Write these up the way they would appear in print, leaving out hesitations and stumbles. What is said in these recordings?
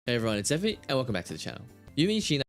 Hey everyone, it's Effie, and welcome back to the channel. Yumi Shina15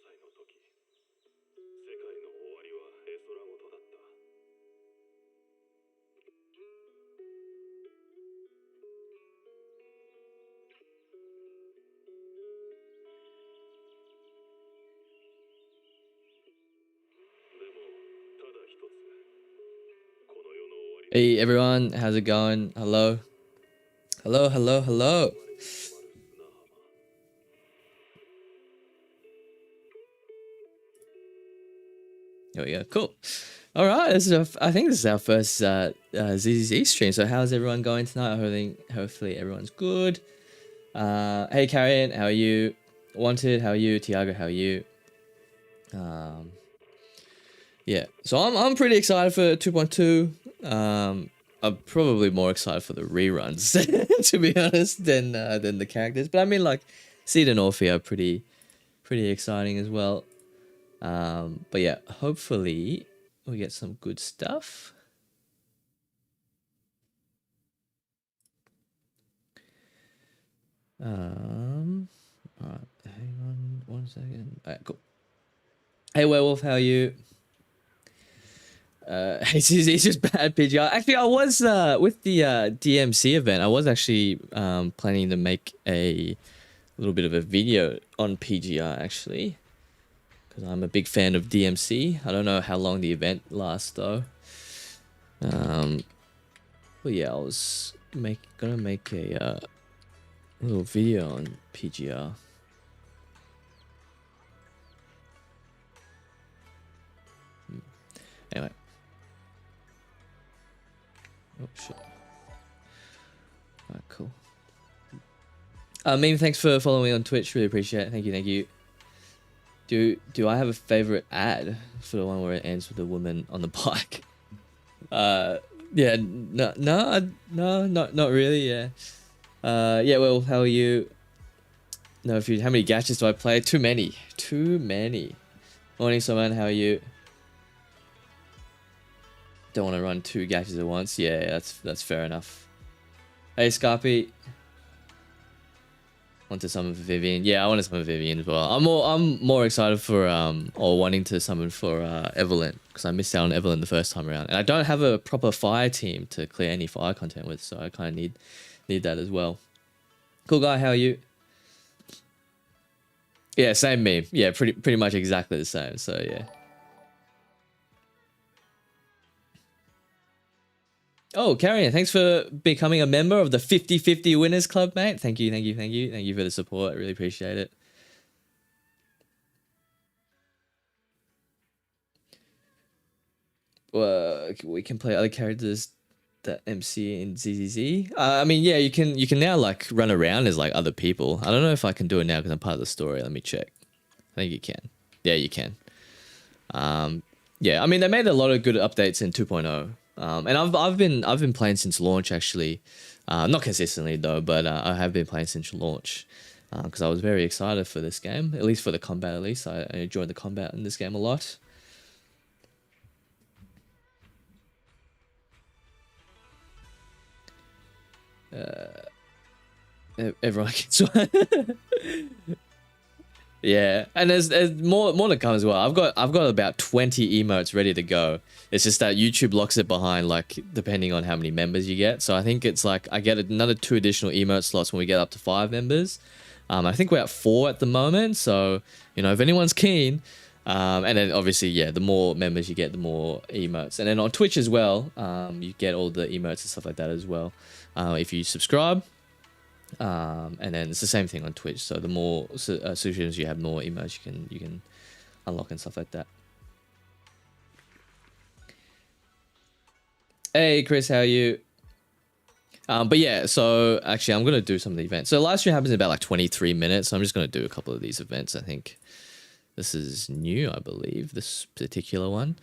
歳の時、世界の終わりは絵空事だった。Hey everyone, how's it going? Hello. Hello, hello, hello. There we go. Cool. All right, I think this is our first ZZZ stream. So how's everyone going tonight? Hopefully everyone's good. Hey Carrion, how are you? Wanted, how are you? Tiago, how are you? Yeah, so I'm pretty excited for 2.2. I'm probably more excited for the reruns, to be honest, than the characters. But I mean, like, Seed and Orphea are pretty exciting as well. But yeah, hopefully we get some good stuff. Alright, hang on 1 second. Alright, cool. Hey Werewolf, how are you? It's just bad PGR. Actually, I was with the DMC event. I was actually planning to make a little bit of a video on PGR actually, because I'm a big fan of DMC. I don't know how long the event lasts though. But yeah, I was gonna make a little video on PGR. Anyway. Oh shit. Alright, cool. Meme, thanks for following me on Twitch. Really appreciate it. Thank you, thank you. Do I have a favorite ad for the one where it ends with a woman on the bike? Yeah, no, not really. Yeah. Yeah. Well, how are you? No, if you, how many gaches do I play? Too many. Morning, someone. How are you? Don't want to run 2 gaches at once. Yeah, that's fair enough. Hey, Scarpy. Wanted summon for Vivian. Yeah, I want to summon Vivian as well. I'm more excited for or wanting to summon for Evelyn, because I missed out on Evelyn the first time around, and I don't have a proper fire team to clear any fire content with, so I kind of need that as well. Cool guy, how are you? Yeah, same meme. Yeah, pretty much exactly the same. So yeah. Oh, Carrion, thanks for becoming a member of the 50/50 Winners Club, mate. Thank you for the support. I really appreciate it. We can play other characters that MC in ZZZ. I mean, yeah, you can now like run around as like other people. I don't know if I can do it now because I'm part of the story. Let me check. I think you can. Yeah, you can. Yeah, I mean they made a lot of good updates in 2.0. And I've been playing since launch actually. Not consistently though, but I have been playing since launch. Because I was very excited for this game, at least for the combat. At least I enjoyed the combat in this game a lot. Everyone gets one. Yeah, and there's more to come as well. I've got about 20 emotes ready to go. It's just that YouTube locks it behind, like depending on how many members you get. So I think it's like I get another 2 additional emote slots when we get up to 5 members. I think we're at 4 at the moment. So you know, if anyone's keen, and then obviously yeah, the more members you get, the more emotes. And then on Twitch as well, you get all the emotes and stuff like that as well. If you subscribe. And then it's the same thing on Twitch. So the more solutions you have, more emotes you can unlock and stuff like that. Hey Chris, how are you? But yeah, so actually I'm gonna do some of the events. So live stream happens in about like 23 minutes. So I'm just gonna do a couple of these events. I think this is new, I believe, this particular one.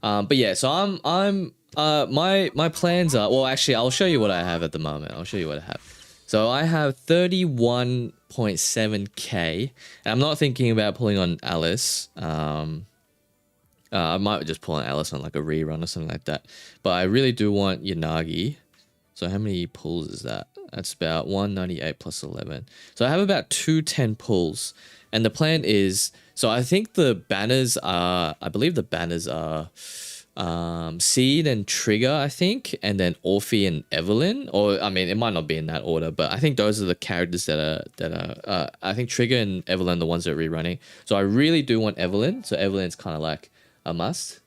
But yeah, so I'm my plans are, well actually I'll show you what I have at the moment. I'll show you what I have. So I have 31.7k, and I'm not thinking about pulling on Alice. I might just pull on Alice on like a rerun or something like that. But I really do want Yanagi. So how many pulls is that? That's about 198 plus 11. So I have about 210 pulls, and the plan is, so I think the banners are, I believe the banners are Seed and Trigger, I think, and then Orphea and Evelyn, or I mean it might not be in that order, but I think those are the characters that are I think Trigger and Evelyn are the ones that are rerunning. So I really do want Evelyn, so Evelyn's kind of like a must.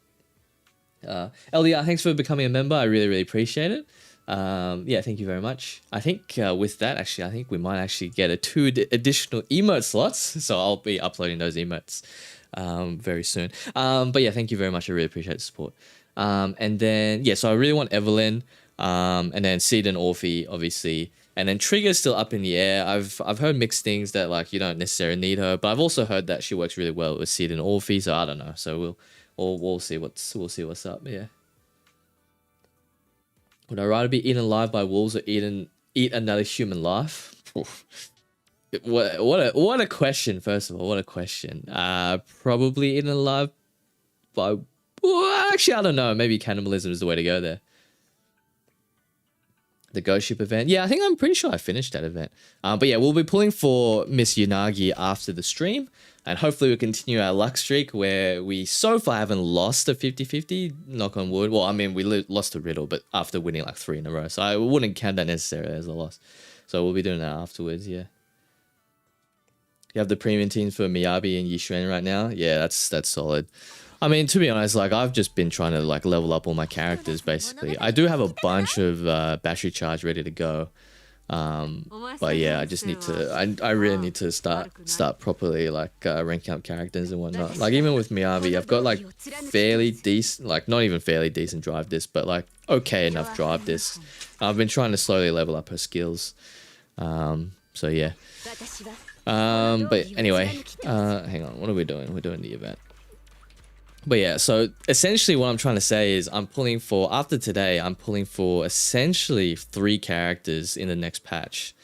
LDR, thanks for becoming a member. I really appreciate it. Yeah, thank you very much. I think with that, actually, I think we might actually get a 2 additional emote slots. So I'll be uploading those emotes very soon. But yeah, thank you very much. I really appreciate the support. And then, yeah, so I really want Evelyn, and then Sid and Orphe, obviously. And then Trigger's still up in the air. I've heard mixed things that like you don't necessarily need her, but I've also heard that she works really well with Sid and Orphe. So I don't know. So we'll see what's up. Yeah. Would I rather be eaten alive by wolves or eat another human life? Oof. What a question. First of all, what a question. Probably eaten alive by. Well, actually, I don't know. Maybe cannibalism is the way to go there. The Ghost Ship event. Yeah, I think I'm pretty sure I finished that event. But yeah, we'll be pulling for Miss Yanagi after the stream. And hopefully we'll continue our luck streak where we so far haven't lost a 50-50. Knock on wood. Well, I mean, we lost a riddle, but after winning like 3 in a row. So I wouldn't count that necessarily as a loss. So we'll be doing that afterwards, yeah. You have the premium teams for Miyabi and Yishuan right now? Yeah, that's solid. I mean, to be honest, like I've just been trying to like level up all my characters basically. I do have a bunch of battery charge ready to go. But yeah, I just need to I really need to start properly like ranking up characters and whatnot. Like even with Miyabi, I've got like fairly decent, like not even fairly decent drive disc, but like okay enough drive discs. I've been trying to slowly level up her skills. So yeah. But anyway, hang on, what are we doing? We're doing the event. But yeah, so essentially what I'm trying to say is I'm pulling for, after today, I'm pulling for essentially 3 characters in the next patch.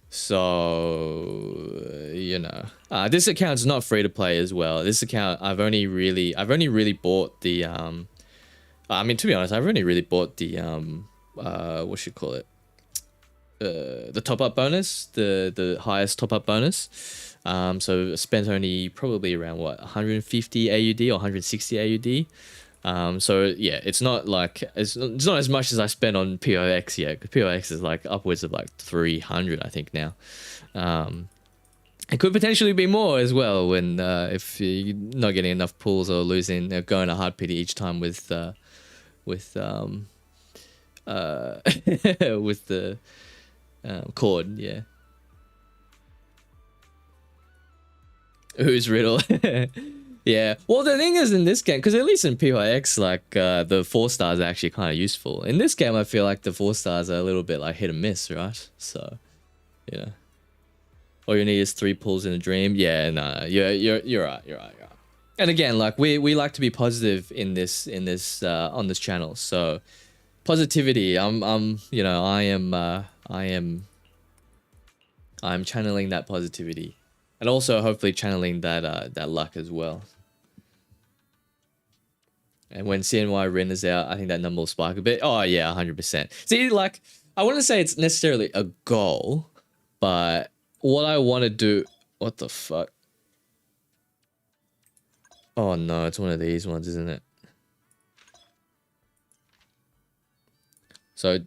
So, you know, this account's not free to play as well. This account, I've only really bought the, I mean, to be honest, I've only really bought the, what should you call it? The top-up bonus, the highest top-up bonus. So I spent only probably around what 150 AUD or 160 AUD. So yeah, it's not like it's not as much as I spent on POX yet. Because POX is like upwards of like 300, I think now. It could potentially be more as well when if you're not getting enough pulls or losing, going a hard pity each time with with the chord, yeah. Who's Riddle? Yeah. Well, the thing is in this game, because at least in PYX, like the 4 stars are actually kind of useful. In this game, I feel like the 4 stars are a little bit like hit and miss, right? So, you know, all you need is 3 pulls in a dream. Yeah, no, you're right. And again, like we like to be positive in this on this channel. So, positivity. I'm channeling that positivity. And also hopefully channeling that luck as well. And when CNY Rin is out, I think that number will spike a bit. Oh yeah, 100%. See, like, I wouldn't say it's necessarily a goal, but what I want to do... What the fuck? Oh no, it's one of these ones, isn't it? So,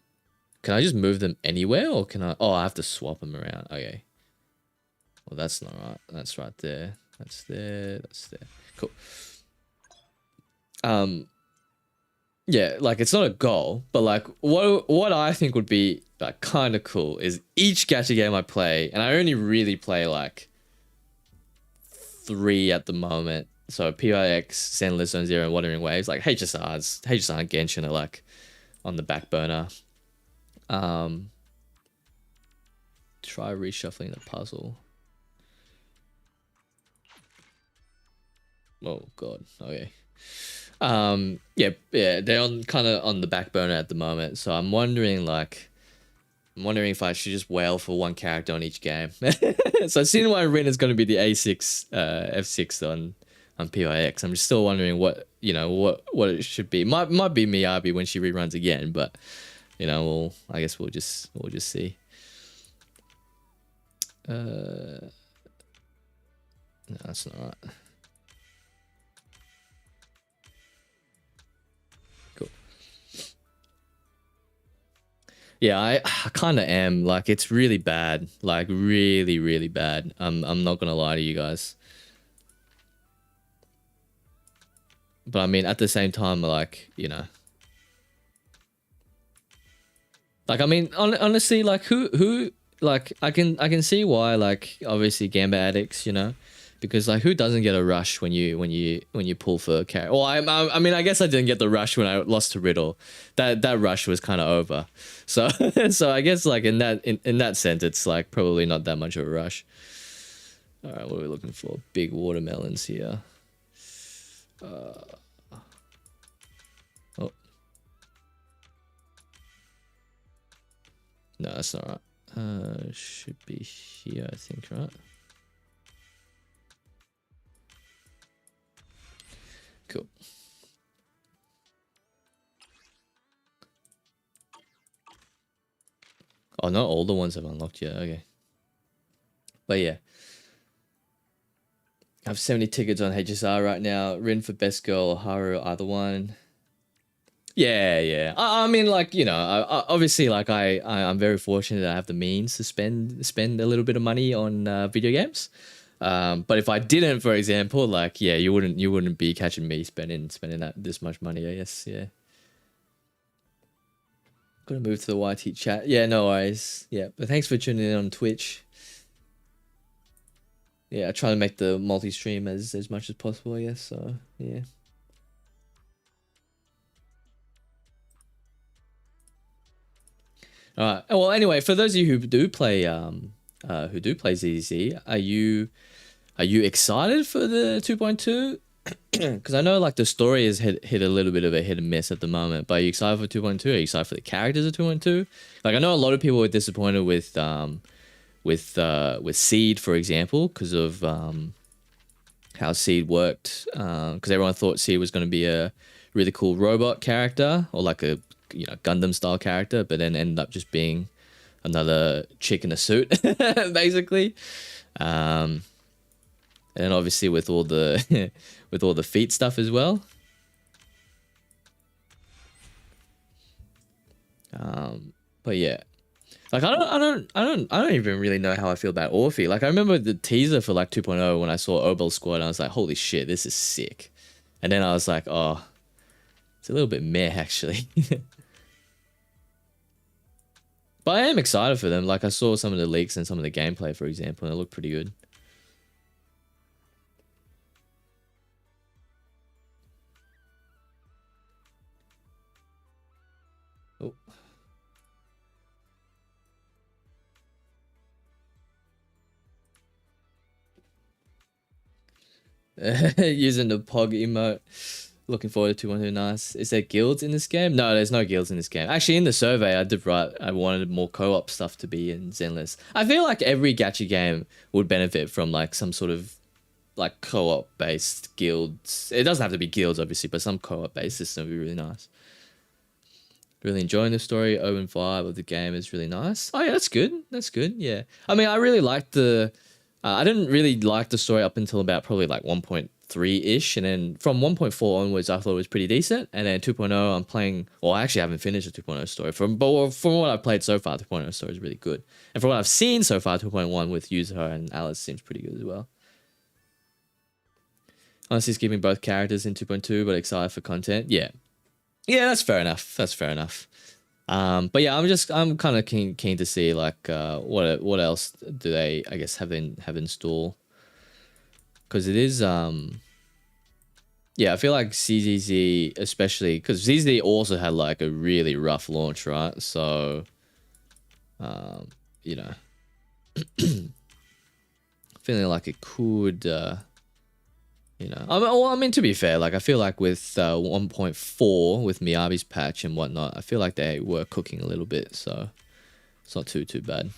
can I just move them anywhere, or can I... Oh, I have to swap them around. Okay. Well, that's not right. That's right there. That's there. That's there. Cool. Yeah, like it's not a goal, but like what I think would be like kind of cool is each gacha game I play, and I only really play like 3 at the moment. So PIX, Sandless Zone Zero, and Wuthering Waves, like HSR and Genshin are like on the back burner. Try reshuffling the puzzle. Oh god, okay. Yeah, they're kind of on the back burner at the moment, so I'm wondering if I should just wail for 1 character on each game. So CNY Rin is going to be the A6 F6 on PIX. I'm just still wondering what it should be. Might be Miyabi when she reruns again, but I guess we'll just see. No, that's not right. Cool. Yeah, I kind of am. Like, it's really bad. Like, really, really bad. I'm not gonna lie to you guys. But I mean, at the same time, like, you know, like, I mean, honestly, like, who, like, I can see why, like, obviously, Gamba addicts, you know, because like, who doesn't get a rush when you pull for a character? Well, I mean, I guess I didn't get the rush when I lost to Riddle. That rush was kind of over. So, so I guess like in that sense, it's like probably not that much of a rush. All right, what are we looking for? Big watermelons here. Oh. No, that's not right. Should be here, I think, right? Cool. Oh, not all the ones have unlocked yet. Okay. But yeah. I have 70 tickets on HSR right now. Rin for Best Girl or Haru, either one. Yeah, yeah. I mean, like, you know, obviously, like, I'm very fortunate that I have the means to spend a little bit of money on video games. But if I didn't, for example, like, yeah, you wouldn't be catching me spending this much money, I guess. Yeah. Gotta move to the YT chat. Yeah, no worries. Yeah, but thanks for tuning in on Twitch. Yeah, I try to make the multi-stream as much as possible, I guess. So yeah. All right. Well, anyway, for those of you who do play ZZZ, are you excited for the 2.2? Because I know like the story has hit a little bit of a hit and miss at the moment. But are you excited for 2.2? Are you excited for the characters of 2.2? Like I know a lot of people were disappointed with Seed, for example, because of how Seed worked. Because everyone thought Seed was going to be a really cool robot character or like a Gundam style character, but then ended up just being another chick in a suit, basically. And then obviously with all the with all the feet stuff as well. But yeah, like I don't even really know how I feel about Orphe. Like I remember the teaser for like 2.0 when I saw Obel Squad, and I was like, holy shit, this is sick. And then I was like, oh, it's a little bit meh actually. But I am excited for them. Like I saw some of the leaks and some of the gameplay, for example, and it looked pretty good. Oh. Using the Pog emote. Looking forward to 2.2. Nice. Is there guilds in this game? No, there's no guilds in this game. Actually, in the survey, I did write I wanted more co-op stuff to be in Zenless. I feel like every gacha game would benefit from like some sort of like co-op based guilds. It doesn't have to be guilds, obviously, but some co-op based system would be really nice. Really enjoying the story. Open vibe of the game is really nice. Oh yeah, that's good. That's good. Yeah. I mean, I really liked the. I didn't really like the story up until about probably like 1.3-ish. And then from 1.4 onwards, I thought it was pretty decent. And then 2.0, I'm playing... Well, I actually haven't finished the 2.0 story. From what I've played so far, 2.0 story is really good. And from what I've seen so far, 2.1 with Yuzuha and Alice seems pretty good as well. Honestly, skipping both characters in 2.2, but excited for content. Yeah. Yeah, that's fair enough. That's fair enough. But yeah, I'm kind of keen to see like what else do they I guess have in store, because it is yeah, I feel like ZZZ, especially because ZZZ also had like a really rough launch, right? So you know, feeling like it could you know, I mean, to be fair, like I feel like with 1.4 with Miyabi's patch and whatnot, I feel like they were cooking a little bit, so it's not too bad.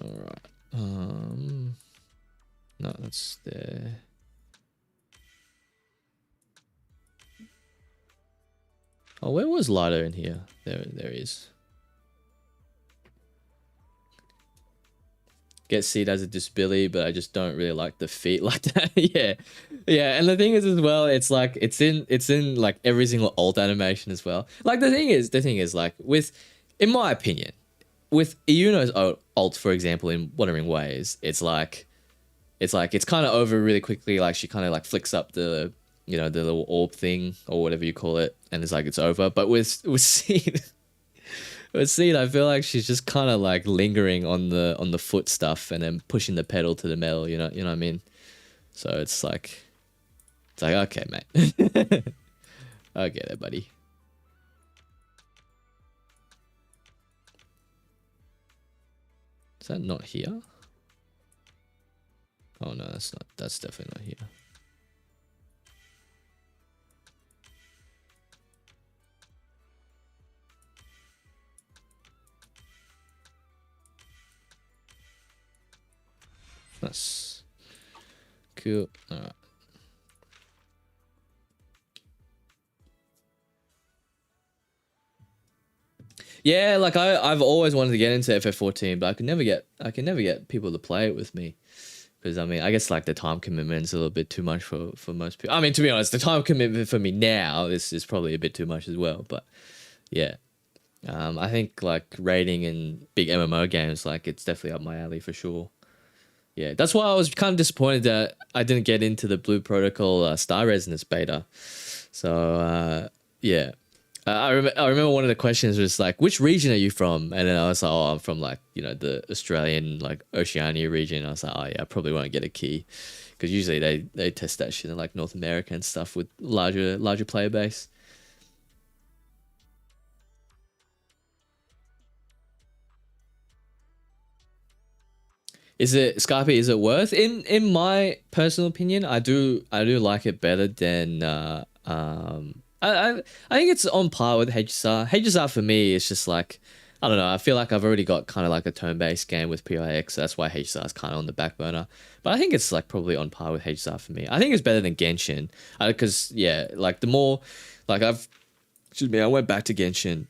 All right. No, that's there. Oh, where was Lido in here? There he is. Get Seed as a disability, but I just don't really like the feet like that. Yeah, yeah. And the thing is as well, it's like it's in like every single alt animation as well. Like the thing is like with, in my opinion, with Iuno's ult, for example, in Wuthering Waves, it's like it's like it's kind of over really quickly. Like she kind of like flicks up the the little orb thing or whatever you call it, and it's like it's over. But with Seed, with Seed, I feel like she's just kind of like lingering on the foot stuff and then pushing the pedal to the metal. You know what I mean? So it's like okay, mate. Okay, there, buddy. Is that not here? Oh no, that's not. That's definitely not here. That's cool. All right. Yeah, like I've always wanted to get into FF14, but I can never get people to play it with me. Because I mean, I guess like the time commitment is a little bit too much for most people. I mean, to be honest, the time commitment for me now is probably a bit too much as well. But yeah, I think like raiding and big MMO games, like it's definitely up my alley for sure. Yeah, that's why I was kind of disappointed that I didn't get into the Blue Protocol Star Resonance beta. So yeah. I remember one of the questions was like, which region are you from? And then I was like, oh, I'm from like, the Australian, like Oceania region. I was like, oh yeah, I probably won't get a key. Because usually they test that shit in like North America and stuff with larger player base. Is it Scarpy? Is it worth? In my personal opinion, I do like it better than I think it's on par with HSR. HSR for me is just like, I don't know. I feel like I've already got kind of like a turn-based game with PIX. So that's why HSR is kind of on the back burner. But I think it's like probably on par with HSR for me. I think it's better than Genshin. Because yeah, like the more, like I went back to Genshin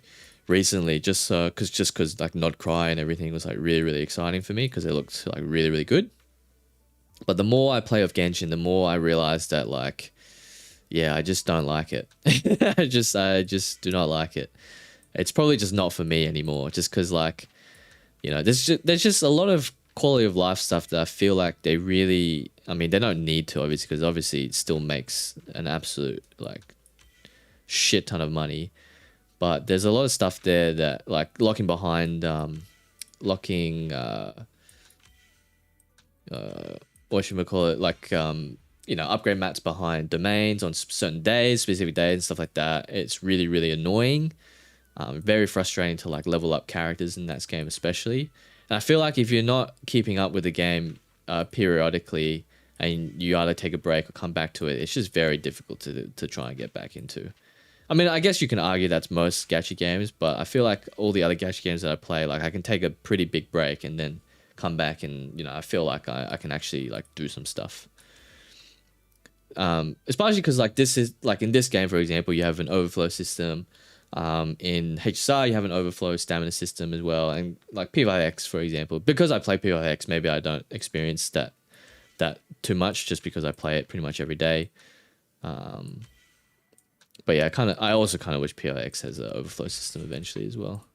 recently just because like Nod Cry and everything was like really, really exciting for me because it looked like really, really good. But the more I play of Genshin, the more I realize that like, yeah, I just don't like it. I just do not like it. It's probably just not for me anymore. Just because like, there's just a lot of quality of life stuff that I feel like they really, I mean, they don't need to obviously because obviously it still makes an absolute like shit ton of money. But there's a lot of stuff there that like locking behind, locking, what should we call it? Like, upgrade mats behind domains on certain days, specific days and stuff like that. It's really, really annoying. Very frustrating to like level up characters in that game, especially. And I feel like if you're not keeping up with the game periodically and you either take a break or come back to it, it's just very difficult to try and get back into. I mean, I guess you can argue that's most gacha games, but I feel like all the other gacha games that I play, like I can take a pretty big break and then come back and, I feel like I can actually like do some stuff. Especially because like this is like in this game, for example, you have an overflow system. In HSR, you have an overflow stamina system as well. And like PYX, for example, because I play PYX, maybe I don't experience that too much just because I play it pretty much every day. But yeah, I also kind of wish PIX has an overflow system eventually as well.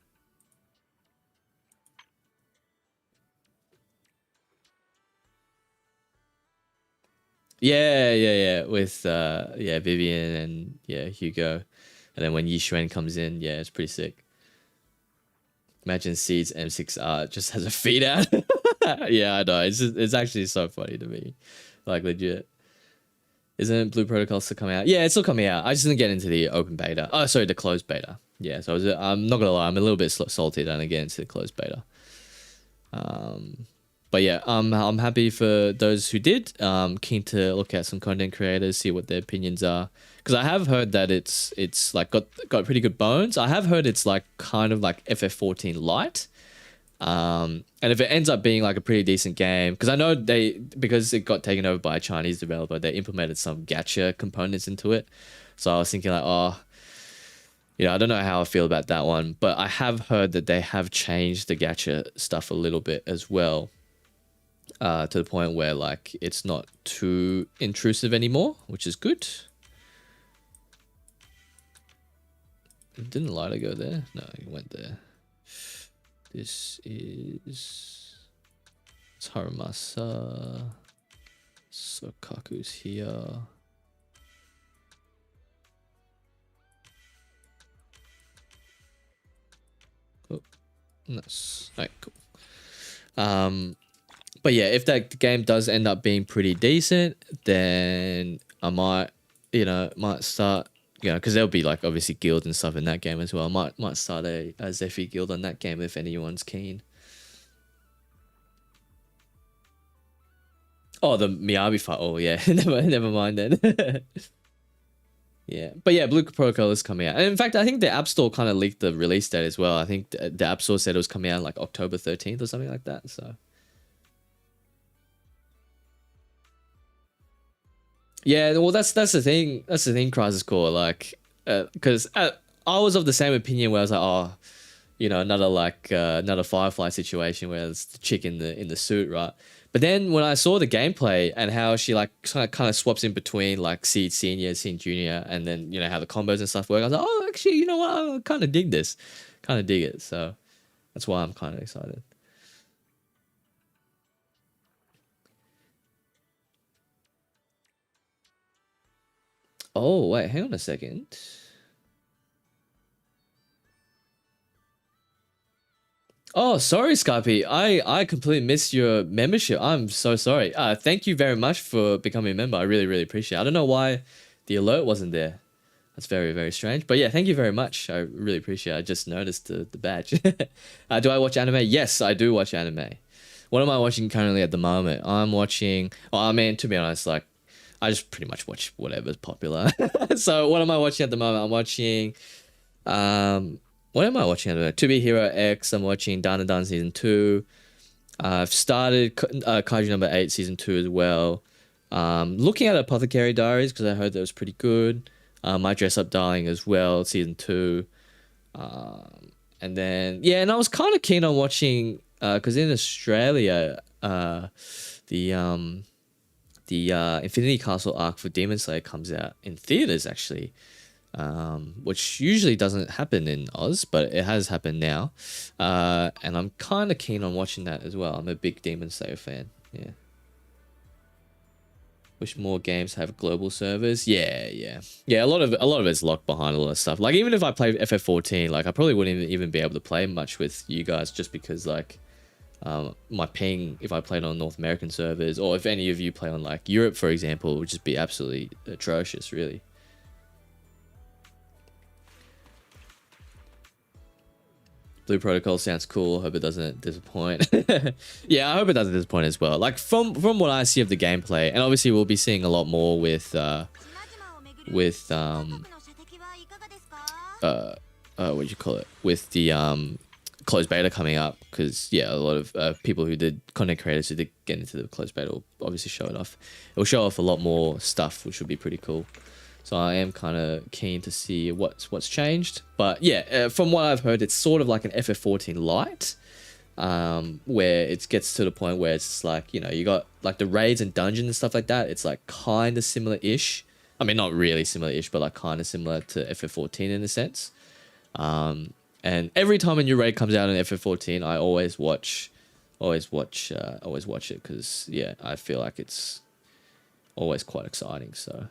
Yeah, with Vivian and Hugo, and then when Yixuan comes in, yeah, it's pretty sick. Imagine Seed's M6R just has a feed out. Yeah, I know. It's actually so funny to me, like legit. Isn't Blue Protocol still coming out? Yeah, it's still coming out. I just didn't get into the open beta. Oh, sorry, the closed beta. Yeah, so I'm not gonna lie, I'm a little bit salty that I didn't get into the closed beta. But yeah, I'm happy for those who did. Keen to look at some content creators, see what their opinions are, because I have heard that it's like got pretty good bones. I have heard it's like kind of like FF14 light. And if it ends up being like a pretty decent game, because I know because it got taken over by a Chinese developer, they implemented some gacha components into it. So I was thinking like, oh, I don't know how I feel about that one, but I have heard that they have changed the gacha stuff a little bit as well, to the point where like it's not too intrusive anymore, which is good. Didn't Lida go there? No, he went there. This is Haramasa. So Kaku's here. Oh, nice. Alright, cool. But yeah, if that game does end up being pretty decent, then I might, might start, because there'll be like obviously guilds and stuff in that game as well. I might start a Zephy guild on that game if anyone's keen. Oh, the Miyabi fight. Oh yeah, never mind then. Yeah, but yeah, Blue Protocol is coming out. And in fact, I think the App Store kind of leaked the release date as well. I think the App Store said it was coming out like October 13th or something like that. So yeah, well, that's the thing. That's the thing, Crisis Core. Like, because I was of the same opinion where I was like, oh, another Firefly situation where it's the chick in the suit, right? But then when I saw the gameplay and how she like kind of swaps in between like Seed Senior, Seed Junior, and then how the combos and stuff work, I was like, oh, actually, you know what? I kind of dig this, kind of dig it. So that's why I'm kind of excited. Oh wait, hang on a second. Oh, sorry, Skype. I completely missed your membership. I'm so sorry. Thank you very much for becoming a member. I really, really appreciate it. I don't know why the alert wasn't there. That's very, very strange. But yeah, thank you very much. I really appreciate it. I just noticed the badge. Do I watch anime? Yes, I do watch anime. What am I watching currently at the moment? I'm watching... Oh, I mean, to be honest, like, I just pretty much watch whatever's popular. So what am I watching at the moment? I'm watching... What am I watching? To Be Hero X. I'm watching Dan Season 2. I've started Kaiju number 8 Season 2 as well. Looking at Apothecary Diaries because I heard that was pretty good. My Dress Up Darling as well, Season 2. And then, yeah, and I was kind of keen on watching, because in Australia, the Infinity Castle arc for Demon Slayer comes out in theaters actually. Which usually doesn't happen in Oz, but it has happened now. And I'm kind of keen on watching that as well. I'm a big Demon Slayer fan. Yeah. Wish more games have global servers. Yeah. A lot of it's locked behind a lot of stuff. Like even if I play FF14, like I probably wouldn't even be able to play much with you guys just because like my ping, if I played on North American servers, or if any of you play on like Europe, for example, would just be absolutely atrocious, really. Blue Protocol sounds cool. Hope it doesn't disappoint. Yeah, I hope it doesn't disappoint as well. Like from what I see of the gameplay, and obviously we'll be seeing a lot more with what do you call it? With the closed beta coming up, because yeah, a lot of people who did content creators who did get into the closed beta will obviously show it off. It will show off a lot more stuff, which would be pretty cool. So I am kind of keen to see what's changed. But yeah, from what I've heard, it's sort of like an FF14 light, where it gets to the point where it's just like, you got like the raids and dungeons and stuff like that. It's like kind of similar-ish. I mean, not really similar-ish, but like kind of similar to FF14 in a sense. And every time a new raid comes out in FF14, I always watch it because yeah, I feel like it's always quite exciting. So.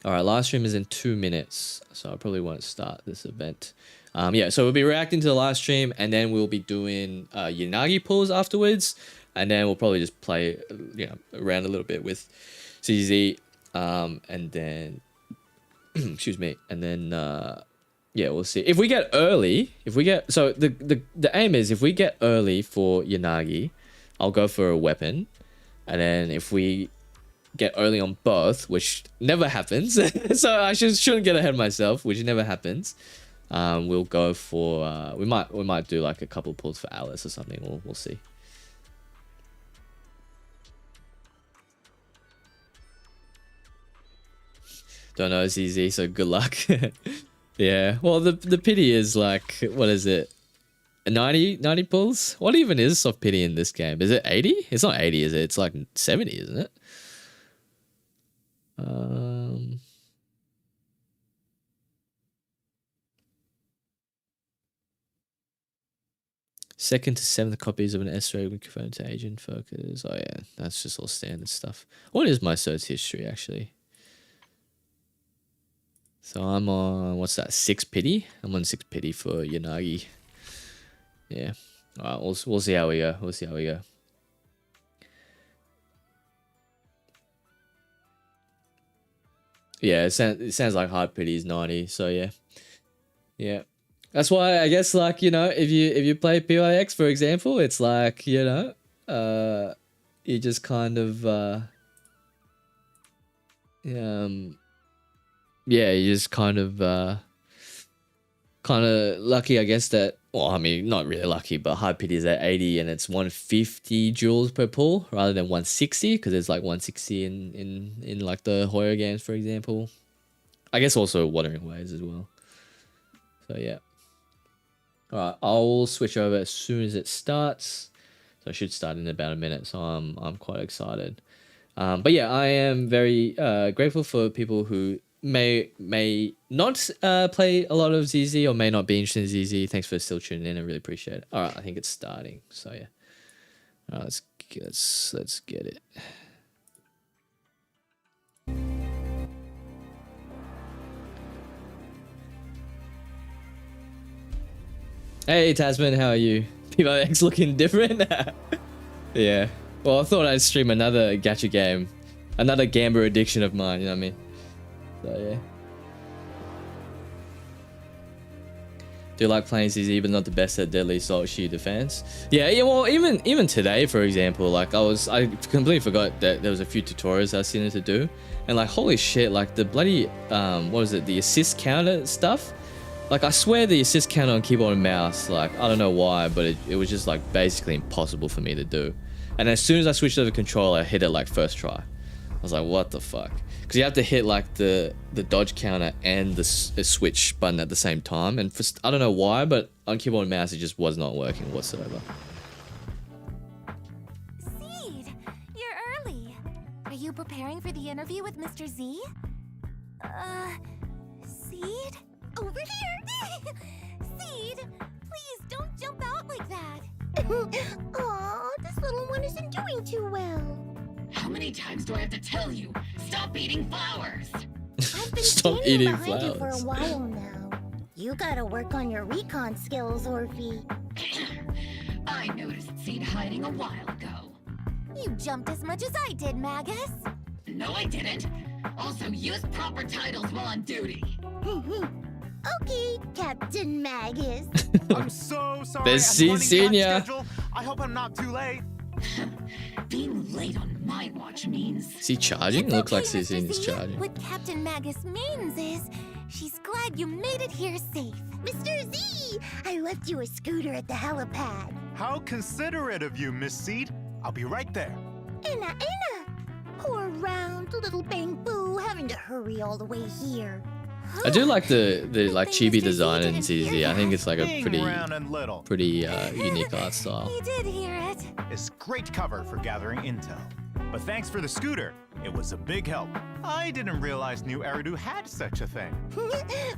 All right, live stream is in 2 minutes, so I probably won't start this event. Yeah, so we'll be reacting to the live stream, and then we'll be doing Yanagi pulls afterwards, and then we'll probably just play, around a little bit with ZZZ, and then, excuse me, and then, yeah, we'll see. If we get early, so the aim is if we get early for Yanagi, I'll go for a weapon, and then if we get early on both, which never happens, so I shouldn't get ahead of myself, which never happens. We'll go for we might do like a couple pulls for Alice or something. We'll see. Don't know ZZ, so good luck. Yeah, well the pity is like, what is it, 90 pulls? What even is soft pity in this game? Is it 80? It's not 80, is it? It's like 70, isn't it? Second to seventh copies of an S-ray when confirmed to agent focus. Oh yeah, that's just all standard stuff. What is my search history actually? So I'm on, what's that, 6 pity? I'm on 6 pity for Yanagi. Yeah. Alright, we'll see how we go. We'll see how we go. Yeah, it sounds like hard pity is 90, so yeah. Yeah. That's why I guess, like, you know, if you play PYX, for example, it's like, you know, you just kind of yeah, you're just kind of lucky, I guess, that, well, I mean, not really lucky, but hard pity is at 80 and it's 150 joules per pull rather than 160, because there's like 160 in like the Hoyo games, for example. I guess also Wuthering Waves as well. So yeah. Alright, I'll switch over as soon as it starts. So I should start in about a minute, so I'm quite excited. But yeah, I am very grateful for people who may not play a lot of ZZ or may not be interested in ZZ. Thanks for still tuning in. I really appreciate it. Alright, I think it's starting. So yeah. Alright, let's get it. Hey Tasman, how are you? PYX looking different? Yeah. Well, I thought I'd stream another gacha game. Another Gamba addiction of mine, you know what I mean? So yeah. Do you like playing ZZ but not the best at Deadly Assault Sheer Defense? Yeah, well, even today, for example, like I completely forgot that there was a few tutorials I was seen to do. And like, holy shit, like the bloody, what was it, the assist counter stuff? Like, I swear the assist counter on keyboard and mouse, like, I don't know why, but it was just, like, basically impossible for me to do. And as soon as I switched over the controller, I hit it, like, first try. I was like, what the fuck? Because you have to hit, like, the dodge counter and the switch button at the same time. And I don't know why, but on keyboard and mouse, it just was not working whatsoever. Seed, you're early. Are you preparing for the interview with Mr. Z? Seed? Over here! Seed, please don't jump out like that. Aw, this little one isn't doing too well. How many times do I have to tell you? Stop eating flowers! I've been Stop standing eating behind you for a flowers. while now. You gotta work on your recon skills, Orphe. I noticed Seed hiding a while ago. You jumped as much as I did, Magus. No, I didn't. Also, use proper titles while on duty. Okay, Captain Magus. I'm so sorry. There's I'm running Senior. behind schedule. I hope I'm not too late. Being late on my watch means... Is he charging? It looks like Okay, CC Mr. is Z, charging. What Captain Magus means is, she's glad you made it here safe. Mr. Z, I left you a scooter at the helipad. How considerate of you, Miss Seed. I'll be right there. Inna. Poor round little Bang Boo having to hurry all the way here. I do like the like chibi design in ZZ. I think it's like a Being pretty round and little unique art style. He did hear it. is great cover for gathering intel. But thanks for the scooter. It was a big help. I didn't realize New Eridu had such a thing.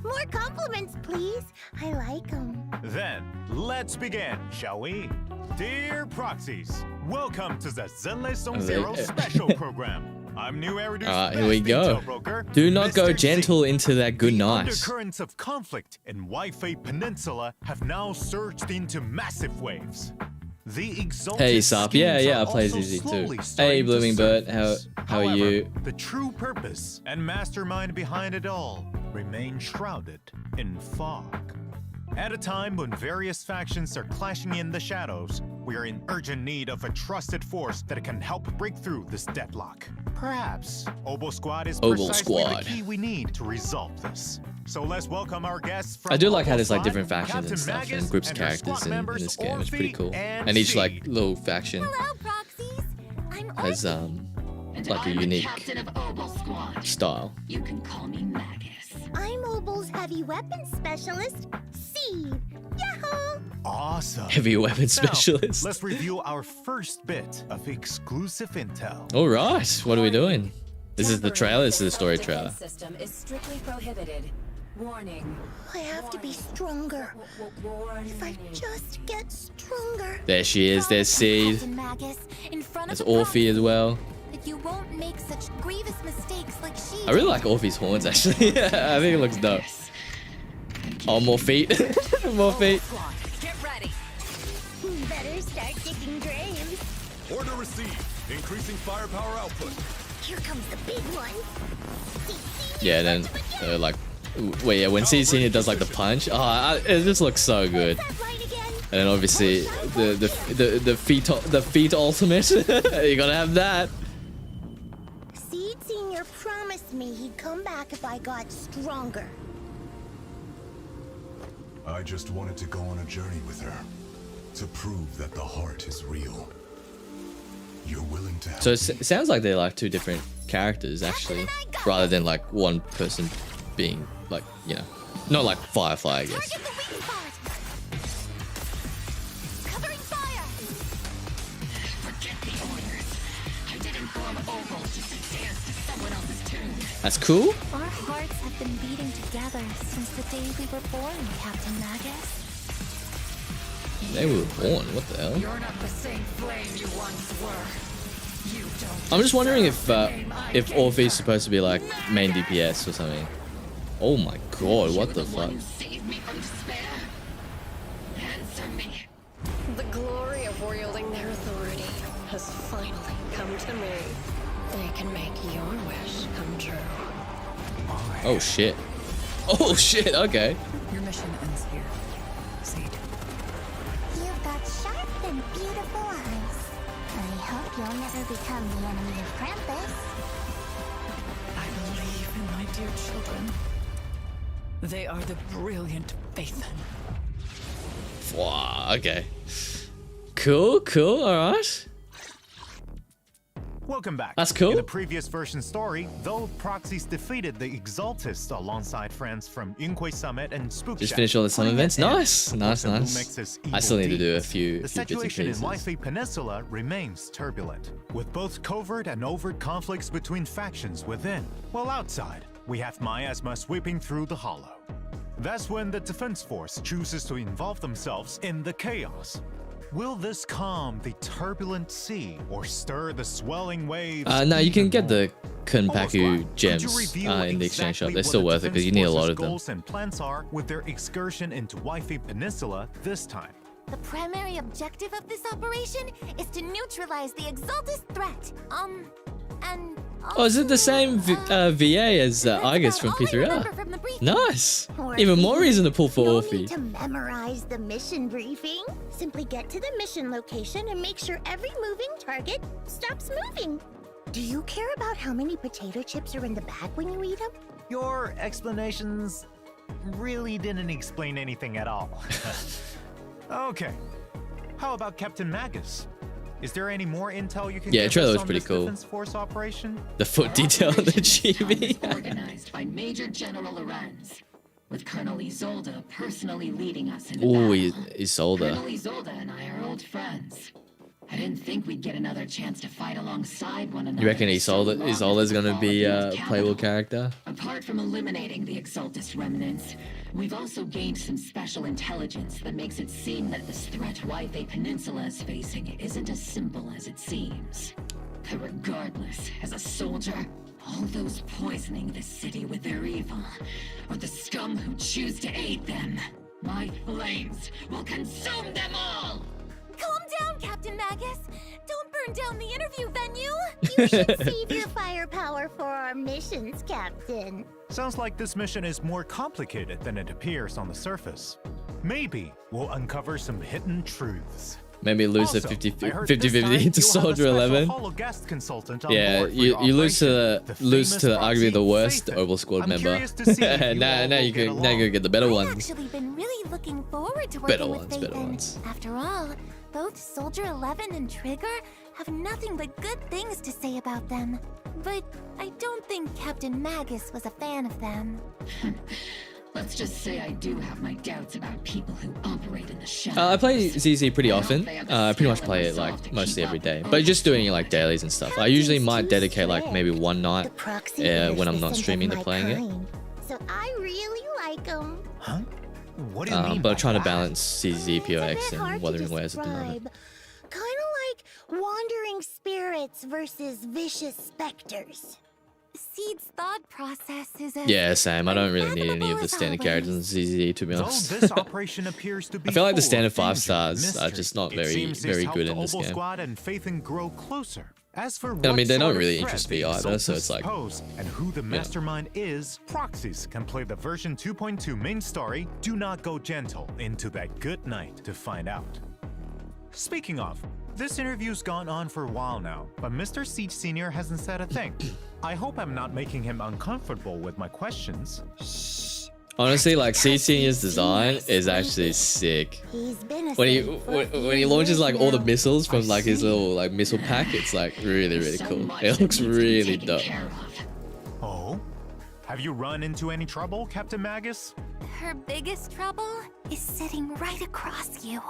More compliments, please. I like them. Then, let's begin, shall we? Dear proxies, welcome to the ZZZ Zero special program. I'm New Eridu's here we best go. intel broker, Do not go Mr. gentle Z. into that good The night. undercurrents of conflict in Wi-Fi Peninsula have now surged into massive waves. The exalted Hey, Sap. Yeah, schemes I are play also ZZ too. slowly Hey, starting to Blooming Bird. surface. How are However, you? The true purpose and mastermind behind it all remain shrouded in fog. At a time when various factions are clashing in the shadows, we are in urgent need of a trusted force that can help break through this deadlock. Perhaps Obo Squad is Obo precisely Squad. the key we need to resolve this. So let's welcome our guests from I do like how Obo there's like Squad, different factions Captain and stuff Magus and groups of and her characters squad in members this game. It's pretty Orphe cool. and And each like Seed. little faction Hello, proxies. I'm has Orphe. And like a I'm unique the captain of Obo Squad. style. You can call me Magus. I'm Obo's heavy weapons specialist, Seed. Yahoo! Awesome. Heavy weapon Now, specialist. let's review our first bit of exclusive intel. All right, what are we doing? This is the trailer. This is the story trailer. System is strictly prohibited. Warning. I have to be stronger. If I just get stronger. There she is. There's Seed. There's Orphe as well. That you won't make such grievous mistakes like she I really like Orphe's horns actually. I think it looks dope. Oh, more feet. More feet. Get ready. Better start digging graves. Order received. Increasing firepower output. Here comes the big one. Yeah, then like, wait, yeah, when CC does like the punch, it just looks so good. And then obviously the feet ultimate, you gotta have that. Seed Senior promised me he'd come back if I got stronger. I just wanted to go on a journey with her to prove that the heart is real. You're willing to help So it sounds like they're like two different characters actually, rather than like one person being like, you know, not like Firefly, I guess. Target the weak spot. Covering fire. Forget the orders. I didn't form Oval just to dance to someone else's tune. That's cool. Our hearts have been beating together since the day we were born, Captain Magus. They were born. What the hell? You're not the same flame you once were. You don't. I'm just wondering if Orphe's supposed to be like main DPS or something. Oh my god, what the fuck? Save me from despair. Answer me. The glory of wielding their authority has finally come to me. They can make your wish come true. Oh shit. Oh shit, okay. Your mission ends here. Seed. You've got sharp and beautiful eyes. I hope you'll never become the enemy of Krampus. I believe in my dear children. They are the brilliant Phaethon. Wow, okay. Cool, alright. Welcome back. That's cool. In the previous version story, though Proxies defeated the Exaltists alongside friends from Yunhui Summit and Spook Just Shack, finished all the summer putting events. an end Nice. to Lumix's I still evil need to do a deeds. few The bits and situation in pieces. Wi-Fi Peninsula remains turbulent, with both covert and overt conflicts between factions within, while outside, we have miasma sweeping through the hollow. That's when the Defense Force chooses to involve themselves in the chaos. Will this calm the turbulent sea or stir the swelling waves? No, you can get the Almost Kunpaku like, gems could you reveal in the exchange shop. exactly They're what still the worth it because you Defense need a lot Force's of them. goals and plans are with their excursion into Wi-Fi Peninsula this time. The primary objective of this operation is to neutralize the Exaltist threat. And Oh, is it the same VA as that's Igus about from all I remember P3R? from the briefing. Nice. Or Even more maybe reason to pull for no Orphe. need to memorize the mission briefing. Simply get to the mission location and make sure every moving target stops moving. Do you care about how many potato chips are in the bag when you eat them? Your explanations really didn't explain anything at all. Okay. How about Captain Magus? Is there any more intel you can Yeah, give trailer us was on pretty this cool. Defense Force operation? The foot detail on the chibi. Is organized by Major General Lorenz, with Colonel Isolde personally leading us into Ooh, battle. Isolde. Colonel Isolde and I are old friends. I didn't think we'd get another chance to fight alongside one another. You reckon Isolde's gonna be a playable character? character? Apart from eliminating the Exaltist remnants, we've also gained some special intelligence that makes it seem that this threat Wi-Fi Peninsula is facing isn't as simple as it seems. But regardless, as a soldier, all those poisoning this city with their evil, or the scum who choose to aid them, my flames will consume them all! Calm down, Captain Magus. Don't burn down the interview venue. You should save your firepower for our missions, Captain. Sounds like this mission is more complicated than it appears on the surface. Maybe we'll uncover some hidden truths. Maybe lose the Also, 50-50 I heard this time to you'll have a Soldier special 11. holo guest consultant on Yeah, board for you your lose to operation, lose famous to arguably the Proxy worst Phaethon. Oval Squad I'm member. curious to see if you now all you will can get get the better I've ones. actually been really looking forward to Better working with ones, better Phaethon. ones. After all, both Soldier 11 and Trigger have nothing but good things to say about them. But I don't think Captain Magus was a fan of them. Let's just say I do have my doubts about people who operate in the shadows. I play ZZ pretty often. they have the I pretty much skill play and it resolve like to mostly keep every up day, with but just doing Oval like dailies and stuff. I usually might dedicate like maybe one night The proxy when I'm leaders not listen streaming to my playing it. kind. So I really like like them. Huh? What do you mean? But by I'm trying to that? balance CZ POX and Hard Wuthering to Waves at the moment. describe. Kind of like wandering spirits versus vicious specters. Seed's thought process is Yeah, same. I don't really need any of unfathomable the as standard always. characters in ZZZ, to be Though honest. this operation appears to be I feel like the full standard of 5 danger stars and are mystery. just not It very, seems very this good helped in this Obo game. Squad and Phaethon grow closer. As for I what mean, they don't sort of really threat interest the me either, so Exaltus it's like, pose and who the mastermind is, proxies can play the version 2.2 main story. Do not go gentle into that good night to find out. Speaking of, this interview's gone on for a while now, but Mr. Siege Sr. hasn't said a thing. I hope I'm not making him uncomfortable with my questions. Honestly, like CC's design is actually sick. He's been a When he saint for a few when he launches years like all the now. missiles from like his see. little like missile pack, it's like really There's so cool. much It that looks needs to be really taken dope. care of. Oh? Have you run into any trouble, Captain Magus? Her biggest trouble is sitting right across you.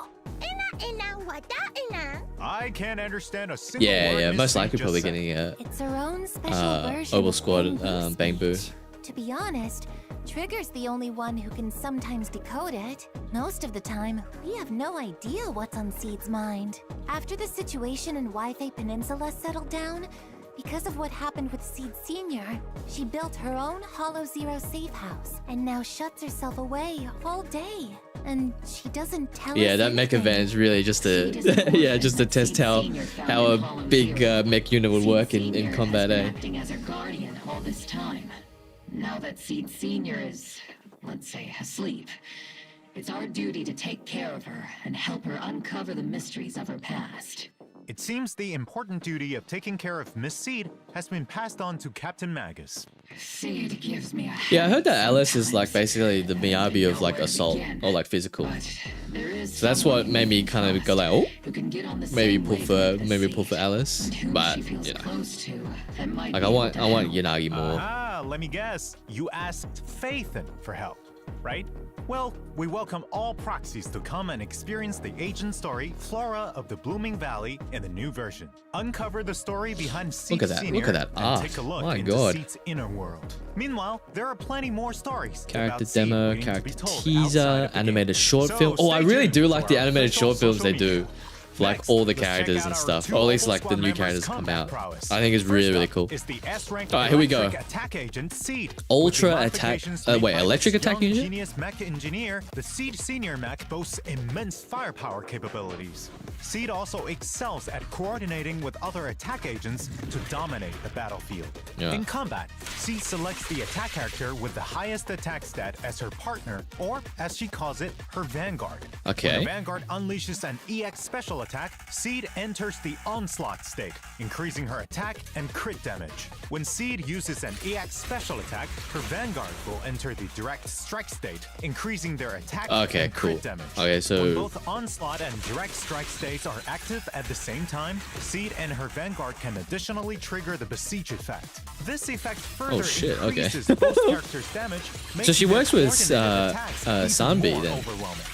I can't understand a single Yeah, word yeah. Miss Most Singh likely just probably said. getting a It's her own special version Oval of Squad Bang Boo's Bang Boo. speech. To be honest, Trigger's the only one who can sometimes decode it. Most of the time, we have no idea what's on Seed's mind. After the situation in Wi-Fi Peninsula settled down, because of what happened with Seed Sr., she built her own Hollow Zero safe house and now shuts herself away all day. And she doesn't tell Yeah, us that mech anything. event is really just to Seed is important yeah, just to that test Seed how Senior found how in a Hollow big Zero. mech unit would Seed work in Senior combat. has been Eh? acting as her guardian all this time. Now that Seed Senior is, let's say, asleep, it's our duty to take care of her and help her uncover the mysteries of her past. It seems the important duty of taking care of Miss Seed has been passed on to Captain Magus. Seed gives me a Yeah, I heard that headache Alice is like sometimes, basically the and I Miyabi know of like where to assault begin. or like physical. But there is So that's someone what made me who kind of trust, go like, oh, who can get on the maybe same pull for wavelength as maybe pull for Seed, Alice, and whom but she feels you know, close to, that might like be I able want to Yanagi more. Ah, let me guess. You asked Phaethon for help, right? Well, we welcome all proxies to come and experience the agent story, Flora of the Blooming Valley, in the new version. Uncover the story behind Seed Look at that, Senior look at that and art. take a look My into God. Seed's inner world. Meanwhile, there are plenty more stories. Character about Seed demo, waiting to be character told teaser, outside of the animated game. short So film. Oh, I stay really tuned do for like the our animated official short films social they do. media. For like Next, all the let's check characters out and our stuff, two or at least Oval like the Squad new members' characters come combat out. prowess. I think it's really, First really up cool. is the S-rank All right, here we go. electric attack agent Seed. Ultra With the attack- modifications made wait, by electric this attack young unit? Genius mech engineer, the Seed Senior mech boasts immense firepower capabilities. Seed also excels at coordinating with other attack agents to dominate the battlefield. Yeah. In combat, Seed selects the attack character with the highest attack stat as her partner, or as she calls it, her vanguard. Okay. When the vanguard unleashes an EX special attack, Seed enters the onslaught state, increasing her attack and crit damage. When Seed uses an EX special attack, her vanguard will enter the direct strike state, increasing their attack Okay, and cool. crit damage. Okay, so- when both onslaught and direct strike states are active at the same time, Seed and her vanguard can additionally trigger the besiege effect. This effect further shit, okay. increases both characters' damage. So she making works their with, coordinated attacks even Sanbi more then. overwhelming.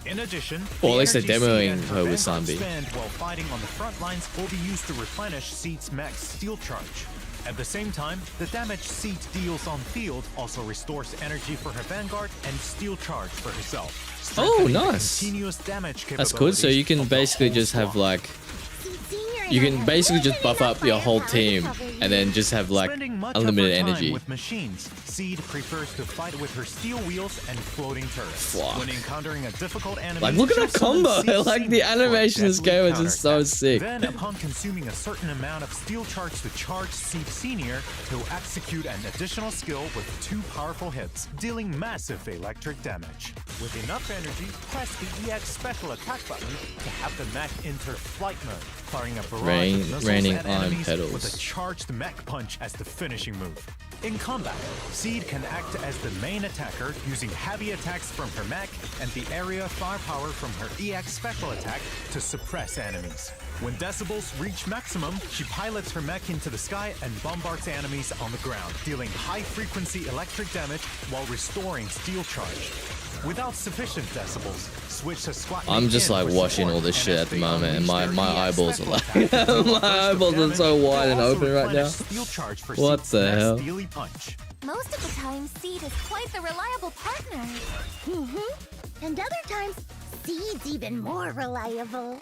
In addition, Well, at the least they're energy Seed demoing and her with vanguard Sanbi. spend while fighting on the front lines will be used to replenish Seed's mech's steel charge. At the same time, the damage Seed deals on field also restores energy for her vanguard and steel charge for herself. Oh, strengthening the nice. Continuous damage That's good. So you can capabilities of the basically whole just have squad. like Senior and you I can have basically more just than buff enough up your whole firepower to team cover you. and then just have like Spending much unlimited of her time energy. with machines, Seed prefers to fight with her steel wheels and floating turrets. Fuck. When encountering a difficult enemy, Like, look at she'll that combo. summon Seed Like, the Senior for a animation in this deadly game is just so counterattack. sick. Then, upon consuming a certain amount of steel charge to charge Seed Senior, he'll execute an additional skill with 2 powerful hits, dealing massive electric damage. With enough energy, press the EX special attack button to have the mech enter flight mode, firing a barrage of missiles Raining at iron enemies petals. with a charged mech punch as the finishing move. In combat, Seed can act as the main attacker using heavy attacks from her mech and the area firepower from her EX special attack to suppress enemies. When decibels reach maximum, she pilots her mech into the sky and bombards enemies on the ground, dealing high-frequency electric damage while restoring steel charge. Without sufficient decibels, switch to squat. I'm just like watching all this shit at the moment, and my eyeballs are like my eyeballs are so wide and open right now. What the hell? Most of the time, Seed is quite the reliable partner. And other times, Seed's even more reliable.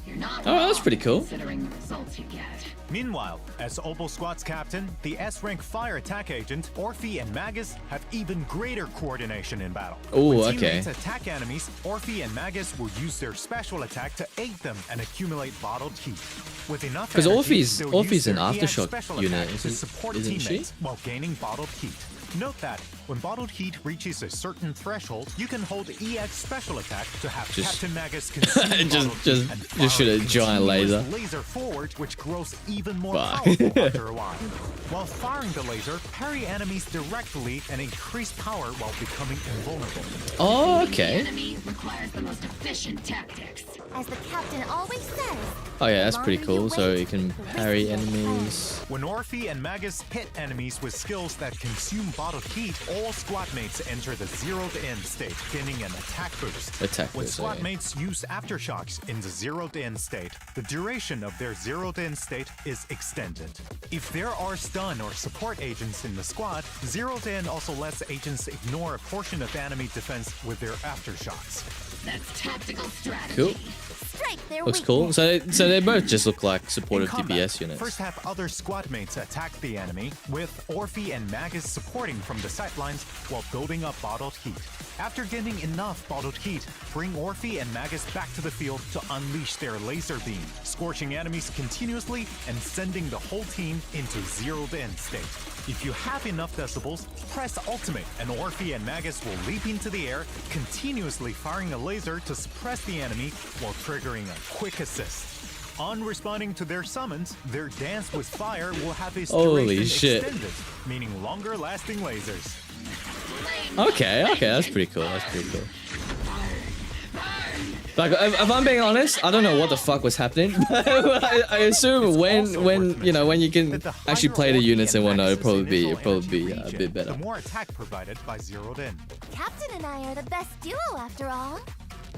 You're not Oh, that's pretty cool. considering the results you get. Meanwhile, as Opal Squad's captain, the S-rank fire attack agent, Orphe and Magus have even greater coordination in battle. Ooh, When okay. teammates attack enemies, Orphe and Magus will use their special attack to aid them and accumulate bottled heat. With enough Because energy, Orphe's they'll use an their EX aftershock special unit, attack to support isn't she? teammates while gaining bottled heat. Note that when bottled heat reaches a certain threshold, you can hold EX special attack to have Captain Magus consume bottled heat and fire shoot a giant laser. laser forward, which grows even more Fuck. powerful after a while. While firing the laser, parry enemies directly and increase power while becoming invulnerable. Oh, The okay. enemy requires the most efficient tactics. As the captain always says. Oh yeah, that's the pretty longer you cool. So wait, you can the parry riskier the play. enemies. When Orphe and Magus hit enemies with skills that consume bottled heat, all squad mates enter the zeroed in state, gaining an attack boost. Attack When boost, squad okay. mates use aftershocks in the zeroed in state, the duration of their zeroed in state is extended. If there are stun or support agents in the squad, zeroed in also lets agents ignore a portion of enemy defense with their aftershocks. That's tactical strategy. Cool. Strike their Looks cool. weakness. So they both just look like supportive In combat, DPS units. First have other squad mates attack the enemy, with Orphe and Magus supporting from the sidelines while building up bottled heat. After getting enough bottled heat, bring Orphe and Magus back to the field to unleash their laser beam, scorching enemies continuously and sending the whole team into zeroed-in state. If you have enough decibels, press ultimate and Orphe and Magus will leap into the air, continuously firing a laser to suppress the enemy while triggering a quick assist. On responding to their summons, their dance with fire will have its Holy duration shit. extended, meaning longer lasting lasers. Okay, that's pretty cool. That's pretty cool. Like, if I'm being honest, I don't know what the fuck was happening. I assume when you can actually play the units and whatnot, it'll probably be a bit better. The more attack provided by zeroed in. Captain and I are the best duo after all.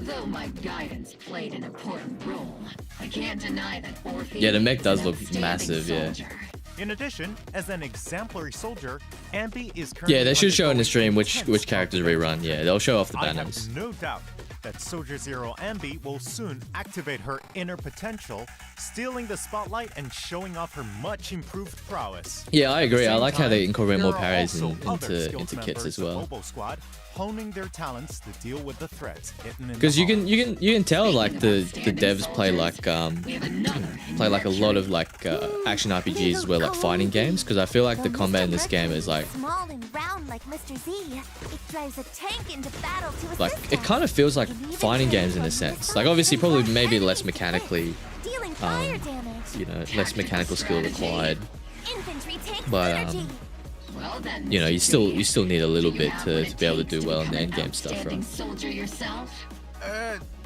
Though my guidance played an important role, I can't deny that Orphe Yeah, the mech is does an look outstanding massive, yeah. soldier. In addition, as an exemplary soldier, Ambi is currently Yeah, they should show in the stream undergoing which intense characters conflict. rerun. Yeah, they'll show off the I banners. have no doubt that Soldier Zero Ambi will soon activate her inner potential, stealing the spotlight and showing off her much improved prowess. Yeah, I agree. I Same like how they time, incorporate there more are parries also other into skilled kits members as of well. Oboe Squad, honing their talents to deal with the threats hidden in the Because you hallway. can tell like the devs play like We have another play like a lot of like action RPGs as well, like fighting games. Because I feel like the combat in this game is like small and round like Mr. Z. It drives a tank into battle to assist it us. kind of feels like It even fighting trains games in a from sense. missiles Like obviously and probably fire maybe enemies less quick, mechanically, dealing fire damage. less mechanical skill required. Infantry tank But, synergy. Well then, You know, you Mr. still need a little Do you bit have to what it be able to takes do well in the become end an game stuff, outstanding right? soldier yourself?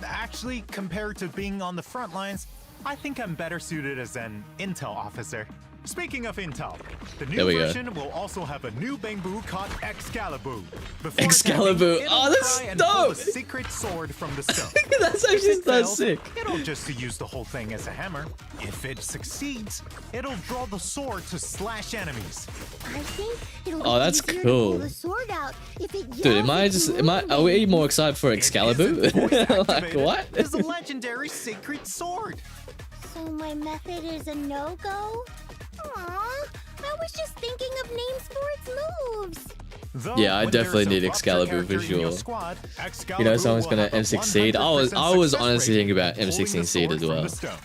Actually, compared to being on the front lines, I think I'm better suited as an intel officer. Speaking of intel, the There new we go. version will also have a new Bangbu called Excalibur. Before Excalibur. attacking, Oh, it'll that's try and pull dope. a secret sword from the stone. That's If actually it so fails, sick. It'll just use the whole thing as a hammer. If it succeeds, it'll draw the sword to slash enemies. I think it'll Oh, be that's easier to cool. pull the sword out if it Dude, are we more excited for It Excalibur? isn't voice Like activated. what? It's a legendary secret sword. So my method is a no-go? Aww, I was just thinking of names for its moves. Though, Yeah, I when definitely there's a need rupture Excalibur character for in your sure. squad, You know, Excalibur someone's will gonna have a M16. I was 100% honestly success thinking rate about in pulling M16 the seed sword as from well. the stone.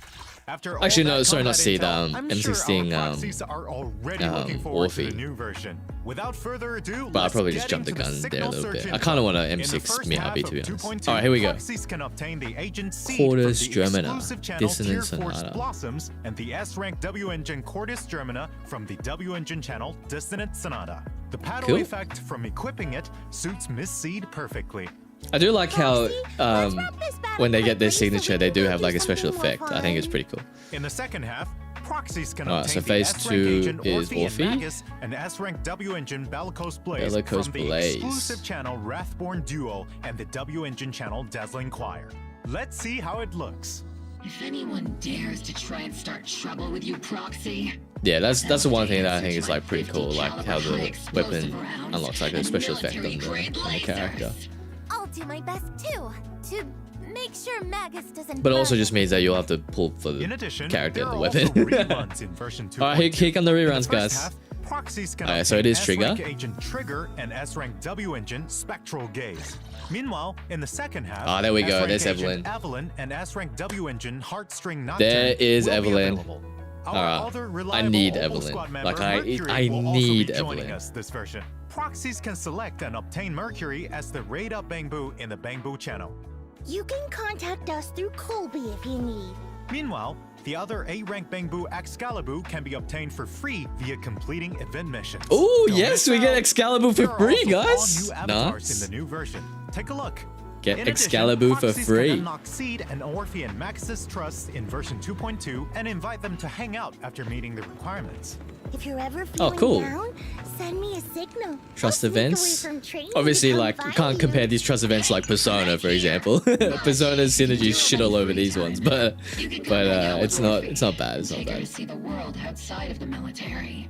After all Actually, no, that sorry, not combat seed, intel, I'm sure M16, our proxies are already looking forward to Orphe. the new version. Without further ado, But I'll let's probably get just jump the into gun there a signal little bit. search I kind of info. want an In the M6 first Miyabi half to of be honest. 2.2, Alright, here we go. proxies can obtain the agent seed Quartus from the Germana, exclusive channel Dissonance Tier Force Sonata. Blossoms and the S-rank W engine Quartus Germana from the W engine channel Dissonant Sonata. The paddle Cool. effect from equipping it suits Miss Seed perfectly. I do like how when they get their quickly so signature, we they can do go have do like a special something more effect. I think it's fun. Oh, pretty cool. In the second half, Proxies can Alright, so obtain the phase S-rank 2 agent is Orphe and Orphe. Magus and S-rank W engine Bellicose Blaze Bellicose from the Blaze. exclusive channel Wrathborn Duo and the W engine channel Dazzling Choir. Let's see how it looks. If anyone dares to try and start trouble with you, Proxy, Yeah, that's the one thing that I think is like pretty cool, like how the weapon unlocks like a special effect on the character. I'll do my best too to make sure Magus doesn't. But it also burn. just means that you'll have to pull for the In addition, character there and are the also weapon. reruns in version 2.2. Alright, here come the In reruns, first guys. half, Proxies can Alright, so it obtain is Trigger. S-rank agent Trigger and S-rank W engine Spectral Gaze. Meanwhile, in the second half, Ah, there we go. S-rank There's agent Evelyn. Evelyn and S-rank W engine Heartstring Nocturne There is will be Evelyn. available. Our Alright, other I reliable need Oval Evelyn. Squad member, Like, I Mercury, will also need be joining Evelyn. us this version. Proxies can select and obtain Mercury as the Raid Up Bangbu in the Bangbu channel. You can contact us through Colby if you need. Meanwhile, the other A-rank Bangbu Excalibur can be obtained for free via completing event missions. Oh Don't yes, miss we get out. Excalibur There for are free, also all guys. new avatars Nice. in the new version. Take a look. Get In addition, Excalibur for Proxies free. Can unlock Seed and Orphe and Max's trust in version 2.2 and invite them to hang out after meeting the requirements. If you're ever feeling cool. down, send me a signal. Trust I'll sneak events. away from training Obviously, to come like you find can't you. compare these trust events like Persona, for example. Persona's synergies shit all over these ones, but it's not bad. It's not take her to bad. see the world outside of the military.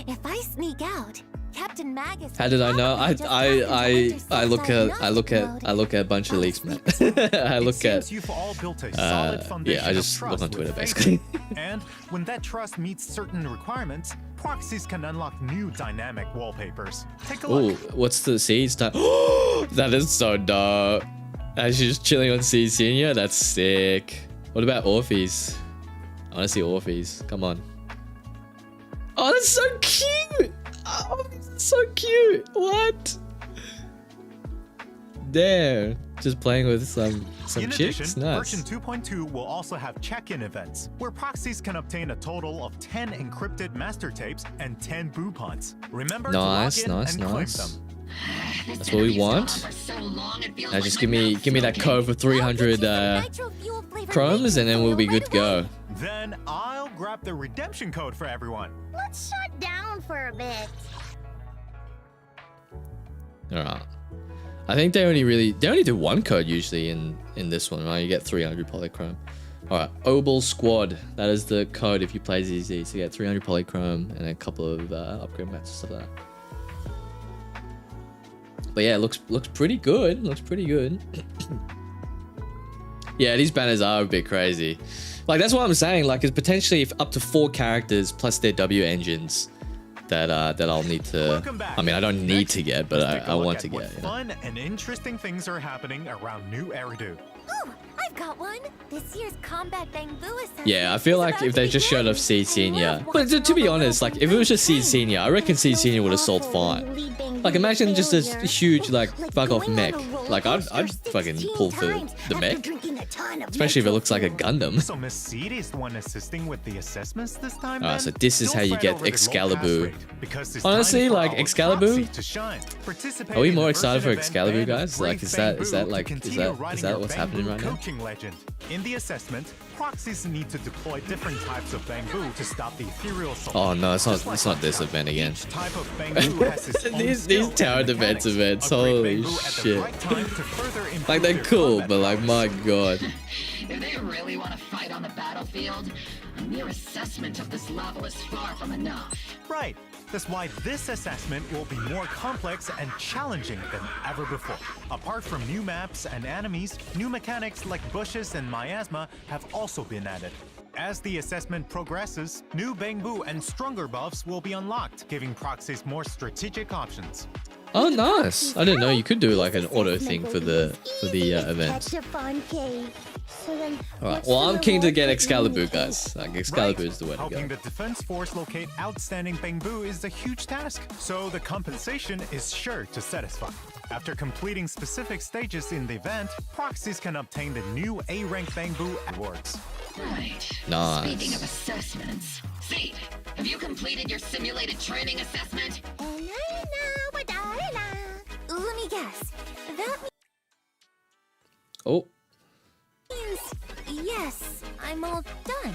If I sneak out, Captain Magus. How did I know? I look at a bunch of leaks, man. I It look at seems you've all built a solid foundation yeah. I of just look trust on Twitter with basically. Facebook. And when that trust meets certain requirements, Proxies can unlock new dynamic wallpapers. Take a Oh, look. what's the Seeds time? That is so dope. As she's just chilling on Seed Senior. That's sick. What about Orphe's? I want to see Orphe's. Come on. Oh, that's so cute. Oh, this is so cute. What? There. Just playing with some In chicks. addition, Nice. version 2.2 will also have check-in events, where Proxies can obtain a total of 10 encrypted master tapes and 10 boopons. Remember Nice, to log in nice, and claim nice. them. That's what we want. Now just give me that code for 300 chromes, and then we'll be good to go. Then I'll grab the redemption code for everyone. Let's shut down for a bit. All right. I think they only do one code usually in this one, right? You get 300 polychrome. All right, Obel Squad. That is the code if you play ZZ. So you get 300 polychrome and a couple of upgrade mats and stuff like that. But yeah, it looks pretty good. Looks pretty good. Yeah, these banners are a bit crazy. Like that's what I'm saying. Like, it's potentially up to 4 characters plus their W engines that I'll need to. Welcome back. I mean, I don't need to get, but Let's take a I look want at to what get. You know? fun and interesting things are happening around New Eridu. Oh, I've got one. This year's Combat Bangbu assessment. Yeah, I feel is like about if to they just showed begin. off Seed Senior, I love but watching to be all the honest, like little if it was just Seed Bangbu Senior, I reckon Seed Senior would have sold fine. Like imagine just a huge like fuck off mech. Like I'd fucking pull for the mech, especially if it looks like a Gundam. So Miss Seed is the one assisting with the assessments this time. Alright, then? so this is Don't how you fret get over the low Excalibur. pass rate, because it's Honestly, time for like our Excalibur, Proxy to shine. Participate are we in more the excited version for event Excalibur, band guys? Brave Like, is that Bangbu like to is continue that riding your what's happening Bangbu right now? coaching legend. In the assessment, Proxies need to deploy different types of Bangbu to stop the ethereal assault. Oh no, it's Just not like this Minecraft, event again. each type of Bangbu has its own These skill tower and defense mechanics. events, Upgrade holy Bangbu at the shit. right time to further improve Like they're their cool, combat but like my prowess. god. If they really want to fight on the battlefield, a mere assessment of this level is far from enough. Right. That's why this assessment will be more complex and challenging than ever before. Apart from new maps and enemies, new mechanics like bushes and miasma have also been added. As the assessment progresses, new Bangbu and stronger buffs will be unlocked, giving Proxies more strategic options. Oh nice. I didn't know you could do like an auto thing for the events. Alright, well I'm keen to get Excalibur, guys. Like Excalibur is the way to Helping go. the defense force locate outstanding Bangbu is a huge task, so the compensation is sure to satisfy. After completing specific stages in the event, Proxies can obtain the new A-rank Bangbu awards. Right. Nice. Speaking of assessments, Seed, have you completed your simulated training assessment? Let me guess. That Oh, means Yes, I'm all done.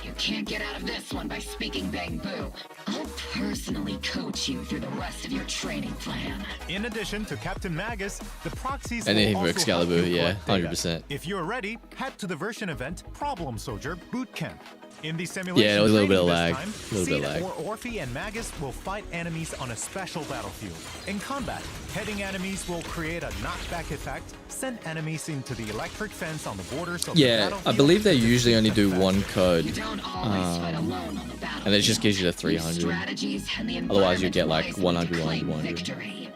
You can't get out of this one by speaking Bamboo. I'll personally coach you through the rest of your training plan. In addition to Captain Magus, the proxies Anything will for also Excalibur, help you yeah, collect data. 100%. If you're ready, head to the version event Problem Soldier Bootcamp. In the simulation Yeah, it was a little bit of training lag. this A little bit of Seed lag. or Orphe and Magus will fight enemies on a special battlefield. In combat, hitting enemies will create a knockback effect, send enemies into the electric fence on the borders of the Yeah, battlefield. I believe they usually only do one You code, don't always fight alone on the battlefield. and it just gives you the Use 300. strategies and the Otherwise, you get environment like wisely 100, to claim 100. victory.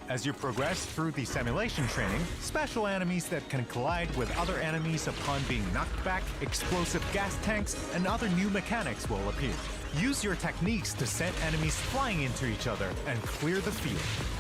As you progress through the simulation training, special enemies that can collide with other enemies upon being knocked back, explosive gas tanks, and other new mechanics will appear. Use your techniques to send enemies flying into each other and clear the field.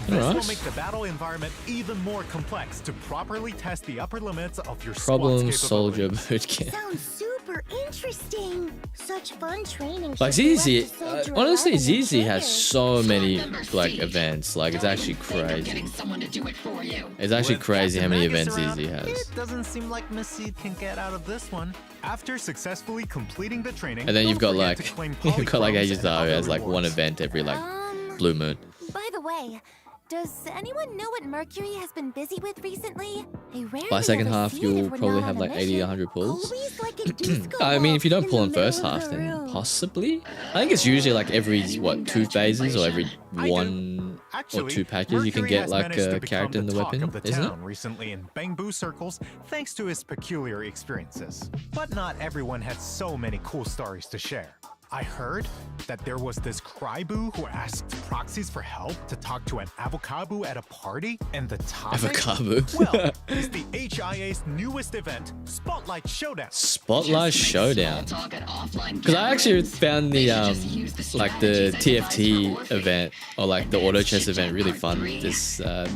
This will Nice. make the battle environment even more complex to properly test the upper limits of your Problem squad's Soldier capabilities. Bootcamp. Sounds super interesting. Such fun training. Like should be ZZ, left to Soldier honestly, 11 and ZZ has Trigger. so many Remember, like Siege. events. Like it's actually Don't think of crazy. getting someone to do it for you. It's actually With crazy how Captain many Magus events around, ZZ has. It doesn't seem like Miss Seed can get out of this one. After successfully completing the training, And then you've got don't like forget to claim you've got like polychromes Aegis and who other has like one rewards. event every like blue moon. By the way, does anyone know what Mercury has been busy with recently? I rarely By second ever half, see it you'll if we're probably not have on a like 80 to mission. 100 pulls. Always like a disco I mean, if you don't ball pull in the first middle half, of the then room. possibly. I think it's usually like every what 2 phases or every I do. one or Actually, 2 patches you can Mercury get has like managed to a become character in the talk weapon, of the isn't it? town recently in Bamboo circles, thanks to his peculiar experiences. But not everyone had so many cool stories to share. I heard that there was this Cryboo who asked proxies for help to talk to an avocado at a party, and the topic, Avocado. well, is the HIA's newest event, Spotlight Showdown. Spotlight Just make Showdown. small talk at offline Because I actually gatherings. found They the should just use the like the strategies advised by TFT Orphe. event or like the auto chess Chit-chat event really part fun 3. this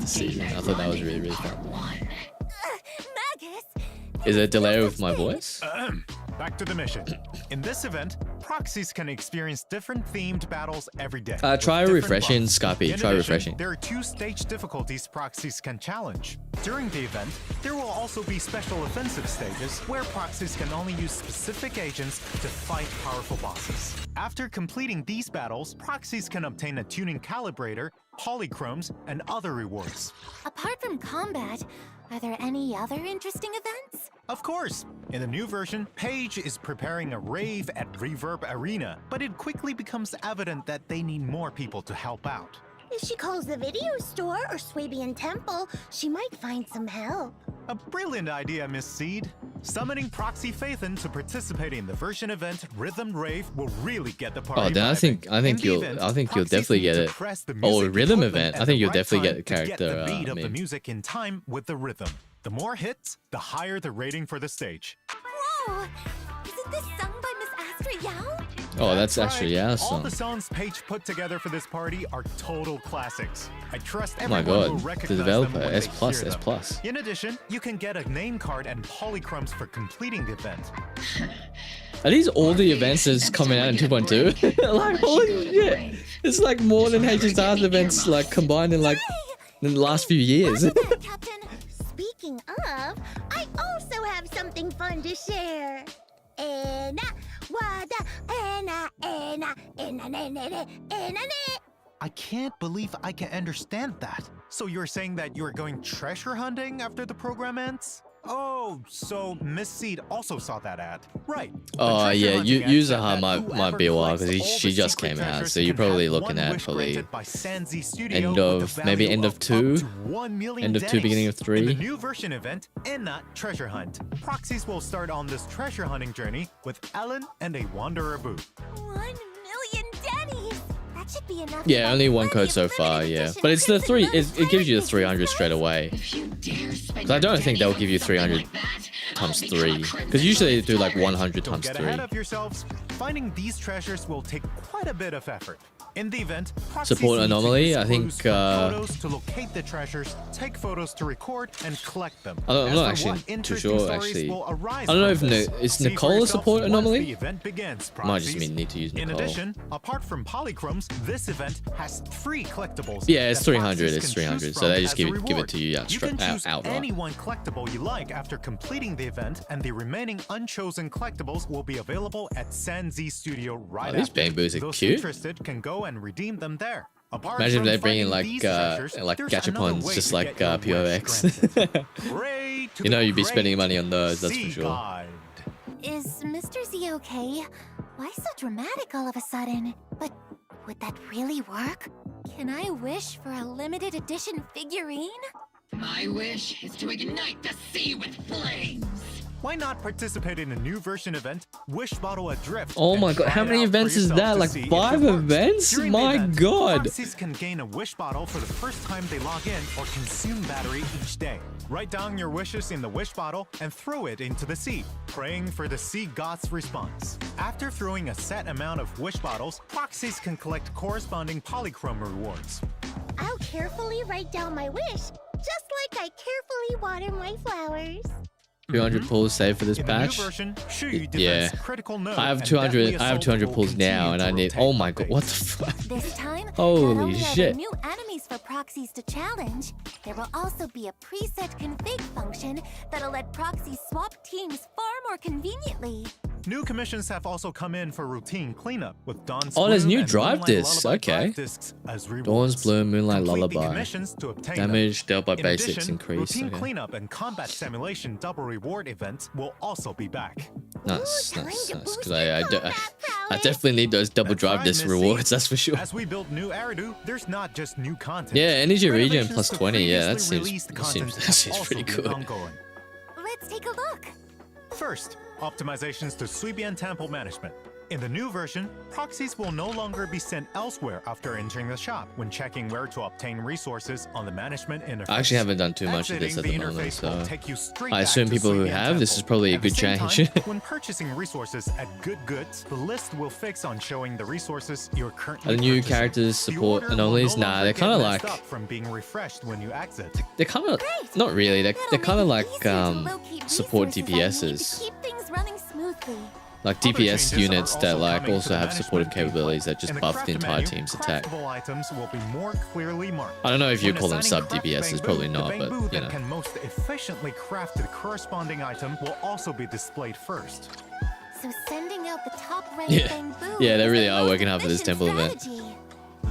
season. I thought that was really Part fun. 1. Magus! Is it a delay with my voice? Back to the mission. In this event, proxies can experience different themed battles every day. Try with different refreshing, buffs. Scarpy. In Try addition, refreshing. There are 2 stage difficulties proxies can challenge. During the event, there will also be special offensive stages where proxies can only use specific agents to fight powerful bosses. After completing these battles, proxies can obtain a tuning calibrator, polychromes, and other rewards. Apart from combat, are there any other interesting events? Of course! In the new version, Paige is preparing a rave at Reverb Arena, but it quickly becomes evident that they need more people to help out. If she calls the video store or Swabian Temple, she might find some help. A brilliant idea, Miss Seed. Summoning Proxy Phaethon to participate in the version event Rhythm Rave will really get the party Oh, then I vibing. think In the you'll event, you'll proxies definitely need get to it. press the Oh, music rhythm equipment event. at I think the you'll right definitely get time the to character. Get the beat of the meme. music in time with the rhythm. The more hits, the higher the rating for the stage. Whoa! Isn't this sung by Miss Astra Yao? Oh, that's right. actually yeah. All Song. the songs Paige put together for this party are total classics. I trust Oh my everyone will god, the recognize developer them when S they plus hear S them. plus. In addition, you can get a name card and polychromes for completing the event. Are these all the events that's coming out in 2.2? Like holy shit! It's like more than HSR's events like combined in like in the last few years. Captain! Speaking of, I also have something fun to share. I can't believe I can understand that. So you're saying that you're going treasure hunting after the program ends? Oh, so Miss Seed also saw that ad. Right. The Oh treasure yeah, hunting ad Yuzaha said that might be a while whoever because collects all she the just secret came out, treasures so you're can have probably looking one at wish probably granted by Sanzi Studio end with of the maybe value end of up 2, to 1 million end of 2, dennies. beginning of In 3. the new version event, Enna Treasure Hunt, proxies will start on this treasure hunting journey with Ellen and a Wanderer Boo. 1 million Denny's! That should be enough. Yeah, only one code so far, yeah. But it's the 3. It gives you the 300 straight away. If you dare spend Because I don't your think they'll pennies give you on something 300 like that, times I'll 3. become a Because usually they do like criminal 100 Don't times get 3. ahead of yourselves. Finding these treasures will take quite a bit of effort. In the event, Support anomaly, I think, photos to locate the treasures, take photos to record, and collect them. I'm not actually too sure, actually. I don't know if is Nicole a support anomaly? Might just mean need to use Nicole. In addition, apart from polychromes, this event has 3 collectibles. Yeah, it's that 300. proxies It's can 300. choose So they from just as a give it reward. to you You can choose outright. any one collectible you like after completing the event, and the remaining unchosen collectibles will be available at ZZZ Studio right these after. bambos are Those cute. interested can go and redeem them there. Apart Imagine from if they bring in finding like these treasures, there's another gachapons, way just to like get your wish POX. granted. Pray to You know the you'd be spending great money on those, that's for sea sure. god. Is Mr. Z okay? Why so dramatic all of a sudden? But would that really work? Can I wish for a limited edition figurine? My wish is to ignite the sea with flames. Why not participate in a new version event, Wish Bottle Adrift? Oh and my god, try how it many out for events is yourself that? to Like see if 5 it works. events? During the My event, god. proxies can gain a Wish Bottle for the first time they log in or consume battery each day. Write down your wishes in the Wish Bottle and throw it into the sea, praying for the sea god's response. After throwing a set amount of Wish Bottles, proxies can collect corresponding polychrome rewards. I'll carefully write down my wish, just like I carefully water my flowers. 200 pulls saved for this In the new patch. version, Shui Yeah. defends critical node I have and 200. deadly I have assault 200 will pulls now, continue and to I need. rotate Oh my my god, base. what the fuck? This time, Holy not only are shit. there new enemies for proxies to challenge, there will also be a preset config function that'll let proxies swap teams far more conveniently. New commissions have also come in for routine cleanup with Dawn's Oh, there's Bloom new and drive Moonlight discs, Lullaby okay. drive discs as rewards. Dawn's Bloom, Moonlight Complete the Lullaby. commissions to obtain Damage them. dealt by In basics addition, increase. routine Okay. cleanup and combat simulation double reward events will also be back. Nice, Ooh, nice, time to nice. boost Because your I combat prowess. definitely need those double That's drive right, disc Miss C. rewards, that's for sure. As we build new Eridu, there's not just new content. Yeah, energy regen Renovations plus to 20. Yeah, that previously seems released that content seems, that have seems also pretty been good. ongoing. Let's take a look. First, optimizations to Suibian Temple Management. In the new version, proxies will no longer be sent elsewhere after entering the shop when checking where to obtain resources on the management interface. I actually haven't done too much of this at the Exiting moment, interface will so take you straight I back assume to people who Suibian have, this is Temple. probably a At the good same change. time, when purchasing resources at Good Goods, the list will fix on showing the resources you're currently Are the new purchasing. characters The support order will anomalies? no Nah, longer they're get kind of messed like up from being refreshed when you exit. they're kind of not really. They're That'll kind of make like it easier to locate support resources I need to DPSs, keep things running smoothly. like Other DPS changes are units that also like coming to also the have supportive management capabilities gameplay. that just In buff the craft entire menu, team's attack. craftable items will be more clearly marked. I don't know if you When call them assigning sub craft DPSs, bamboo, probably not, the but bamboo you that know. can most efficiently craft the corresponding item will also be displayed first. So sending out the top-ranked Yeah. bamboo Yeah, they is really the are most working hard for this efficient temple event. strategy.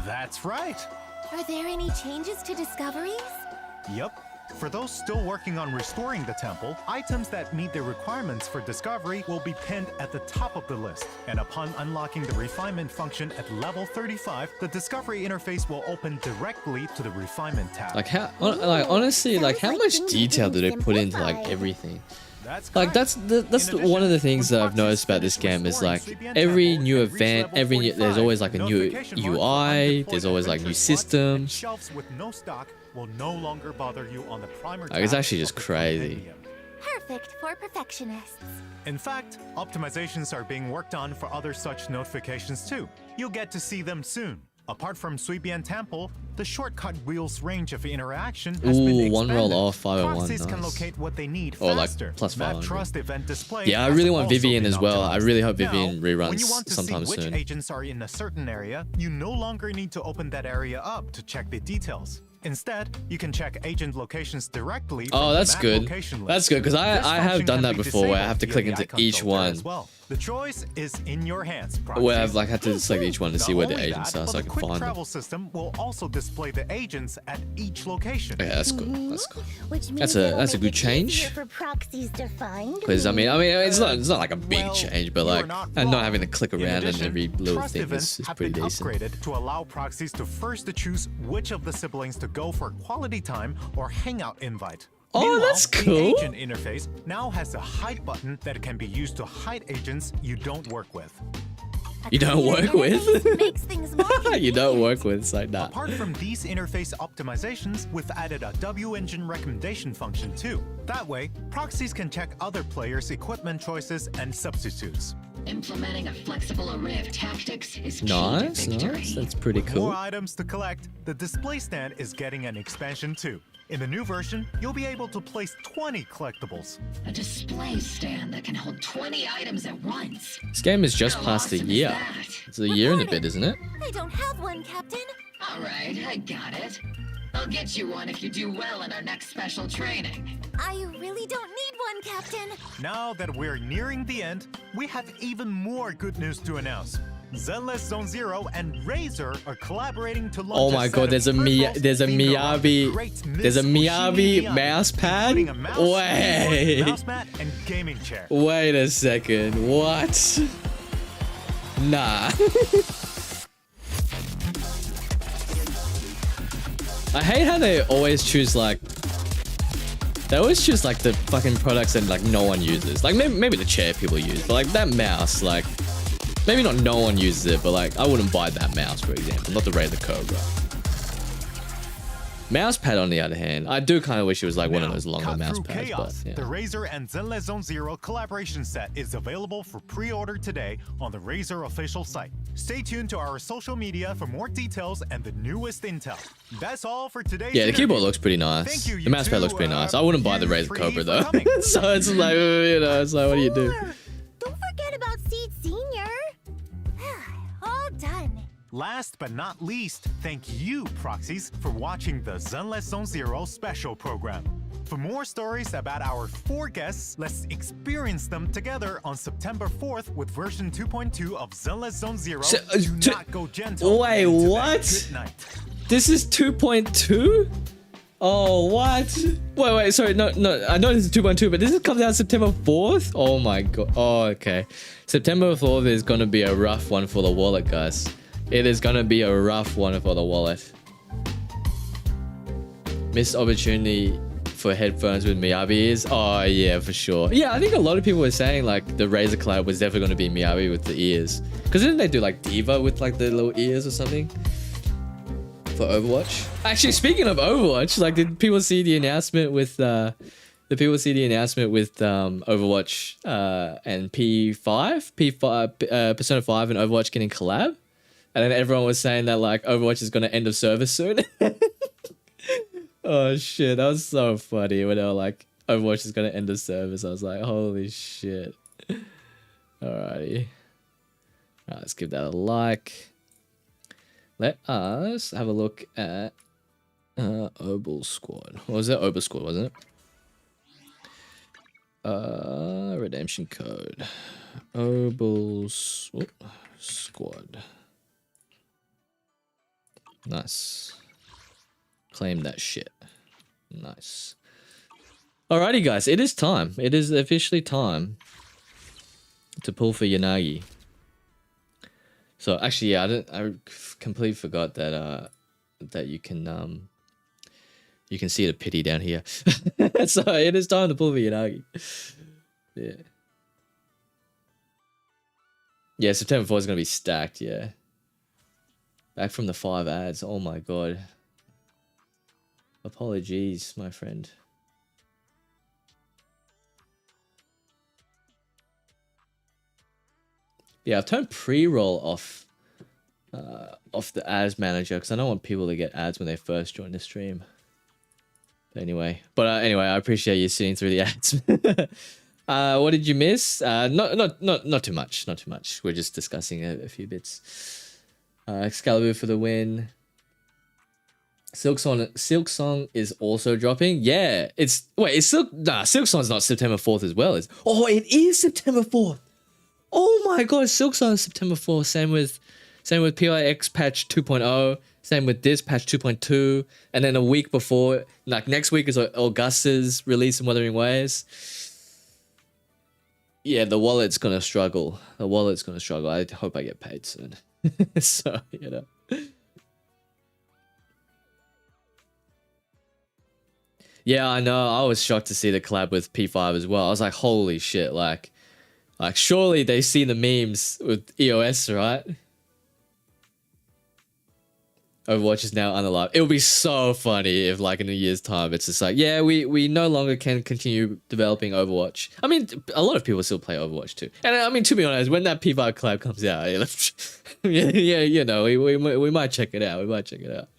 That's right. Are there any changes to discoveries? Yep. For those still working on restoring the temple, items that meet the requirements for discovery will be pinned at the top of the list. And upon unlocking the refinement function at level 35, the discovery interface will open directly to the refinement tab. Like how, like honestly, like how Sounds much like things are detail do they being put into like simplified. everything? That's Like correct. that's In one of the addition, things when that I've noticed about this proxies game is restoring like Suibian every Temple new and reach event, level there's 45, always like a new notification marks for UI, undeployed there's always like adventure new slots, and systems. shelves with no stock will no longer bother you on the primer Like, it's tab actually just of the crazy. compendium. Perfect for perfectionists. In fact, optimizations are being worked on for other such notifications too. You'll get to see them soon. Apart from Suibian Temple, the shortcut wheels range of interaction has been Ooh, one roll expanded. off, 501, Proxies can nice. locate what they need Or, like, faster. plus Map 500. Trust event display Yeah, I has really want also Vivian been as well. I optimized. really hope Now, Vivian when reruns you want to sometime see which soon. agents are in a certain area, you no longer need to open that area up to check the details. Instead, you can check agent locations directly from Oh, the that's map good. location list. That's good because This I have function done can that be before where I disabled have to via click the into icon each filter one. as well. The choice is in your hands, where I've proxies. like had to select each one to see Not where the only agents that, are so but I the can quick find them. travel system will also display the agents at each location. Yeah, that's good. That's good. Which means That's a- it'll that's a make good it change. easier for proxies to find Because I mean, it's not like a big Well, change, but you are like not and not wrong. having to click In around on addition, every little trust thing events is have pretty been decent. upgraded to allow proxies to first to choose which of the siblings to go for quality time or hangout invite. Oh, Meanwhile, that's the cool. agent interface now has a hide button that can be used to hide agents you don't work with. A You don't clear work with? interface makes things more You don't convenient. work with, it's like that. Apart from these interface optimizations, we've added a W-engine recommendation function too. That way, proxies can check other players' equipment choices and substitutes. Implementing a flexible array of tactics is key Nice, to victory. nice. That's pretty With cool. more items to collect, the display stand is getting an expansion too. In the new version, you'll be able to place 20 collectibles. A display stand that can hold 20 items at once. This game is just How past a awesome is year. that? It's a year and a bit, isn't it? I don't have one, Captain. All right, I got it. I'll get you one if you do well in our next special training. I really don't need one, Captain. Now that we're nearing the end, we have even more good news to announce. ZZZ Zone Zero and Razer are collaborating to launch Oh my god, there's a Miyabi mouse pad. including a mouse, keyboard, Wait. mouse mat, and gaming chair. Wait a second. What? Nah. I hate how they always choose like the fucking products that like no one uses. Like maybe the chair people use, but like that mouse, like maybe not no one uses it, but like I wouldn't buy that mouse, for example, not the Raider Cobra. Mouse pad, on the other hand, I do kind of wish it was like one of those longer Cut mouse through pads, chaos. but yeah. The Razer and ZZZ Zone Zero collaboration set is available for pre-order today on the Razer official site. Stay tuned to our social media for more details and the newest intel. That's all for today's Yeah, the interview. keyboard looks pretty nice. Thank you, The mouse pad you looks pretty two, nice. I wouldn't buy the you Raider three Cobra for though. coming. So it's like, you know, it's like, what do you do? Four. Don't forget about Seed Senior. All done. Last but not least, thank you, Proxies, for watching the ZZZ Zone Zero special program. For more stories about our 4 guests, let's experience them together on September 4th with version 2.2 of ZZZ Zone Zero. So, Do not go gentle. wait, into that what? good night. This is 2.2? Oh, what? Wait, sorry, no, I know this is 2.2, but this comes out September 4th? Oh my god. Oh, okay. September 4th is gonna be a rough one for the wallet, guys. It is gonna be a rough one for the wallet. Missed opportunity for headphones with Miyabi ears. Oh yeah, for sure. Yeah, I think a lot of people were saying like the Razer collab was definitely gonna be Miyabi with the ears. Cause didn't they do like Diva with like the little ears or something? For Overwatch? Actually, speaking of Overwatch, like did people see the announcement with Overwatch and P5 Persona 5 and Overwatch getting collab? And then everyone was saying that like Overwatch is gonna end of service soon. Oh shit, that was so funny when they were like Overwatch is gonna end of service. I was like, holy shit. Alrighty. Alright, let's give that a like. Let us have a look at Obel Squad. What was that? Obel Squad, wasn't it? Redemption code. Obel Squad. Nice. Claim that shit. Nice. Alrighty, guys. It is time. It is officially time to pull for Yanagi. So actually, yeah, I completely forgot that that you can see the pity down here. So it is time to pull for Yanagi. Yeah. Yeah, September 4th is gonna be stacked. Yeah. Back from the 5 ads. Oh my god. Apologies, my friend. Yeah, I've turned pre-roll off the ads manager because I don't want people to get ads when they first join the stream. Anyway, anyway, I appreciate you sitting through the ads. What did you miss? Not too much. Not too much. We're just discussing a few bits. Excalibur for the win. Silk Song is also dropping. Yeah, Silk Song's not September 4th as well. It is September 4th. Oh my god, Silk Song is September 4th. Same with PIX patch 2.0. Same with this patch 2.2. And then a week before, like next week is Augusta's release in Wuthering Waves. Yeah, the wallet's gonna struggle. I hope I get paid soon. So, you know. Yeah, I know. I was shocked to see the collab with P5 as well. I was like, holy shit, like surely they see the memes with EOS, right? Overwatch is now unalive. It would be so funny if, like, in a year's time, it's just like, yeah, we no longer can continue developing Overwatch. I mean, a lot of people still play Overwatch too. And I mean, to be honest, when that P5 collab comes out, yeah, you know, we might check it out. We might check it out.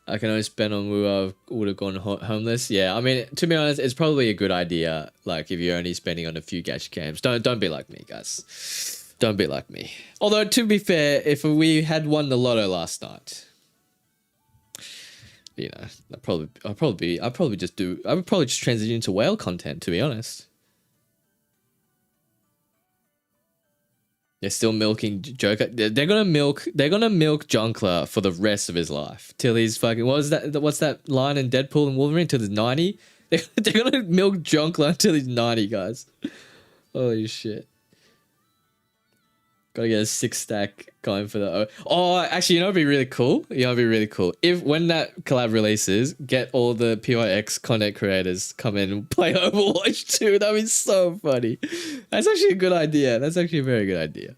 I can only spend on Wu. I would have gone homeless. Yeah, I mean, to be honest, it's probably a good idea. Like, if you're only spending on a few gacha cams, don't be like me, guys. Don't be like me. Although, to be fair, if we had won the lotto last night, you know, I would probably just transition into whale content. To be honest. They're still milking Joker. They're gonna milk Jonkler for the rest of his life till he's fucking. What's that line in Deadpool and Wolverine? Till he's 90. They're gonna milk Jonkler until he's 90, guys. Holy shit. Gotta get a 6-stack going for the. Oh, actually, you know what'd be really cool? If when that collab releases, get all the PYX content creators come in and play Overwatch 2. That'd be so funny. That's actually a good idea. That's actually a very good idea.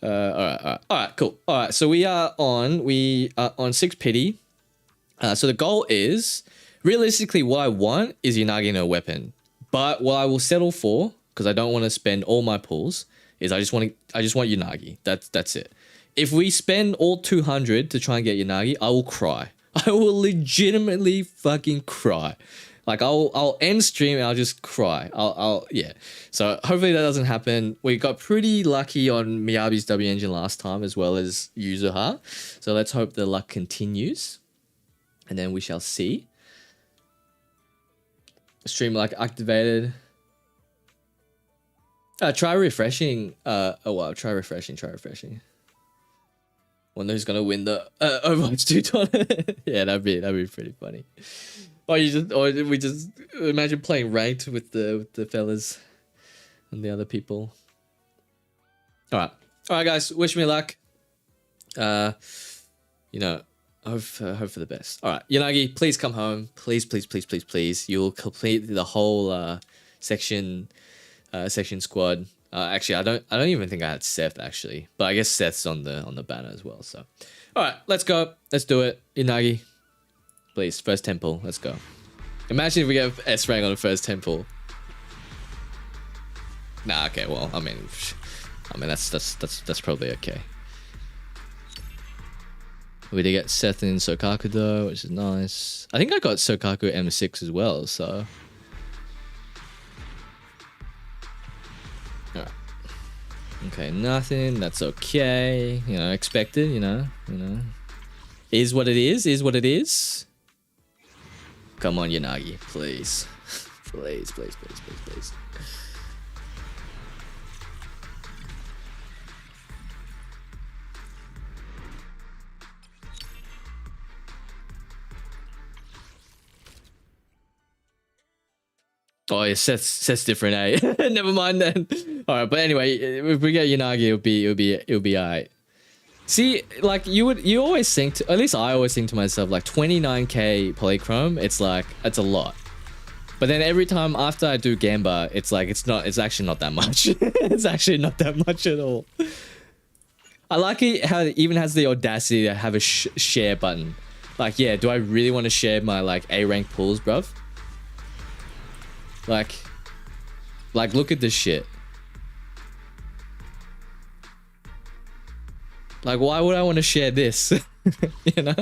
All right, cool. All right, so we are on 6 pity. So the goal is, realistically, what I want is Yanagi no weapon. But what I will settle for, because I don't want to spend all my pulls, is I just want Yanagi. That's it. If we spend all 200 to try and get Yanagi, I will cry. I will legitimately fucking cry. Like, I'll end stream and I'll just cry. Yeah. So hopefully that doesn't happen. We got pretty lucky on Miyabi's W engine last time, as well as Yuzuha. So let's hope the luck continues, and then we shall see. Stream like activated. Try refreshing. Try refreshing. Wonder who's gonna win the Overwatch 2 tournament. Yeah, that'd be pretty funny. Or we just imagine playing ranked with the fellas and the other people. All right, guys. Wish me luck. You know, hope for the best. All right, Yanagi, please come home. Please. You'll complete the whole section squad. Actually, I don't even think I had Seth, actually, but I guess Seth's on the banner as well. So, all right, let's go. Let's do it. Yanagi, please, first temple. Let's go. Imagine if we get S rank on the first temple. Nah, okay. Well, I mean, that's probably okay. We did get Seth in Sokaku though, which is nice. I think I got Sokaku M6 as well. So. Okay, nothing. That's okay. You know, expected. You know. Is what it is. Come on, Yanagi, please. please. Oh, yeah, Seth's different, eh? Never mind then. All right, but anyway, if we get Yanagi, it'll be alright. See, like you always think, at least I always think to myself, like 29k polychrome, it's like, it's a lot. But then every time after I do Gamba, it's like, it's actually not that much. It's actually not that much at all. I like it how it even has the audacity to have a share button. Like, yeah, do I really want to share my like A rank pulls, bruv? Like, look at this shit. Like, why would I want to share this? You know?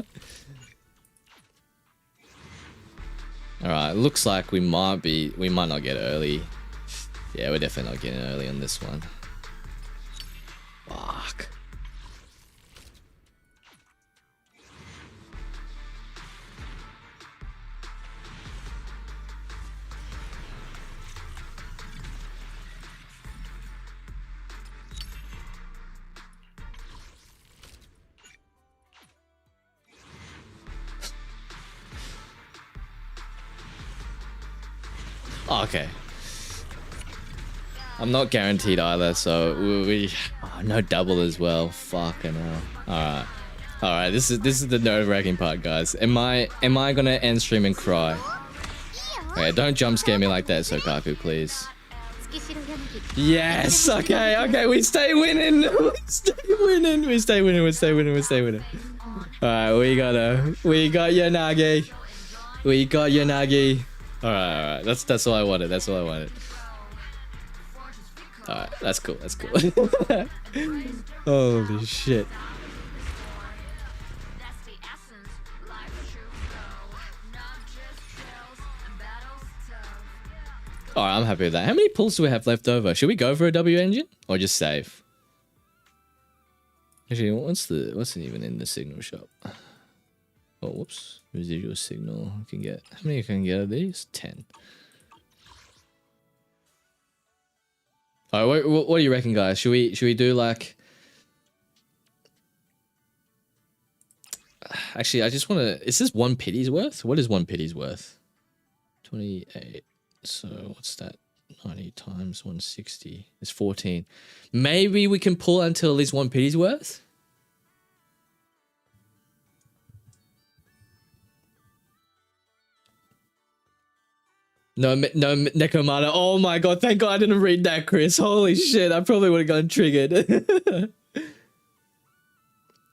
Alright, looks like we might not get early. Yeah, we're definitely not getting early on this one. Fuck. Oh, okay. I'm not guaranteed either, so no double as well. Fucking hell. All right. This is the nerve-wracking part, guys. Am I gonna end stream and cry? Okay, don't jump scare me like that, Sokaku, please. Yes. Okay. Okay. We stay winning. We stay winning. We stay winning. We stay winning. We stay winning. All right. We got Yanagi. We got Yanagi. All right. All right. That's all I wanted. That's all I wanted. All right. That's cool. That's cool. Holy shit. All right, I'm happy with that. How many pulls do we have left over? Should we go for a W engine or just save? Actually, what's even in the signal shop? Oh, whoops. Residual signal. I can get. How many can I get of these? 10. All right, what do you reckon, guys? Should we do like? Actually, I just want to. Is this 1 pity's worth? What is 1 pity's worth? 28. So what's that? 90 times 160 is 14. Maybe we can pull until at least 1 pity's worth. No, Nekomata. Oh my god, thank god I didn't read that, Chris. Holy shit, I probably would have gotten triggered.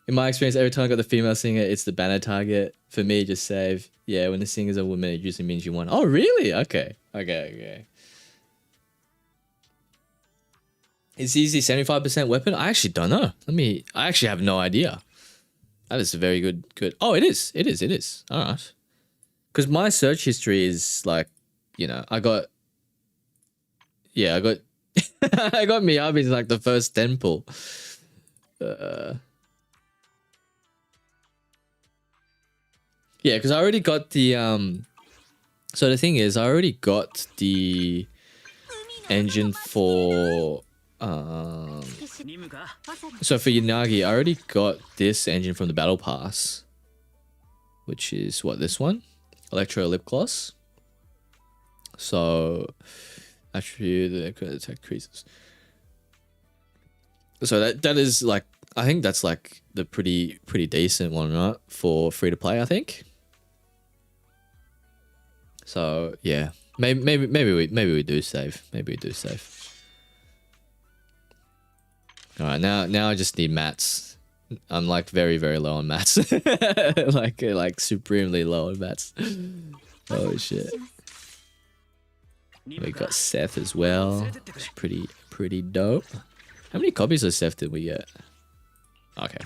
In my experience, every time I got the female singer, it's the banner target. For me, just save. Yeah, when the singer's a woman, it usually means you won. Oh, really? Okay. Okay. Is easy 75% weapon? I actually don't know. I actually have no idea. That is a very good. Oh, it is. All right. Because my search history is like, you know, I got I got Miyabi's like the first 10 pull. Yeah, because I already got the so the thing is, I already got the engine for so for Yanagi, I already got this engine from the battle pass, which is what, this one, Electro Lip Gloss. So attribute the attack creases. So that is like, I think that's like the pretty decent one, right, for free to play, I think. So yeah, maybe we do save. Maybe we do save. All right, now I just need mats. I'm like very low on mats, like supremely low on mats. Oh shit. We got Seth as well. It's pretty dope. How many copies of Seth did we get? Okay.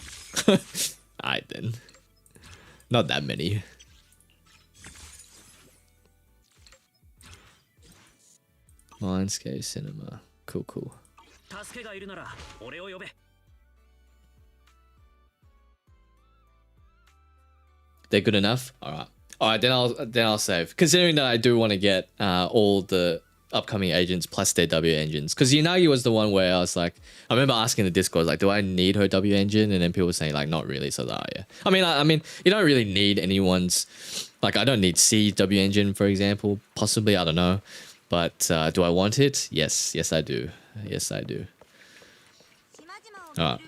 Alright then. Not that many. Mindscape Cinema. Cool. They're good enough? Alright, then I'll save. Considering that I do want to get all the upcoming agents plus their W engines. Because Yanagi was the one where I was like, I remember asking the Discord, like, do I need her W engine? And then people were saying like, not really. So yeah. I mean, you don't really need anyone's, like, I don't need C W engine, for example. Possibly, I don't know. But do I want it? Yes I do. Yes I do. Alright.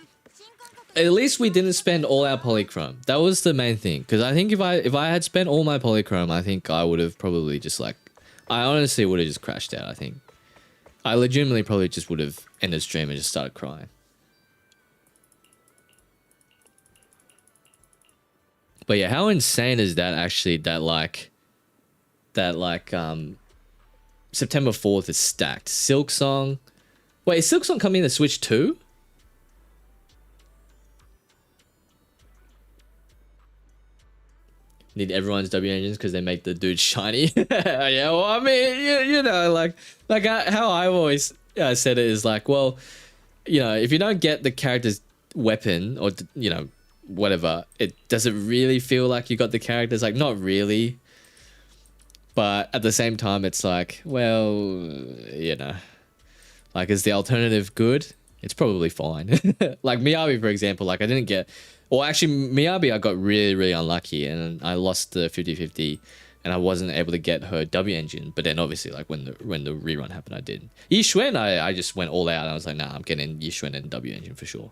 At least we didn't spend all our polychrome. That was the main thing. Because I think if I had spent all my polychrome, I think I would have probably just like, I honestly would have just crashed out, I think. I legitimately probably just would have ended stream and just started crying. But yeah, how insane is that actually, that September 4th is stacked. Silksong. Wait, is Silksong coming in the Switch too? Need everyone's W engines because they make the dude shiny. Yeah, well, I mean, you know, like how I've always said it is like, well, you know, if you don't get the character's weapon or, you know, whatever, it doesn't really feel like you got the characters. Like, not really. But at the same time, it's like, well, you know, like, is the alternative good? It's probably fine. Like Miyabi, for example, like I didn't get, or actually Miyabi, I got really unlucky and I lost the 50-50 and I wasn't able to get her W engine. But then obviously, like when the rerun happened, I did. Yixuan, I just went all out and I was like, nah, I'm getting Yixuan and W engine for sure.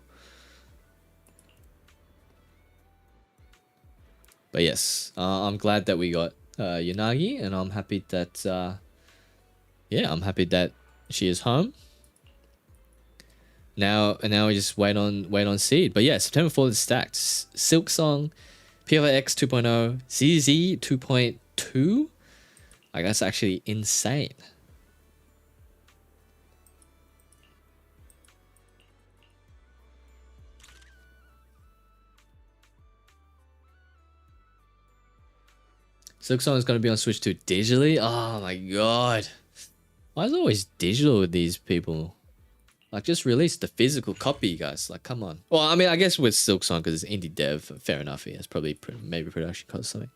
But yes, I'm glad that we got Yanagi, and I'm happy that yeah, I'm happy that she is home. Now we just wait on seed. But yeah, September 4th is stacked. Silk Song, PLX 2.0, ZZZ 2.2. Like, that's actually insane. Silk Song is going to be on Switch 2 digitally. Oh my god. Why is it always digital with these people? Like, just release the physical copy, guys. Like, come on. Well, I mean, I guess with Silk Song, because it's indie dev, fair enough. He has probably maybe production cost something.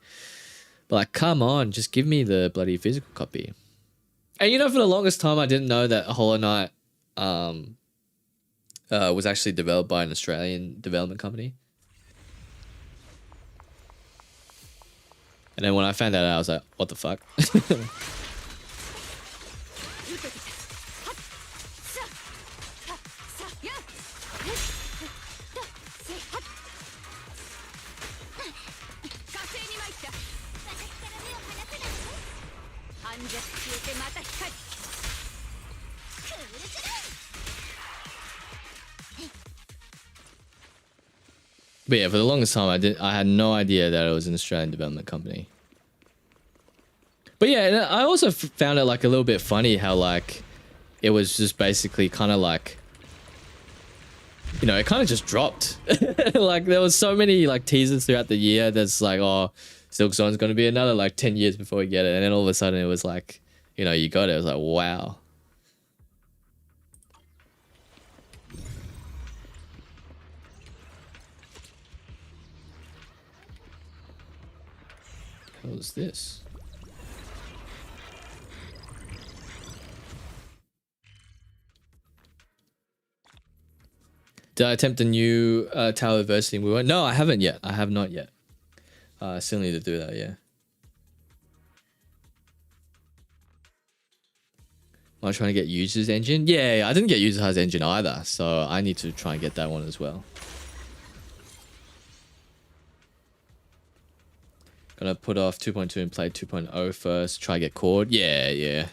But like, come on, just give me the bloody physical copy. And you know, for the longest time, I didn't know that Hollow Knight was actually developed by an Australian development company. And then when I found that out, I was like, what the fuck? But yeah, for the longest time, I had no idea that it was an Australian development company. But yeah, I also found it like a little bit funny how like it was just basically kind of like, you know, it kind of just dropped. Like there was so many like teasers throughout the year that's like, oh, Silk Song's going to be another like 10 years before we get it. And then all of a sudden it was like, you know, you got it. It was like, wow. What was this? Did I attempt a new Tower Adversity? No, I haven't yet. I have not yet. I still need to do that, yeah. Am I trying to get User's Engine? Yeah, I didn't get User's Engine either, so I need to try and get that one as well. Gonna put off 2.2 and play 2.0 first. Try to get Chord. Yeah.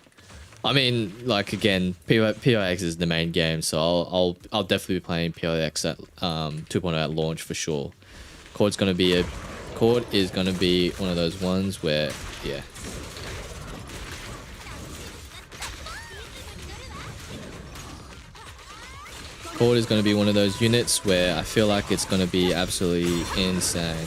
I mean, like again, PIX is the main game, so I'll definitely be playing PIX at 2.0 at launch for sure. Chord is gonna be one of those ones where, yeah. Chord is gonna be one of those units where I feel like it's gonna be absolutely insane.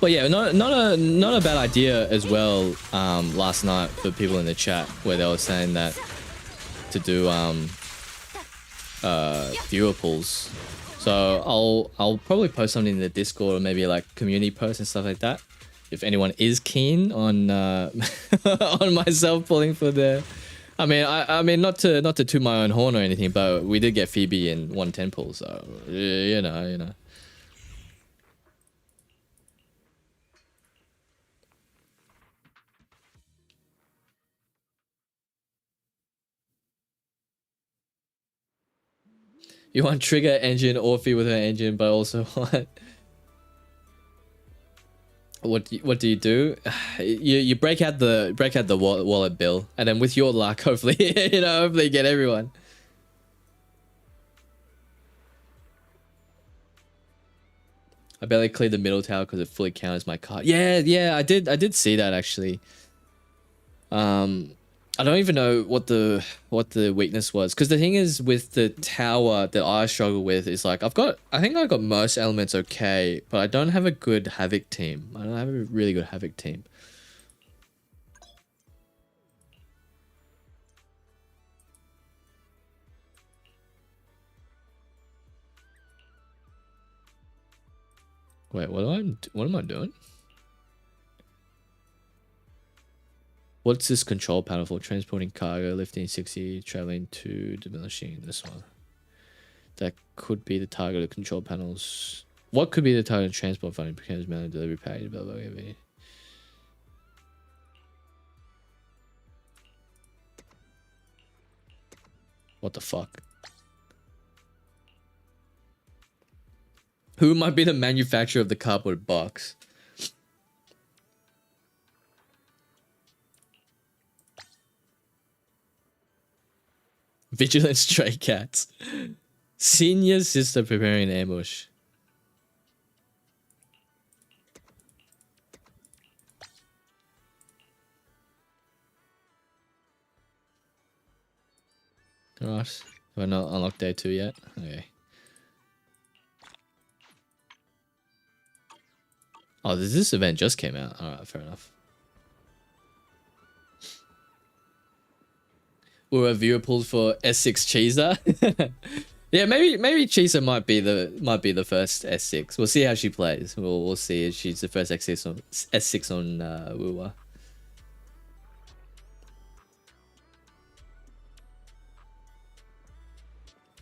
But yeah, not a bad idea as well. Last night for people in the chat where they were saying that to do viewer pools. So I'll probably post something in the Discord or maybe like community posts and stuff like that. If anyone is keen on on myself pulling for the, I mean not to toot my own horn or anything, but we did get Phoebe in 110 pool, so you know. You want Trigger engine or Fee with her engine, but also what do you do? You break out the wallet bill, and then with your luck, hopefully hopefully you get everyone. I barely cleared the middle tower because it fully counts my card. Yeah, I did see that actually. I don't even know what the weakness was, because the thing is with the tower that I struggle with is like I think I got most elements okay, but I don't have a good Havoc team. I don't have a really good Havoc team. Wait, what am I doing? What's this control panel for? Transporting cargo, lifting 60, traveling to demolishing this one. That could be the target of control panels. What could be the target of transport funding? Becomes mail delivery package, blah, blah, blah, blah. What the fuck? Who might be the manufacturer of the cardboard box? Vigilant stray cats. Senior sister preparing an ambush. Alright. Have I not unlocked day 2 yet? Okay. Oh, this event just came out. Alright, fair enough. Or a viewer pulls for S6 Cheeser. Yeah, maybe Cheeser might be the first S6. We'll see how she plays. We'll see if she's the first S6 on Woowa.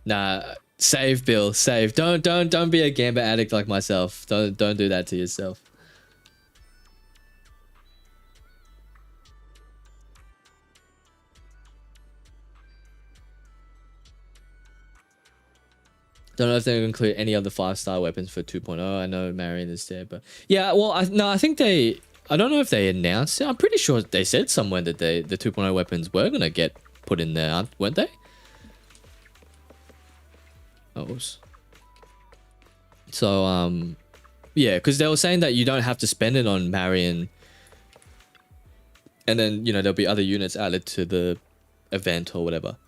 Nah, save Bill, save. Don't be a Gamba addict like myself. Don't do that to yourself. Don't know if they're going to include any other 5-star weapons for 2.0. I know Marion is there, but yeah, well, I think they. I don't know if they announced it. I'm pretty sure they said somewhere that the 2.0 weapons were going to get put in there, weren't they? Oh. So yeah, because they were saying that you don't have to spend it on Marion, and then there'll be other units added to the event or whatever.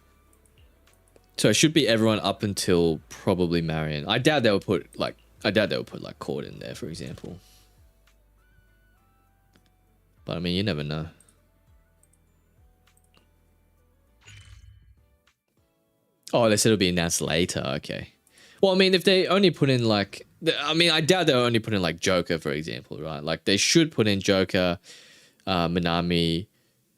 So it should be everyone up until probably Marion. I doubt they will put like Cord in there, for example. But I mean, you never know. Oh, they said it'll be announced later. Okay. Well, I mean, if they only put in like, I doubt they'll only put in like Joker, for example, right? Like they should put in Joker, Minami,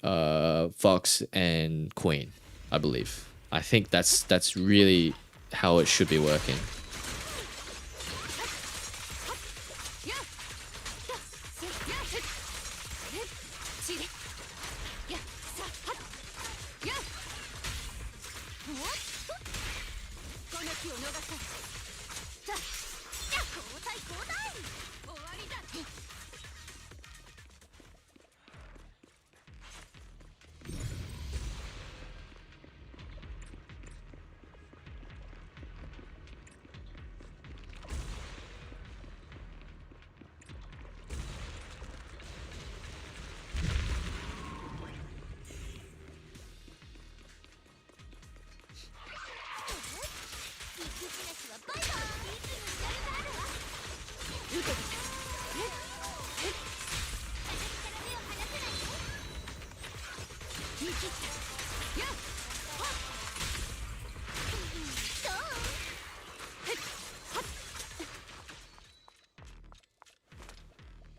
Fox, and Queen, I believe. I think that's really how it should be working.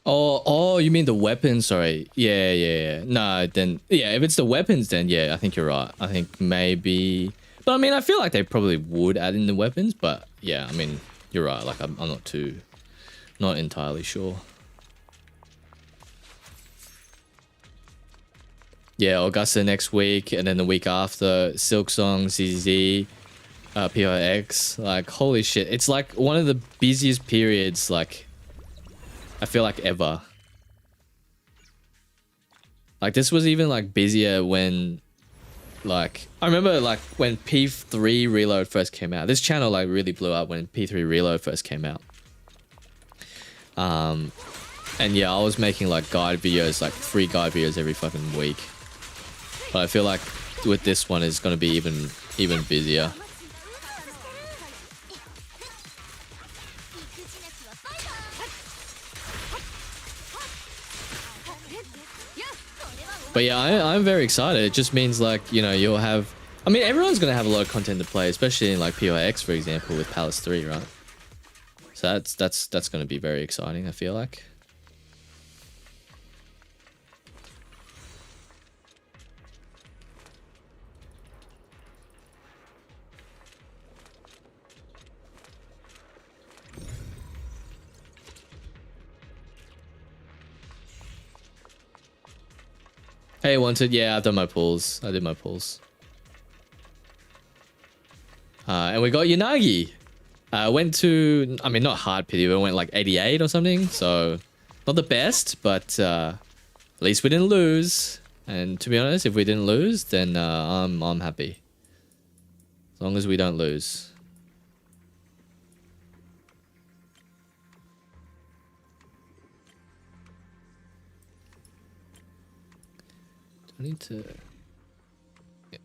Oh, you mean the weapons? Sorry. Yeah. No, then yeah, if it's the weapons, then yeah, I think you're right. I think maybe, but I mean, I feel like they probably would add in the weapons, but yeah, I mean, you're right. Like I'm not entirely sure. Yeah, Augusta next week, and then the week after, Silk Song, ZZZ, POX. Like, holy shit. It's like one of the busiest periods, like, I feel like ever. Like, this was even, like, busier when, like, I remember, like, when P3 Reload first came out. This channel, like, really blew up when P3 Reload first came out. And yeah, I was making, like, guide videos, like, 3 guide videos every fucking week. But I feel like with this one, it's going to be even busier. But yeah, I'm very excited. It just means like, you'll have, I mean, everyone's going to have a lot of content to play, especially in like POX, for example, with Palace 3, right? So that's going to be very exciting, I feel like. Hey, Wanted, yeah, I've done my pulls. I did my pulls. And we got Yanagi. Went to, I mean, not hard pity, but went like 88 or something. So not the best, but at least we didn't lose. And to be honest, if we didn't lose, then I'm happy. As long as we don't lose. I need to... Yep.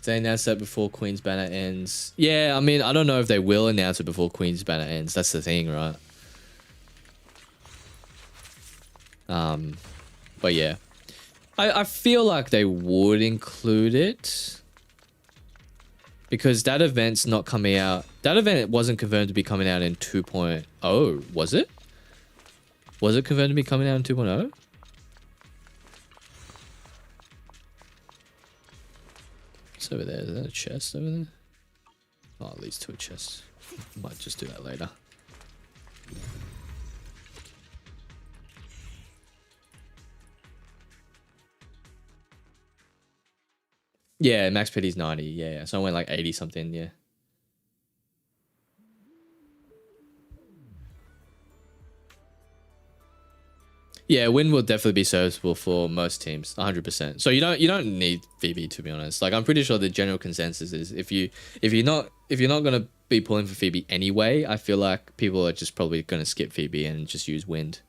They announce that before Queen's Banner ends. Yeah, I mean, I don't know if they will announce it before Queen's Banner ends. That's the thing, right? But yeah. I feel like they would include it. Because that event's not coming out. That event wasn't confirmed to be coming out in 2.0, was it? Was it confirmed to be coming out in 2.0? What's over there? Is that a chest over there? Oh, it leads to a chest. Might just do that later. Yeah, max pity's 90. Yeah, so I went like 80 something. Yeah. Yeah, win will definitely be serviceable for most teams, 100%. So you don't need Phoebe, to be honest. Like, I'm pretty sure the general consensus is if you're not gonna be pulling for Phoebe anyway, I feel like people are just probably gonna skip Phoebe and just use wind.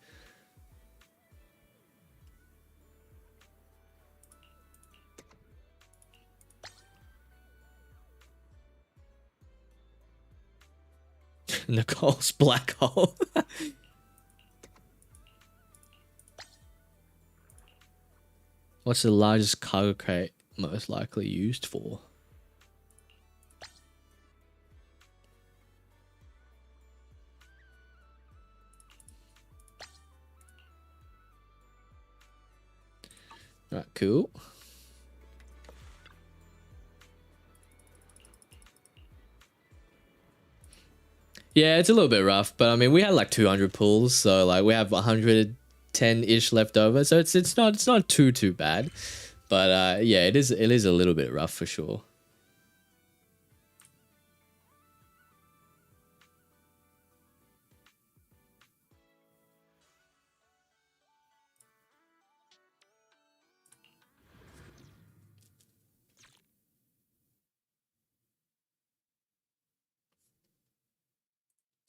Nicole's black hole. What's the largest cargo crate most likely used for? Right, cool. Yeah, it's a little bit rough, but I mean, we had like 200 pulls, so like we have 110-ish left over, so it's not too bad. But yeah, it is a little bit rough for sure.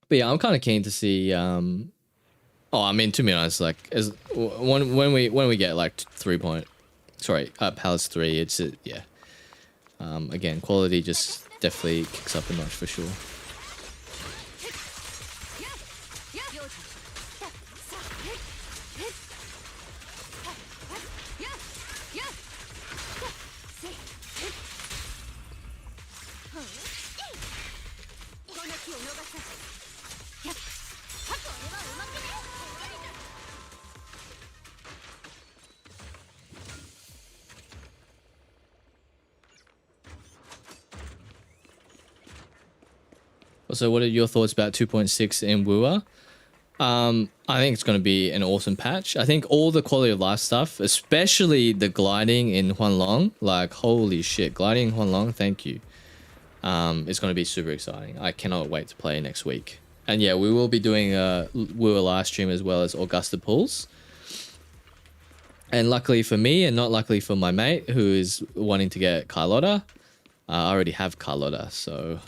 But yeah, I'm kind of keen to see. Oh, I mean, to be honest, like when we get like Palace 3, it's yeah. Again, quality just definitely kicks up a notch for sure. So what are your thoughts about 2.6 in Wua? I think it's going to be an awesome patch. I think all the quality of life stuff, especially the gliding in Huanlong, like holy shit, gliding in Huanlong, thank you. It's going to be super exciting. I cannot wait to play next week. And yeah, we will be doing a Wua live stream as well as Augusta pulls. And luckily for me, and not luckily for my mate who is wanting to get Carlotta, I already have Carlotta, so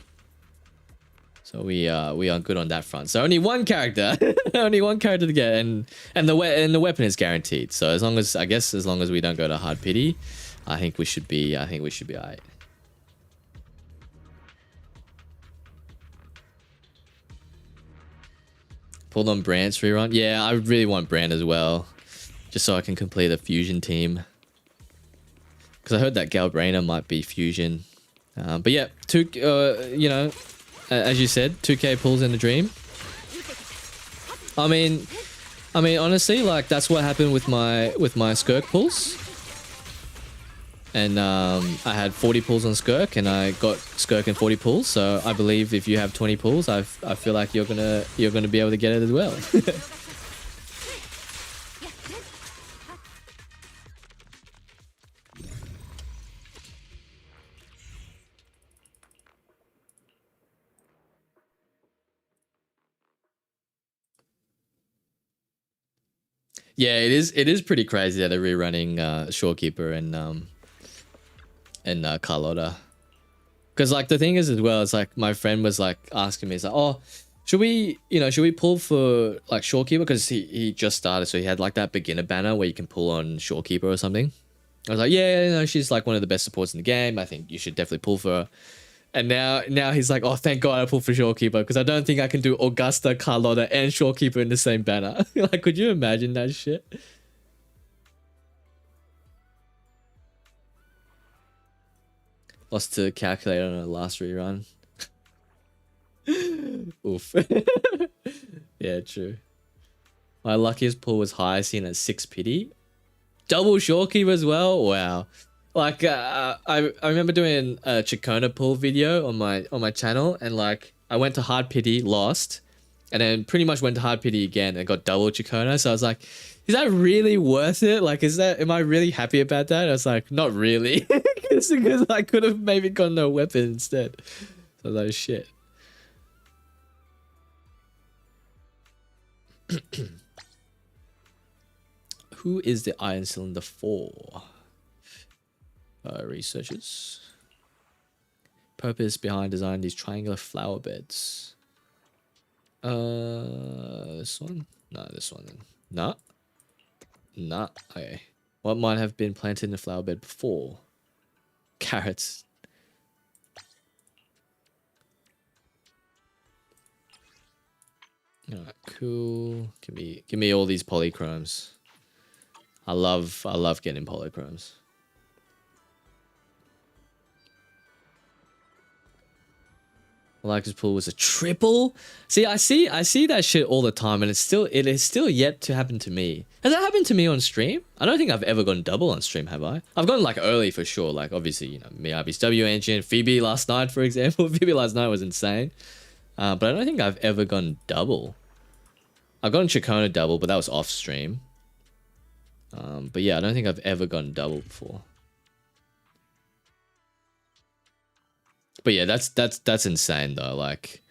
we are good on that front. So only one character, only one character to get, and the weapon is guaranteed. So as long as we don't go to hard pity, I think we should be alright. Pulled on Brand's rerun. Yeah, I really want Brand as well, just so I can complete a fusion team. Because I heard that Galbrainer might be fusion. But yeah, you know. As you said, 2k pulls in the dream. I mean, honestly, like that's what happened with my Skirk pulls. And I had 40 pulls on Skirk, and I got Skirk and 40 pulls. So I believe if you have 20 pulls, I feel like you're gonna be able to get it as well. Yeah, it is. It is pretty crazy that they're rerunning Shorekeeper and Carlotta. Because like the thing is as well, it's like my friend was like asking me, it's like, oh, should we pull for like Shorekeeper? Because he just started, so he had like that beginner banner where you can pull on Shorekeeper or something. I was like, yeah, she's like one of the best supports in the game. I think you should definitely pull for her. And now he's like, oh, thank God I pulled for Shorekeeper, because I don't think I can do Augusta, Carlotta, and Shorekeeper in the same banner. Like, could you imagine that shit? Lost to calculator on a last rerun. Oof. Yeah, true. My luckiest pull was highest seen at 6 pity. Double Shorekeeper as well. Wow. Like I remember doing a Chacona pull video on my channel, and like I went to hard pity, lost, and then pretty much went to hard pity again and got double Chacona. So I was like, is that really worth it? Like, am I really happy about that? I was like, not really, because I could have maybe gotten a weapon instead. So I was like, shit. Who is the Iron Cylinder for? Researchers. Purpose behind designing these triangular flower beds. This one? No, this one then. Nah. Nah. Okay. What might have been planted in the flower bed before? Carrots. Alright, cool. Give me all these polychromes. I love getting polychromes. Malaka's pool was a triple. See, I see that shit all the time, and it is still yet to happen to me. Has that happened to me on stream? I don't think I've ever gone double on stream, have I? I've gone like early for sure. Like obviously, you know, Miyabi's W engine, Phoebe last night, for example. Phoebe last night was insane. But I don't think I've ever gone double. I've gone Chacona double, but that was off stream. But yeah, I don't think I've ever gone double before. But yeah, that's insane though. Like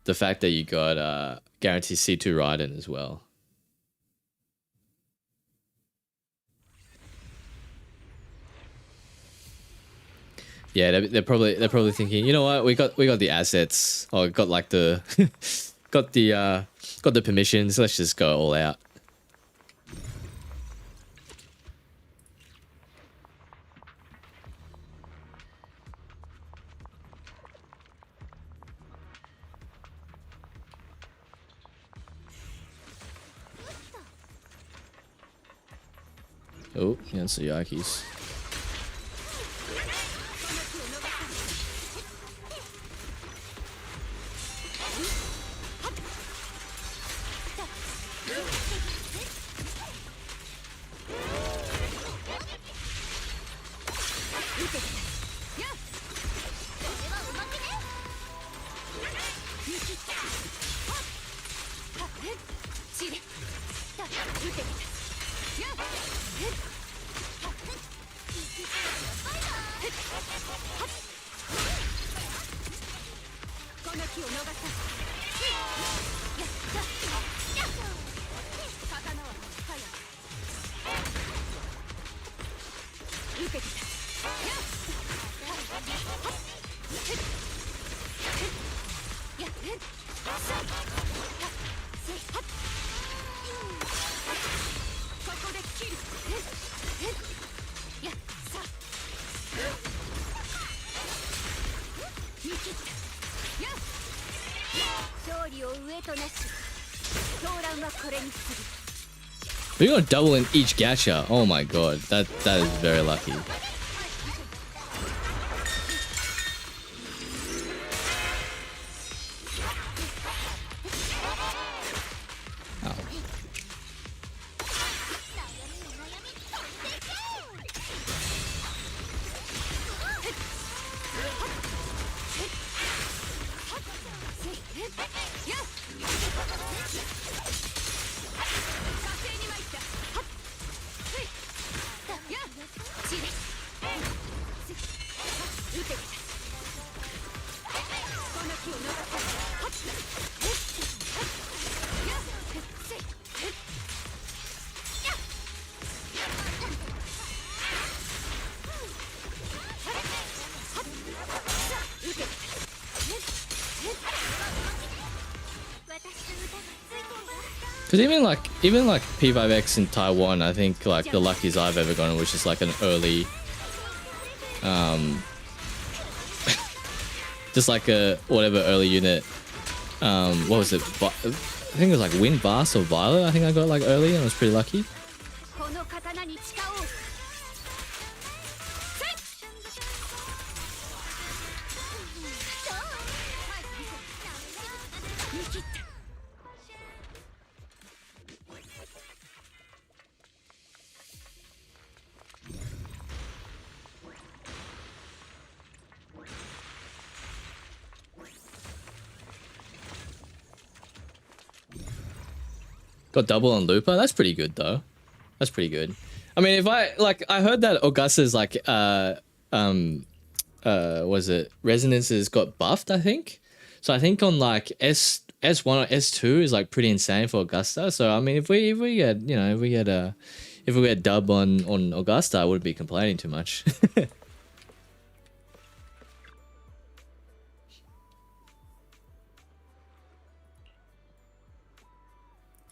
the fact that you got guaranteed C2 Raiden as well. Yeah, they're probably thinking, you know what, we got the assets, or got like the got the permissions. Let's just go all out. Oh, yeah, it's the Yakis. We got double in each gacha. Oh my god, that is very lucky. Because even like P5X in Taiwan, I think like the luckiest I've ever gotten was just like an early, just like a whatever early unit. What was it? I think it was like Wind, Vast, or Violet. I think I got like early, and I was pretty lucky. Got double on Looper. That's pretty good though. That's pretty good. I mean, if I heard that Augusta's like was it Resonances got buffed, I think. So I think on like S1 or S2 is like pretty insane for Augusta. So I mean, if we get, you know, if we get dub on Augusta, I wouldn't be complaining too much.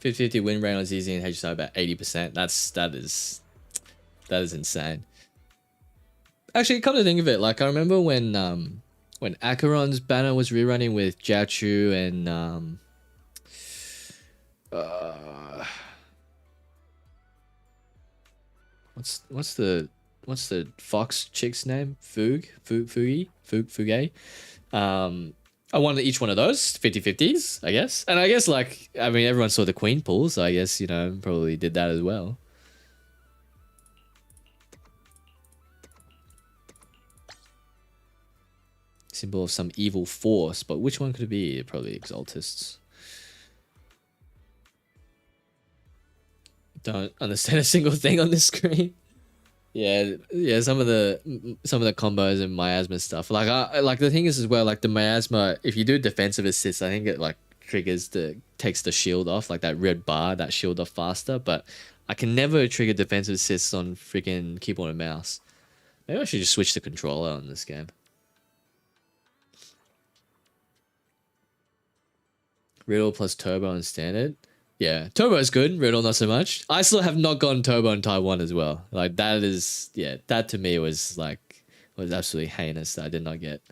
50/50 win rate on ZZ and HSI about 80%. That is insane. Actually, come to think of it, like I remember when Acheron's banner was rerunning with Jiachu and what's the fox chick's name? Fuge. I won each one of those 50/50s, I guess. And I guess like, I mean, everyone saw the queen pool, so I guess, you know, probably did that as well. Symbol of some evil force, but which one could it be? Probably Exaltists. Don't understand a single thing on this screen. Yeah, some of the combos and miasma stuff. Like the thing is as well, like the miasma, if you do defensive assist, I think it like takes the shield off, like that red bar, that shield off faster. But I can never trigger defensive assists on freaking keyboard and mouse. Maybe I should just switch the controller on this game. Riddle plus turbo and standard. Yeah, turbo is good. Riddle not so much. I still have not gotten turbo in Taiwan as well. Like that is, yeah, that to me was absolutely heinous that I did not get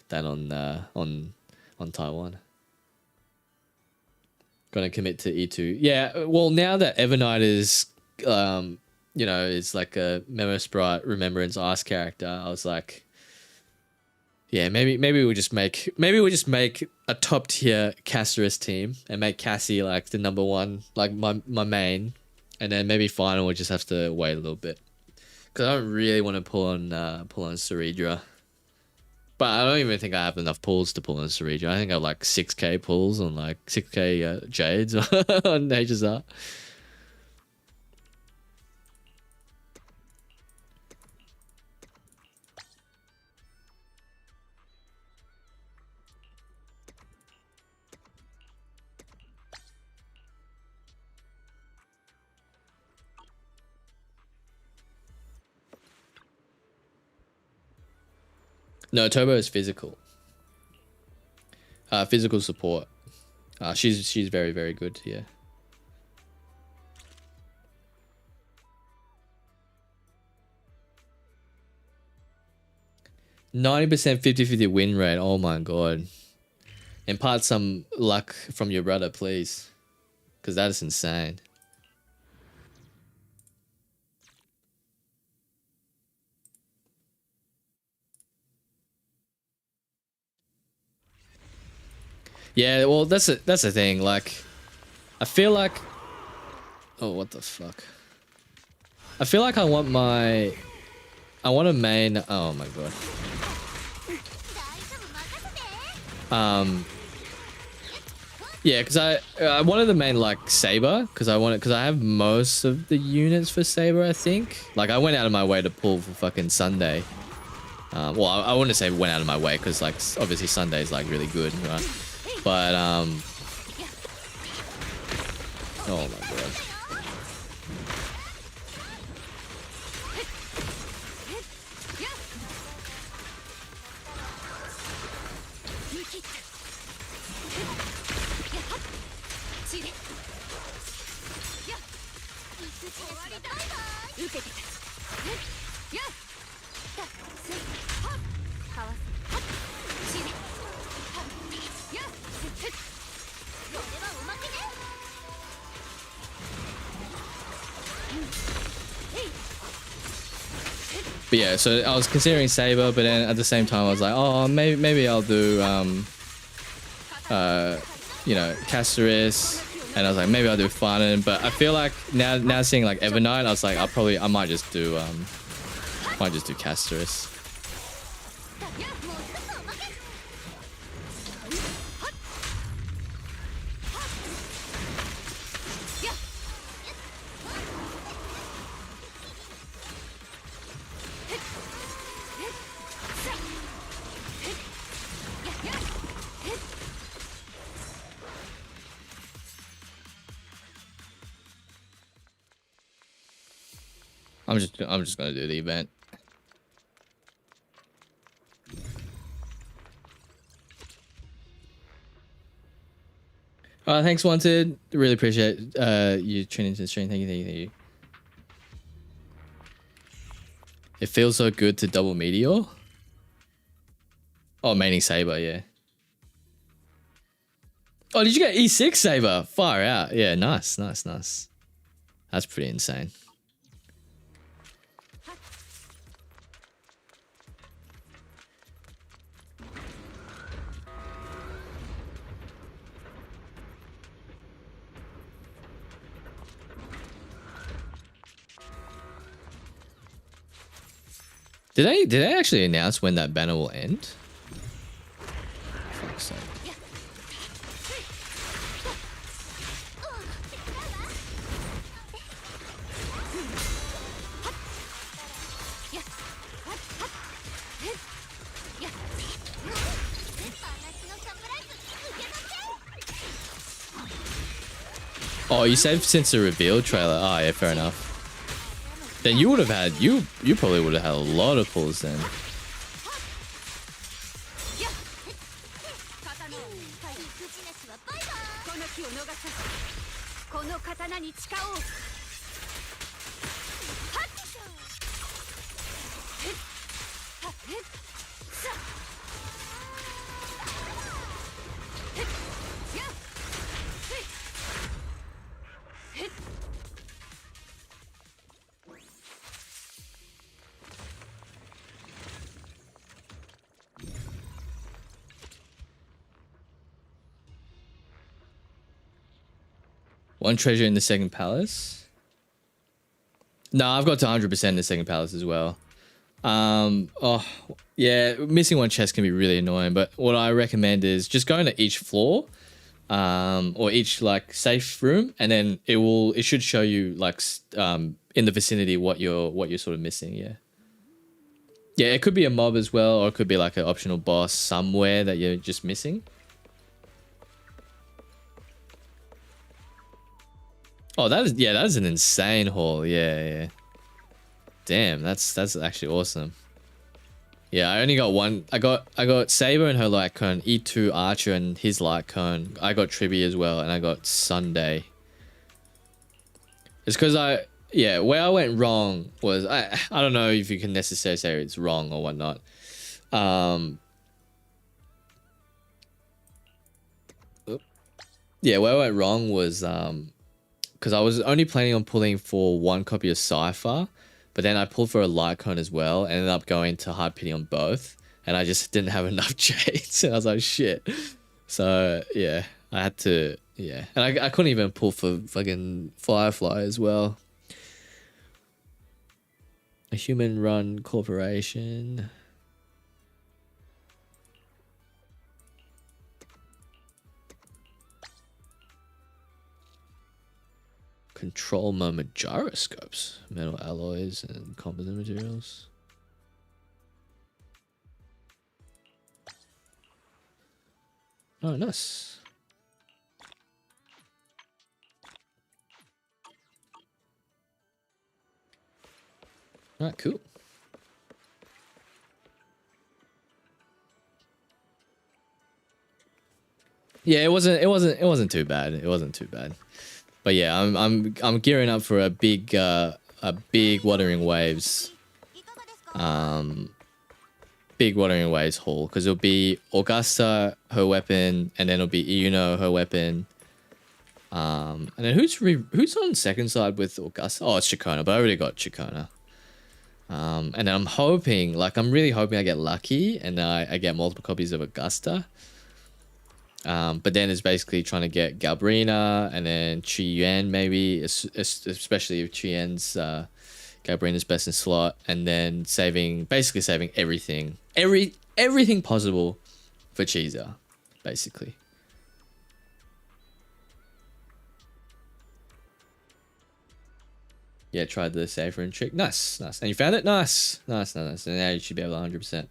that on Taiwan. Gonna commit to E2. Yeah, well now that Evernight is you know, it's like a Memo Sprite Remembrance Ice character, I was like, yeah, maybe we'll just make a top tier Casterus team and make Cassie like the number one, like my main, and then maybe final we'll just have to wait a little bit because I don't really want to pull on Ceredra, but I don't even think I have enough pulls to pull on Ceredra. I think I have like 6k pulls on like 6k Jades on HSR. No, Turbo is physical. Physical support. She's very, very good, yeah. %, 50/50 win rate. Oh my god. Impart some luck from your brother, please. Because that is insane. Yeah, well, that's the thing. Like, I feel like, oh, what the fuck? I feel like I want a main. Oh my god. Yeah, because I wanted the main like Saber because I have most of the units for Saber. I think like I went out of my way to pull for fucking Sunday. Well, I wouldn't say went out of my way because like obviously Sunday is like really good, right? But oh my god. But yeah, so I was considering Saber, but then at the same time I was like, oh, maybe I'll do you know, Caceres, and I was like, maybe I'll do Farnan. But I feel like now seeing like Evernight, I was like, I might just do Caceres. I'm just gonna do the event. Thanks, Wanted. Really appreciate you tuning into the stream. Thank you. It feels so good to double Meteor. Oh, maining Saber, yeah. Oh, did you get E6 Saber? Far out. Yeah, nice. That's pretty insane. Did they actually announce when that banner will end? Fuck's sake. Oh, you said since the reveal trailer. Oh yeah, fair enough. Then you would have had you probably would have had a lot of pulls then. One treasure in the second palace. No, I've got to 100% in the second palace as well. Oh, yeah, missing one chest can be really annoying, but what I recommend is just going to each floor, or each like safe room, and then it should show you like in the vicinity what you're sort of missing. Yeah, it could be a mob as well, or it could be like an optional boss somewhere that you're just missing. Oh, that is an insane haul. Yeah. Damn, that's actually awesome. Yeah, I only got one. I got Saber and her light cone, E2 Archer and his light cone. I got Tribby as well, and I got Sunday. It's because where I went wrong was I don't know if you can necessarily say it's wrong or whatnot. Yeah, where I went wrong was because I was only planning on pulling for one copy of Cypher, but then I pulled for a light cone as well, and ended up going to hard pity on both, and I just didn't have enough jades, and I was like, shit. So yeah, I had to, and I couldn't even pull for fucking Firefly as well. A human run corporation. Control moment gyroscopes, metal alloys and composite materials. Oh, nice. All right, cool. Yeah, it wasn't too bad. It wasn't too bad. But yeah, I'm gearing up for a big a big Wuthering Waves, big Wuthering Waves haul, because it'll be Augusta, her weapon, and then it'll be Iuno, her weapon. And then who's on second side with Augusta? Oh, it's Chikona, but I already got Chikona. And then I'm hoping, like, I'm really hoping I get lucky and I get multiple copies of Augusta. But then it's basically trying to get Galbrina and then Chi Yuan maybe, especially if Chi Yuan's Galbrina's best in slot, and then basically saving everything possible for Cheezer, basically. Yeah, tried the safer and trick. Nice. And you found it? Nice. And now you should be able to 100%.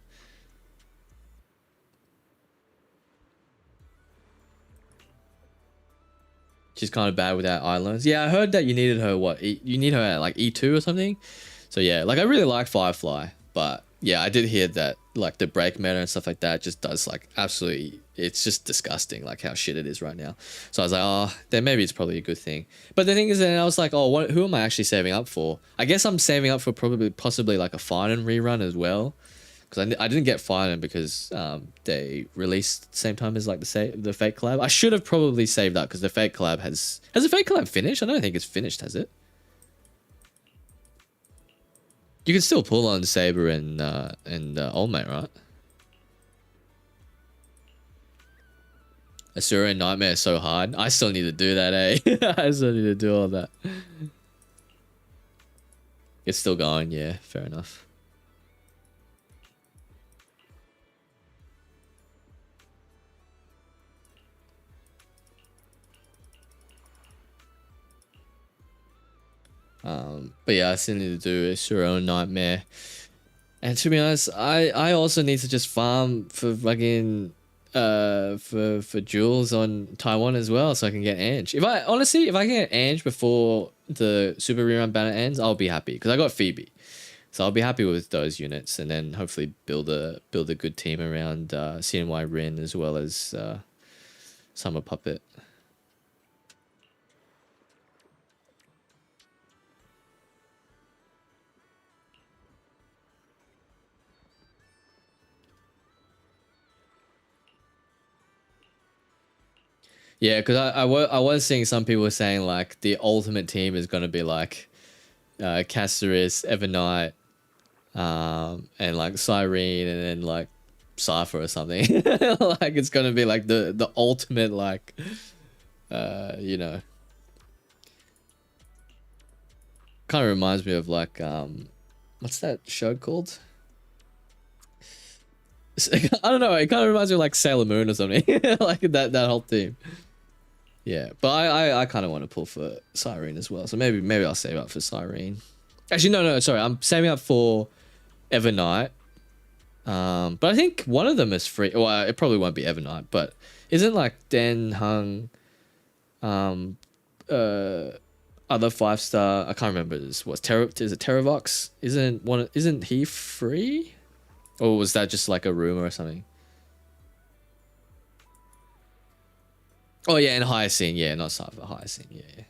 She's kind of bad without islands. Yeah, I heard that you needed her, you need her at like E2 or something. So yeah, like I really like Firefly, but yeah, I did hear that like the break meta and stuff like that just does like absolutely, it's just disgusting like how shit it is right now. So I was like, oh, then maybe it's probably a good thing. But the thing is, then I was like, oh, who am I actually saving up for? I guess I'm saving up for possibly like a Final rerun as well. Because I didn't get Final because they released the same time as like the Fate collab. I should have probably saved up because the Fate collab has the Fate collab finished? I don't think it's finished, has it? You can still pull on Saber and Old Mate, right? Asura and Nightmare is so hard. I still need to do that, eh? I still need to do all that. It's still going, yeah, fair enough. But yeah, I still need to do Asura and Nightmare. And to be honest, I also need to just farm for fucking for jewels on Taiwan as well, so I can get Ange. If I can get Ange before the Super Rerun banner ends, I'll be happy because I got Phoebe, so I'll be happy with those units, and then hopefully build a good team around CNY Rin as well as Summer Puppet. Yeah, because I was seeing some people saying like the ultimate team is going to be like Caceres, Evernight, and like Cyrene, and then like Cypher or something. Like it's going to be like the ultimate like, you know. Kind of reminds me of like, what's that show called? I don't know. It kind of reminds me of like Sailor Moon or something. Like that whole team. Yeah, but I kind of want to pull for Cyrene as well. So maybe I'll save up for Cyrene. Actually, no, sorry. I'm saving up for Evernight. But I think one of them is free. Well, it probably won't be Evernight, but isn't like Den Hung, other 5-star? I can't remember. Is it Terravox? Isn't he free? Or was that just like a rumor or something? Oh yeah, and Hyacinth, yeah, not Cypher, Hyacinth, yeah.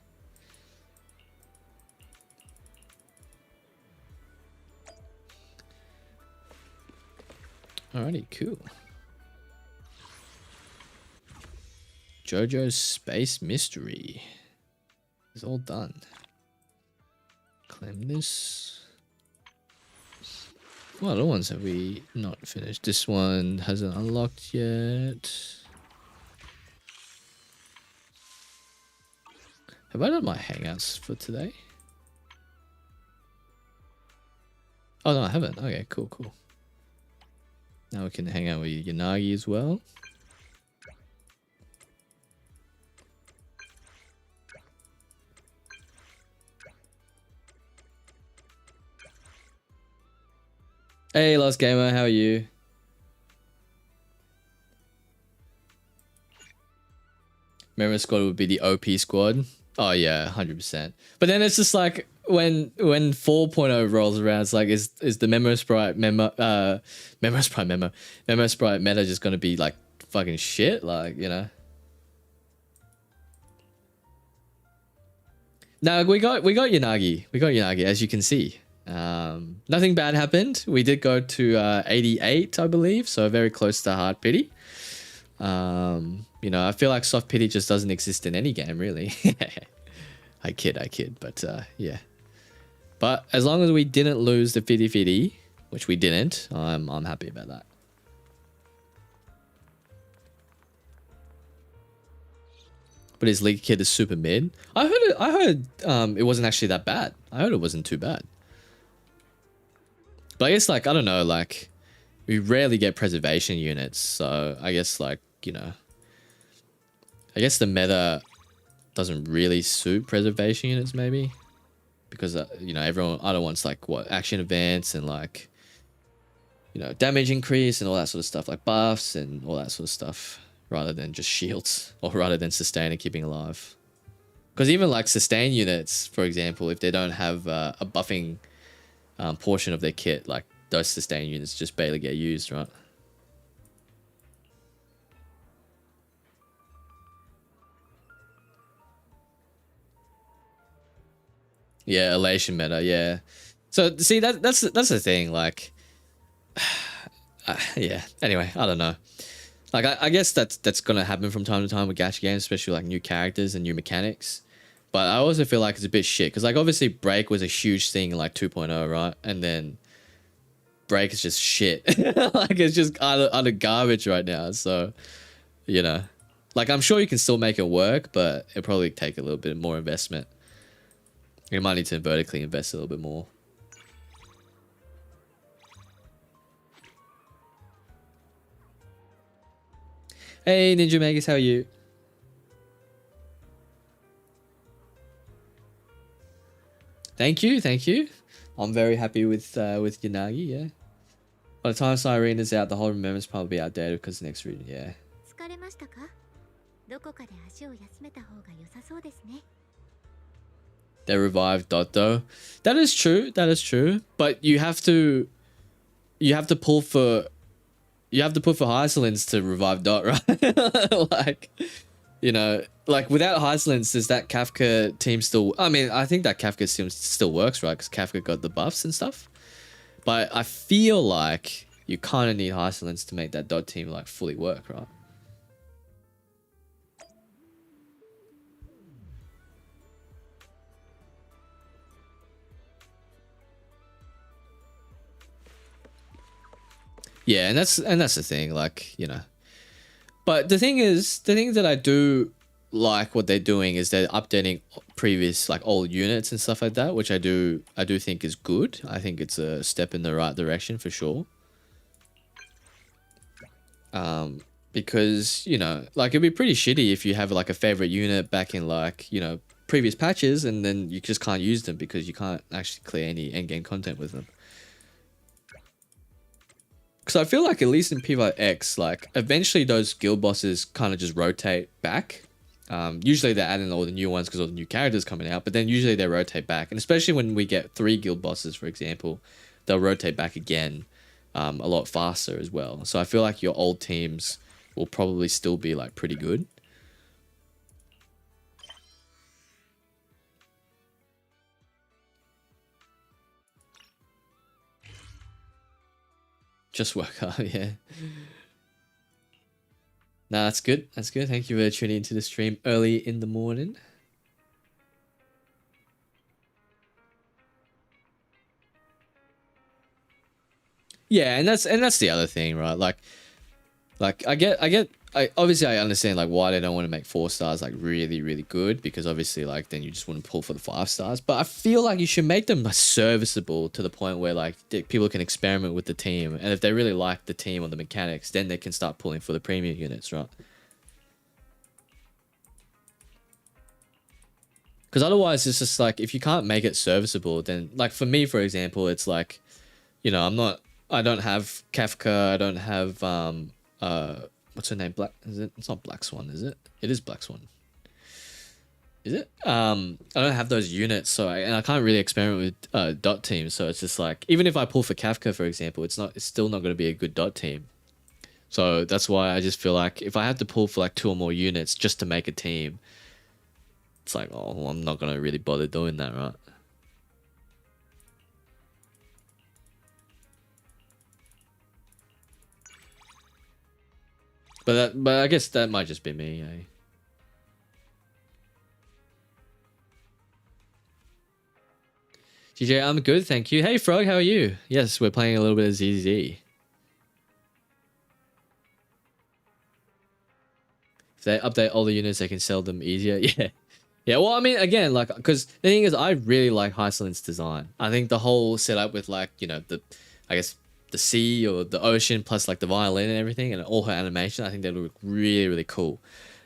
Alrighty, cool. JoJo's Space Mystery is all done. Claim this. What other ones have we not finished? This one hasn't unlocked yet. Have I done my hangouts for today? Oh no, I haven't. Okay, cool. Now we can hang out with Yanagi as well. Hey, Lost Gamer, how are you? Memory Squad would be the OP squad. Oh yeah, 100%. But then it's just like when 4.0 rolls around, it's like is the Memo Sprite meta just gonna be like fucking shit? Like, you know. No, we got Yanagi. We got Yanagi, as you can see. Nothing bad happened. We did go to 88, I believe, so very close to hard pity. You know, I feel like soft pity just doesn't exist in any game, really. I kid, but yeah. But as long as we didn't lose the 50-50, which we didn't, I'm happy about that. But his league kid is super mid. I heard it wasn't actually that bad. I heard it wasn't too bad. But I guess, like, I don't know, like, we rarely get preservation units, so I guess, like, you know, I guess the meta doesn't really suit preservation units, maybe, because you know, everyone either wants, like, what, action advance and, like, you know, damage increase and all that sort of stuff, like buffs and all that sort of stuff, rather than just shields, or rather than sustain and keeping alive. Because even like sustain units, for example, if they don't have a buffing portion of their kit, like those sustain units just barely get used, right? Yeah, elation meta, yeah. So see, that's the thing, like, yeah. Anyway, I don't know. Like, I guess that's gonna happen from time to time with gacha games, especially like new characters and new mechanics. But I also feel like it's a bit shit because, like, obviously break was a huge thing in like 2.0, right? And then break is just shit. Like, it's just utter garbage right now. So, you know, like, I'm sure you can still make it work, but it'll probably take a little bit more investment. You might need to vertically invest a little bit more. Hey, Ninja Magus, how are you? Thank you, thank you. I'm very happy with Yanagi, yeah. By the time Siren is out, the whole remembrance probably be outdated because the next reading, yeah. They revived Dotto. That is true, that is true. But you have to pull for Hysolins to revive Dot, right? Like, you know, like without Hysolins, does that Kafka team still... I mean, I think that Kafka team still works, right? Because Kafka got the buffs and stuff. But I feel like you kind of need Hysolins to make that Dot team like fully work, right? Yeah, and that's the thing, like, you know. But the thing that I do like what they're doing is they're updating previous, like, old units and stuff like that, which I do think is good. I think it's a step in the right direction for sure. Because, you know, like, it'd be pretty shitty if you have like a favorite unit back in, like, you know, previous patches and then you just can't use them because you can't actually clear any endgame content with them. Because I feel like, at least in PvX, like, eventually those guild bosses kind of just rotate back. Usually they're adding all the new ones because all the new characters coming out, but then usually they rotate back. And especially when we get 3 guild bosses, for example, they'll rotate back again a lot faster as well. So I feel like your old teams will probably still be, like, pretty good. Just work hard, yeah. Nah, that's good. That's good. Thank you for tuning into the stream early in the morning. Yeah, and that's the other thing, right? Like I obviously I understand like why they don't want to make 4 stars like really, really good, because obviously like then you just want to pull for the 5 stars. But I feel like you should make them like, serviceable to the point where like people can experiment with the team, and if they really like the team or the mechanics, then they can start pulling for the premium units, right? Because otherwise it's just like, if you can't make it serviceable, then like for me, for example, it's like, you know, I don't have Kafka, I don't have what's her name? Black, is it? It's not Black Swan, is it? It is Black Swan. Is it? I don't have those units, so I can't really experiment with dot teams. So it's just like, even if I pull for Kafka, for example, it's still not going to be a good dot team. So that's why I just feel like if I have to pull for like 2 or more units just to make a team, it's like, oh, well, I'm not gonna really bother doing that, right? But I guess that might just be me, eh? GJ, I'm good, thank you. Hey Frog, how are you? Yes, we're playing a little bit of ZZZ. If they update all the units, they can sell them easier. Yeah. Yeah, well, I mean, again, like, because the thing is, I really like Hycelin's design. I think the whole setup with, like, you know, I guess, the sea or the ocean, plus, like, the violin and everything, and all her animation, I think they look really, really cool.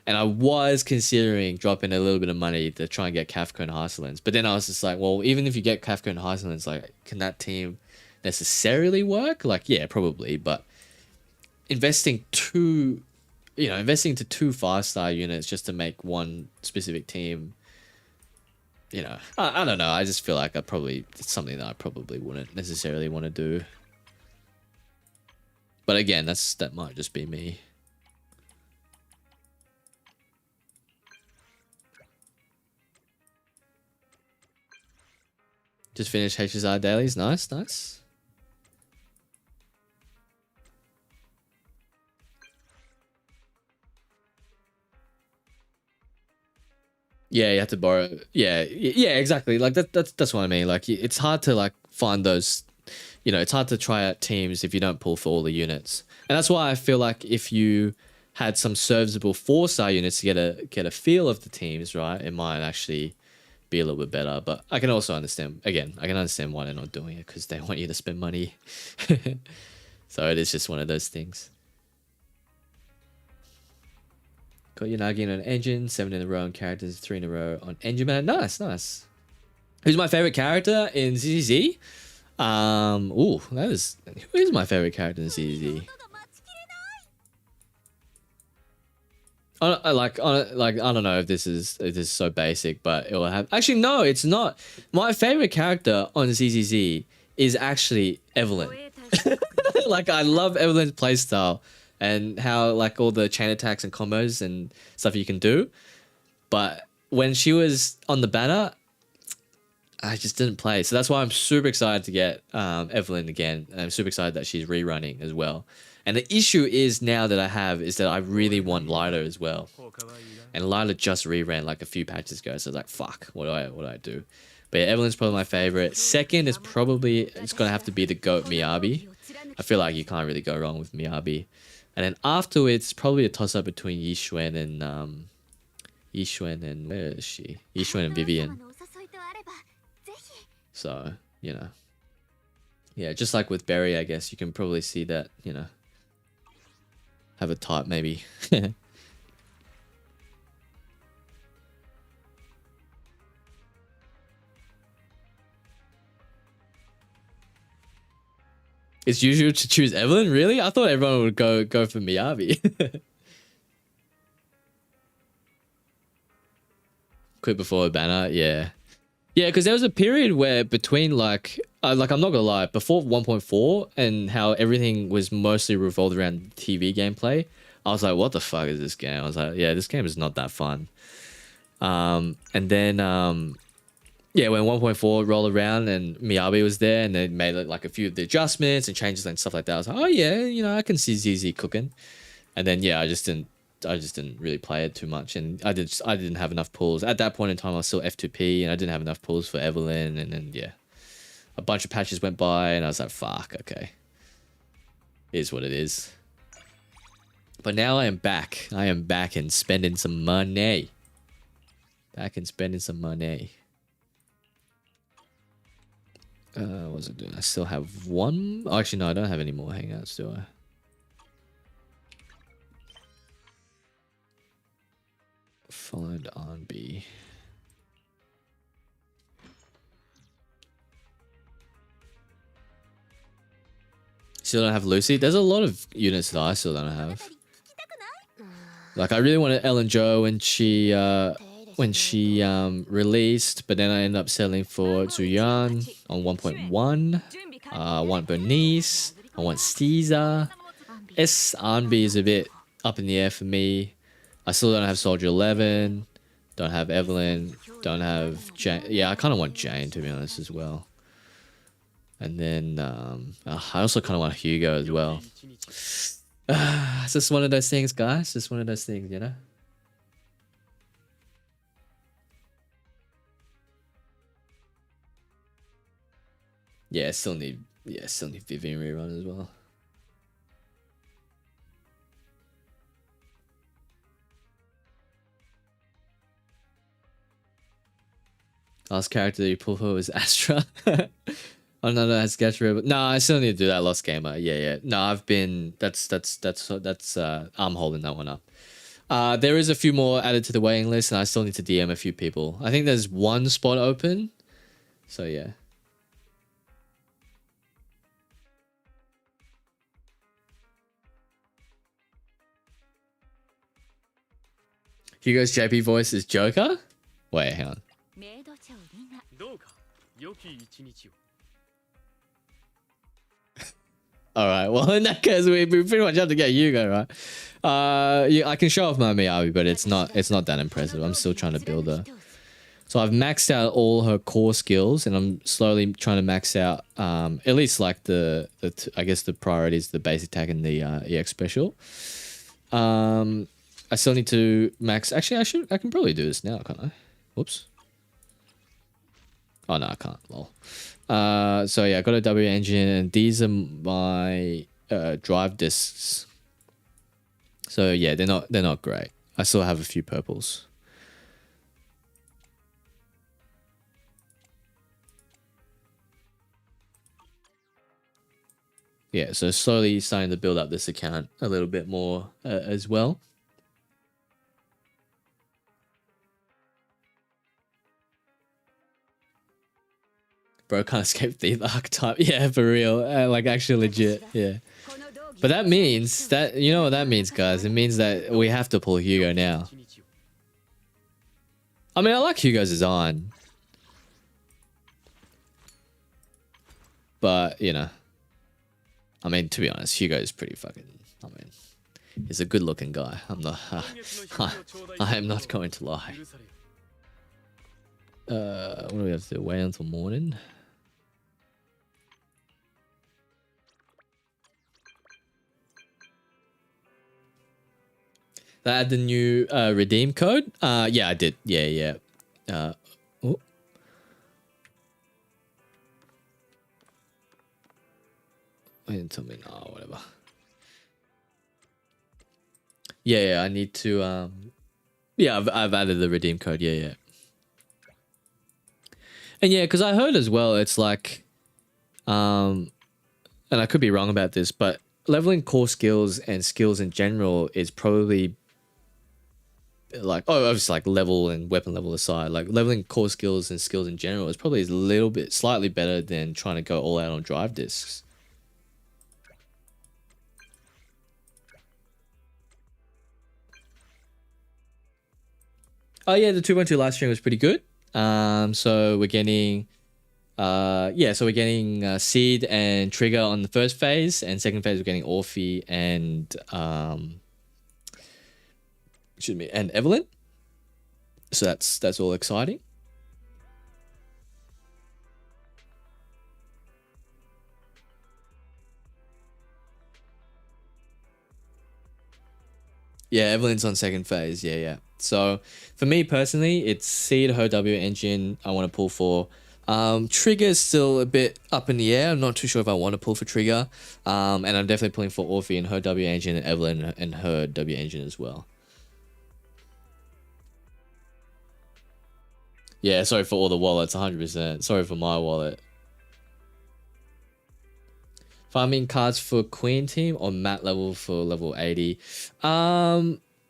And I was considering dropping a little bit of money to try and get Kafka and Hycelins. But then I was just like, well, even if you get Kafka and Hycelins, like, can that team necessarily work? Like, yeah, probably. But investing into 2 5-star units just to make one specific team, you know, I don't know. I just feel like it's something that I probably wouldn't necessarily want to do. But again, that might just be me. Just finished HSR dailies. Nice, nice. Yeah, you have to borrow. Yeah, exactly. Like that's what I mean. Like it's hard to like find those. You know, it's hard to try out teams if you don't pull for all the units, and that's why I feel like if you had some serviceable 4-star units to get a feel of the teams, right, it might actually be a little bit better. But I can also understand. Again, I can understand why they're not doing it because they want you to spend money. So it is just one of those things. Got Yanagi on engine, 7 in a row on characters, 3 in a row on engine man. Nice, nice. Who's my favorite character in ZZZ? Who is my favorite character in ZZZ? I don't know if this is so basic, but it will have. Actually, no, it's not. My favorite character on ZZZ is actually Evelyn. Like I love Evelyn's playstyle. And how like all the chain attacks and combos and stuff you can do. But when she was on the banner, I just didn't play. So that's why I'm super excited to get Evelyn again. And I'm super excited that she's rerunning as well. And the issue is now that I have is that I really want Lila as well. And Lila just reran like a few patches ago. So I was like, fuck, what do I do? But yeah, Evelyn's probably my favorite. Second is probably, it's going to have to be the GOAT Miyabi. I feel like you can't really go wrong with Miyabi. And then afterwards, probably a toss-up between Yixuan and where is she? Yixuan and Vivian. So, you know. Yeah, just like with Berry, I guess, you can probably see that, you know, have a type maybe. It's usual to choose Evelyn, really? I thought everyone would go for Miyabi. Quit before a banner, yeah. Yeah, because there was a period where between like I'm not gonna lie, before 1.4 and how everything was mostly revolved around TV gameplay, I was like, what the fuck is this game? I was like, yeah, this game is not that fun. And then yeah, when 1.4 rolled around and Miyabi was there and they made like a few of the adjustments and changes and stuff like that, I was like, oh yeah, you know, I can see ZZ cooking. And then yeah, I just didn't really play it too much, and I didn't have enough pulls at that point in time. I was still F2P and I didn't have enough pulls for Evelyn, and then yeah, a bunch of patches went by and I was like, fuck, okay, it is what it is. But now I am back and spending some money. What was it doing? I still have one. Oh, actually, no, I don't have any more hangouts, do I? Find on B. Still don't have Lucy. There's a lot of units that I still don't have. Like I really wanted Ellen Jo when she released, but then I ended up settling for Zuyan on 1.1. I want Bernice. I want Stiza. Anbi is a bit up in the air for me. I still don't have Soldier 11. Don't have Evelyn. Don't have Jane. Yeah, I kind of want Jane, to be honest, as well. And then I also kind of want Hugo as well. It's just one of those things, guys. Just one of those things, you know? Yeah, still need Vivian rerun as well. Last character that you pull for was Astra. Oh no, that's Sketcher. No, I still need to do that Lost Gamer. Yeah. No, I've been. That's. I'm holding that one up. There is a few more added to the waiting list, and I still need to DM a few people. I think there's one spot open. So yeah. Hugo's JP voice is Joker? Wait, hang on. Alright, well in that case we pretty much have to get Hugo, right? Yeah, I can show off my Miyabi, but it's not that impressive. I'm still trying to build her. So I've maxed out all her core skills, and I'm slowly trying to max out at least like I guess the priorities, the basic attack and the EX special. I still need to max. Actually, I can probably do this now, can't I? Whoops. Oh no, I can't. Lol. So yeah, I got a W engine, and these are my drive discs. So yeah, they're not great. I still have a few purples. Yeah, so slowly starting to build up this account a little bit more as well. Bro can't escape Thief archetype. Yeah, for real. Like actually legit. Yeah. But that means that, you know what that means, guys? It means that we have to pull Hugo now. I mean, I like Hugo's design. But, you know. I mean, to be honest, Hugo is pretty fucking... I mean, he's a good looking guy. I'm not... I am not going to lie. What do we have to do? Wait until morning? That had the new redeem code? Yeah, I did. Yeah. Oh. Why didn't tell me? No, whatever. Yeah, I need to... Yeah, I've added the redeem code. Yeah. And yeah, because I heard as well, it's like... and I could be wrong about this, but leveling core skills and skills in general is probably... like, oh, obviously like level and weapon level aside, like leveling core skills and skills in general is probably a little bit slightly better than trying to go all out on drive discs. Oh yeah, the 2.2 live stream was pretty good. So we're getting so we're getting Seed and Trigger on the first phase, and second phase we're getting Orphe and and Evelyn. So that's all exciting. Yeah, Evelyn's on second phase. Yeah. So for me personally, it's Seed, her W engine I want to pull for. Trigger's still a bit up in the air. I'm not too sure if I want to pull for Trigger. And I'm definitely pulling for Orphe and her W engine, and Evelyn and her W engine as well. Yeah, sorry for all the wallets, 100%. Sorry for my wallet. Farming cards for Queen team or mat level for level 80.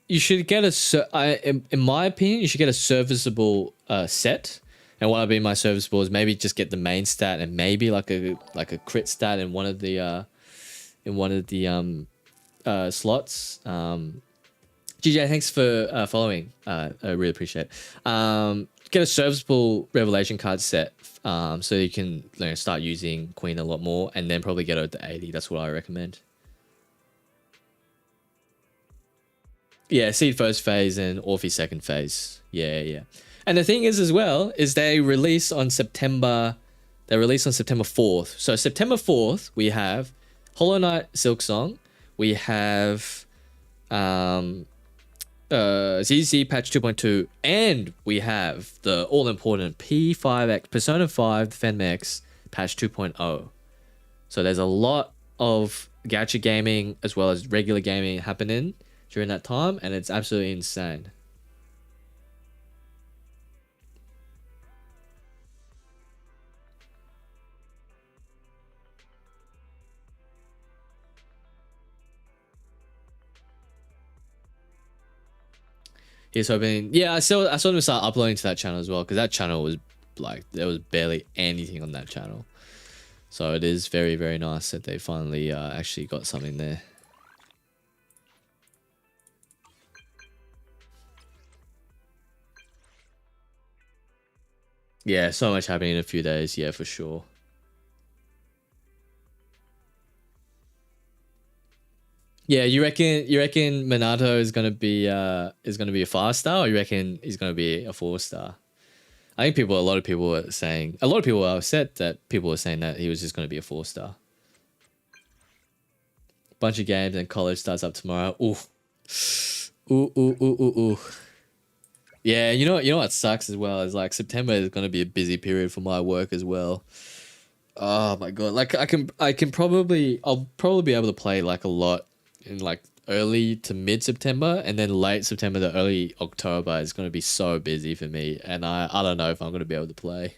You should get in my opinion, you should get a serviceable set. And what I mean by serviceable is maybe just get the main stat and maybe like a crit stat in one of the slots. GJ, thanks for following. I really appreciate it. Get a serviceable revelation card set so you can start using Queen a lot more, and then probably get her to 80. That's what I recommend. Yeah, Seed first phase and Orphe second phase. Yeah. And the thing is as well is they release on September 4th. So September 4th we have Hollow Knight Silksong, we have ZZZ patch 2.2, and we have the all important P5X Persona 5 FemX patch 2.0. So there's a lot of gacha gaming as well as regular gaming happening during that time, and it's absolutely insane. He's hoping, yeah, I saw them start uploading to that channel as well, because that channel was like, there was barely anything on that channel. So it is very, very nice that they finally actually got something there. Yeah, so much happening in a few days, yeah, for sure. Yeah, you reckon Minato is gonna be a 5-star, or you reckon he's gonna be a 4-star? I think a lot of people were upset that people were saying that he was just gonna be a 4-star. Bunch of games and college starts up tomorrow. Ooh. Yeah, you know what sucks as well is like September is gonna be a busy period for my work as well. Oh my god, like I'll probably be able to play like a lot in like early to mid September, and then late September to early October is going to be so busy for me, and I don't know if I'm going to be able to play.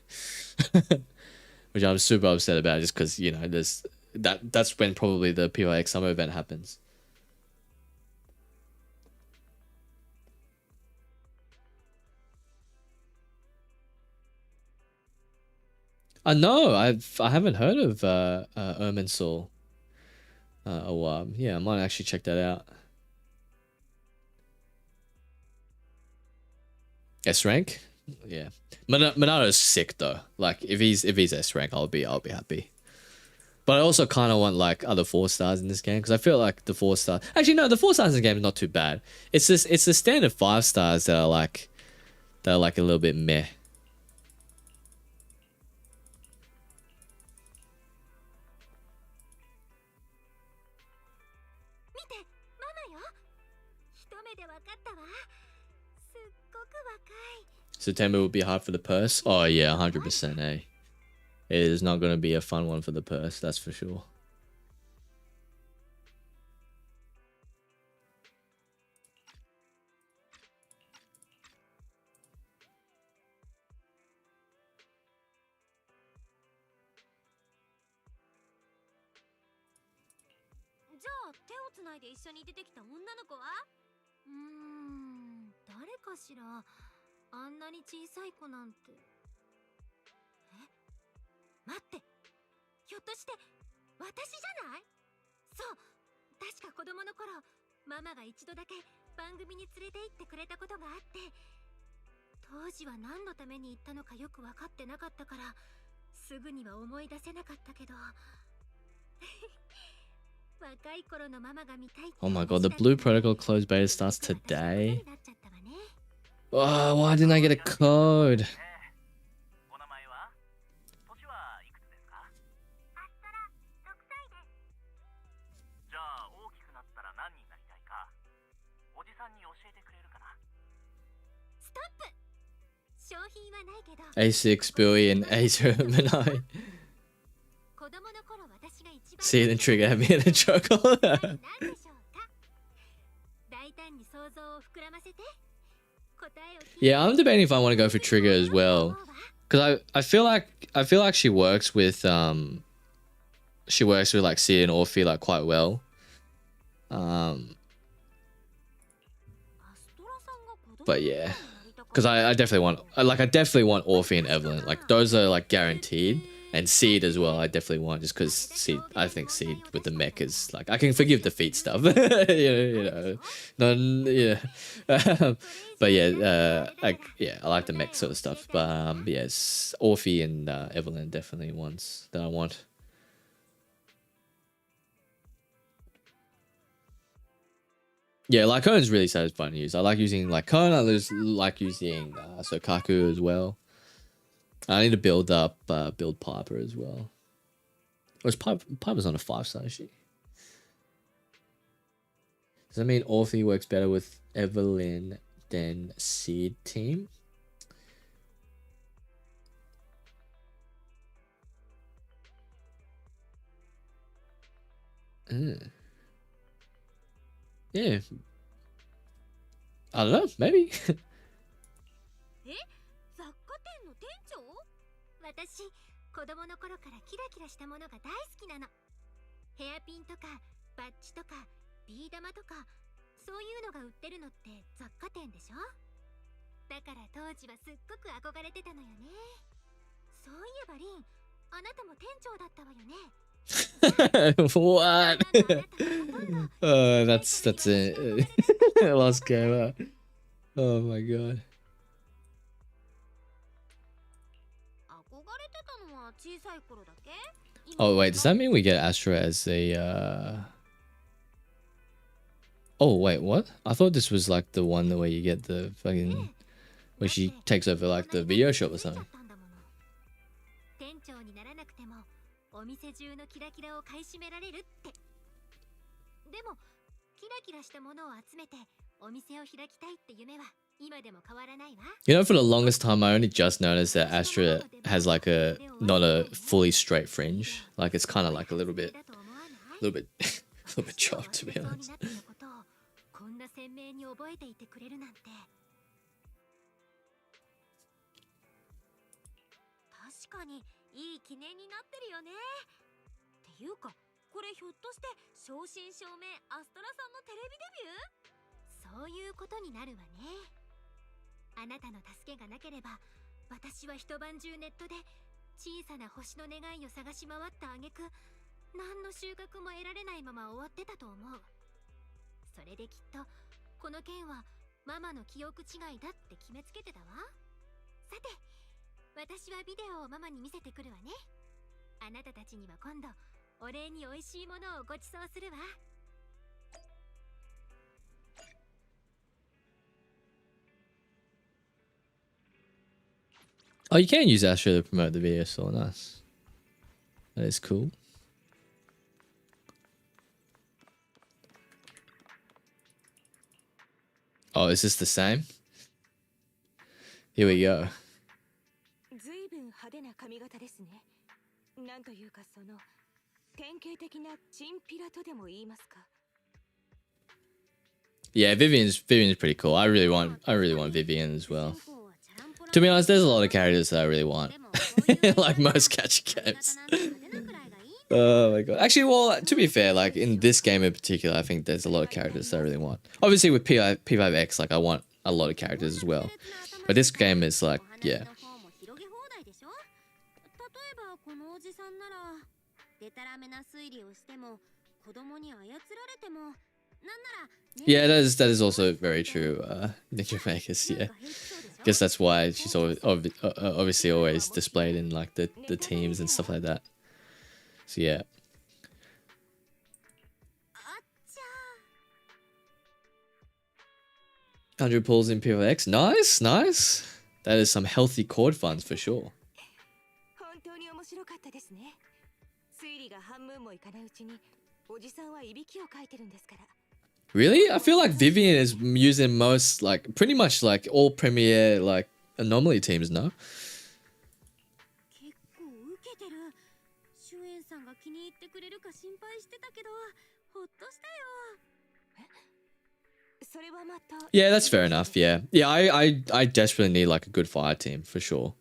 Which I'm super upset about, just because, you know, that's when probably the PYX summer event happens. No, I haven't heard of Ermin Soul. Yeah, I might actually check that out. S rank, yeah. Minato's sick though. Like if he's S rank, I'll be happy. But I also kind of want like other 4-stars in this game, because I feel like the 4-star. Actually, no, the 4-stars in the game is not too bad. It's the standard 5-stars that are like a little bit meh. September will be hard for the purse. Oh yeah, 100%, eh? It is not going to be a fun one for the purse, that's for sure. Oh my god, the Blue Protocol closed beta starts today. Oh, why didn't I get a code? A6 billion A0 See it in Trigger, have me in a chuckle. Yeah, I'm debating if I want to go for Trigger as well, because I feel like she works with like Sid and Orphe like quite well. But yeah, because I definitely want Orphe and Evelyn, like those are like guaranteed. And Seed as well, I definitely want, just because Seed, I think Seed with the mech is like, I can forgive the feet stuff, yeah. But yeah, I like the mech sort of stuff. But yes, Orphe and Evelyn definitely ones that I want. Yeah, Lycone's really satisfying to use. I like using Lycone. I like using Sokaku as well. I need to build up build Piper as well. Whereas Piper's on a 5-star, is she? Does that mean Orphe works better with Evelyn than Seed team? Yeah. I don't know, maybe. 雑貨店の店長？私、子供の頃からキラキラしたものが大好きなの。ヘアピンとかバッジとかビー玉とかそういうのが売ってるのって雑貨店でしょ？だから当時はすっごく憧れてたのよね。そういえばリン、あなたも店長だったわよね。What? That's it. Lost gamer. Oh my god. Oh wait, does that mean we get Astra as a Oh wait, what? I thought this was like the one where you get the fucking where she takes over like the video shop or something. お店中のキラキラを買い占められるって。でもキラキラしたものを集めてお店を開きたいって夢は今でも変わらないわ。You know, for the longest time, I only just noticed that Astra has like a not a fully straight fringe. Like it's kind of like a little bit chopped, to be honest. こんな鮮明に覚えていてくれるなんて。確かに。いい記念になってるよね。っていうか、これひょっとして正真正銘アストラさんのテレビデビュー？そういうことになるわね。あなたの助けがなければ、私は一晩中ネットで小さな星の願いを探し回った挙句、何の収穫も得られないまま終わってたと思う。それできっとこの件はママの記憶違いだって決めつけてたわ。さて。私はビデオをママに見せてくるわね。あなたたちには今度お礼に美味しいものをごちそうするわ。Oh, you can use Astra to promote the video, so nice. That is cool. Oh, is this the same? Here we go. 派手な髪型ですね。なんというかその典型的なチンピラとでも言いますか。Yeah, Vivian's pretty cool. I really want Vivian as well. To be honest, there's a lot of characters that I really want. Like most gacha games. Oh my god. Actually, well, to be fair, like in this game in particular, I think there's a lot of characters that I really want. Obviously with P5X, like I want a lot of characters as well. But this game is like, yeah. Yeah, that is also very true. Ninja Makers, yeah. Guess that's why she's always, obviously always displayed in like the teams and stuff like that. So yeah. $100 pulls in POX. Nice, nice. That is some healthy cord funds for sure. Really? I feel like Vivian is using most, like, pretty much like all premier, like, anomaly teams, no? Yeah, that's fair enough, yeah. Yeah, I desperately need, like, a good fire team, for sure.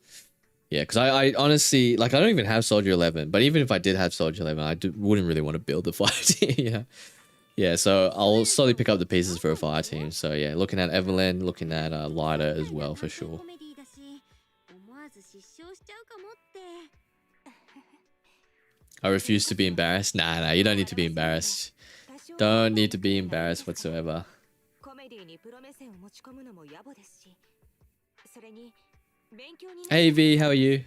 Yeah, because I honestly, like, I don't even have Soldier 11, but even if I did have Soldier 11, I wouldn't really want to build the fire team, yeah. Yeah, so I'll slowly pick up the pieces for a fire team. So yeah, looking at Evelyn, looking at Lyda as well, for sure. I refuse to be embarrassed. Nah, you don't need to be embarrassed. Don't need to be embarrassed whatsoever. Hey V, how are you?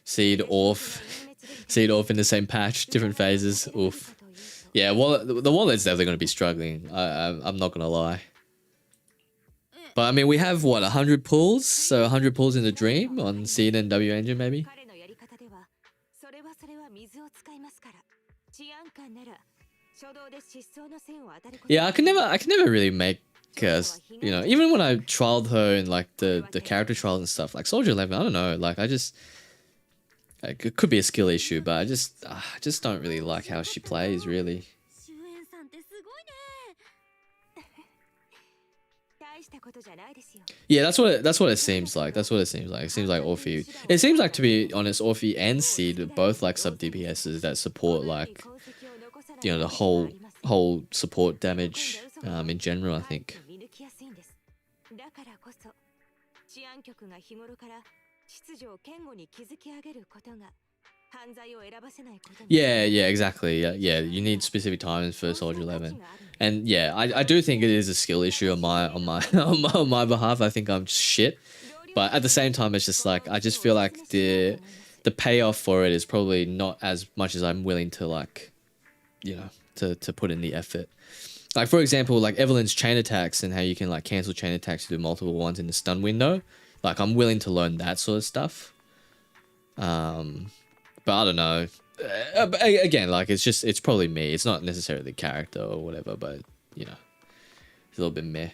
Seed Orf. Seed Orf in the same patch, different phases. Oof. Yeah, the wallet's definitely going to be struggling. I'm not going to lie. But I mean, we have what, 100 pulls? So 100 pulls in the dream on Seed and W Engine, maybe? Yeah, I can never really make you know, even when I trialed her in like the character trials and stuff, like Soldier 11, I don't know, like it could be a skill issue, but I just don't really like how she plays, really. Yeah, that's what it seems like. That's what it seems like. It seems like Orphe. It seems like, to be honest, Orphe and Seed are both like sub DPSs that support, like, you know, the whole support damage in general, I think. Yeah, exactly. Yeah, you need specific timings for Soldier 11, and yeah, I do think it is a skill issue on my on my behalf. I think I'm shit, but at the same time, it's just like I just feel like the payoff for it is probably not as much as I'm willing to, like, you know, to put in the effort. Like, for example, like Evelyn's chain attacks and how you can like cancel chain attacks to do multiple ones in the stun window. Like, I'm willing to learn that sort of stuff. But I don't know. Again, like, it's probably me. It's not necessarily the character or whatever, but, you know, it's a little bit meh.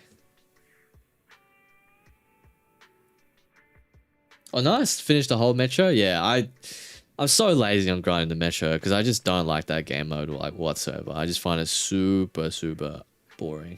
Oh, nice. Finished the whole Metro. Yeah, I'm so lazy on grinding the Metro because I just don't like that game mode, like, whatsoever. I just find it super boring.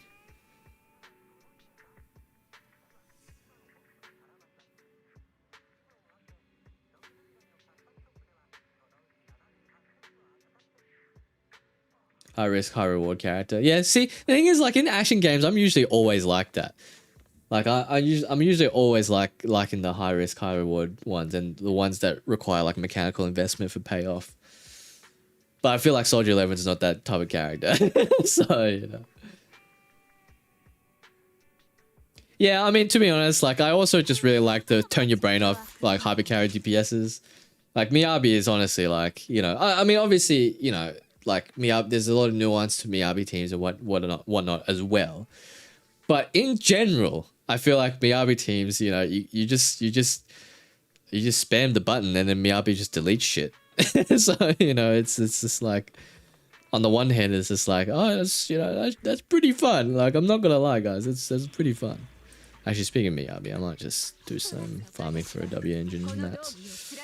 High risk, high reward character. Yeah, see, the thing is, like, in action games, I'm usually always like that. Like, I'm usually always liking the high risk, high reward ones, and the ones that require like mechanical investment for payoff. But I feel like Soldier 11 is not that type of character, so, you know. Yeah, I mean, to be honest, like, I also just really like the turn your brain off, like, hyper carry DPSs. Like, Miyabi is honestly, like, you know, I mean, obviously, you know, like, Miyabi, there's a lot of nuance to Miyabi teams and whatnot as well. But in general, I feel like Miyabi teams, you know, you just spam the button and then Miyabi just deletes shit. So, you know, it's just like, on the one hand, it's just like, oh, that's, you know, that's pretty fun. Like, I'm not gonna lie, guys, that's pretty fun. Actually, speaking of Miyabi, I might just do some farming for a W engine mats.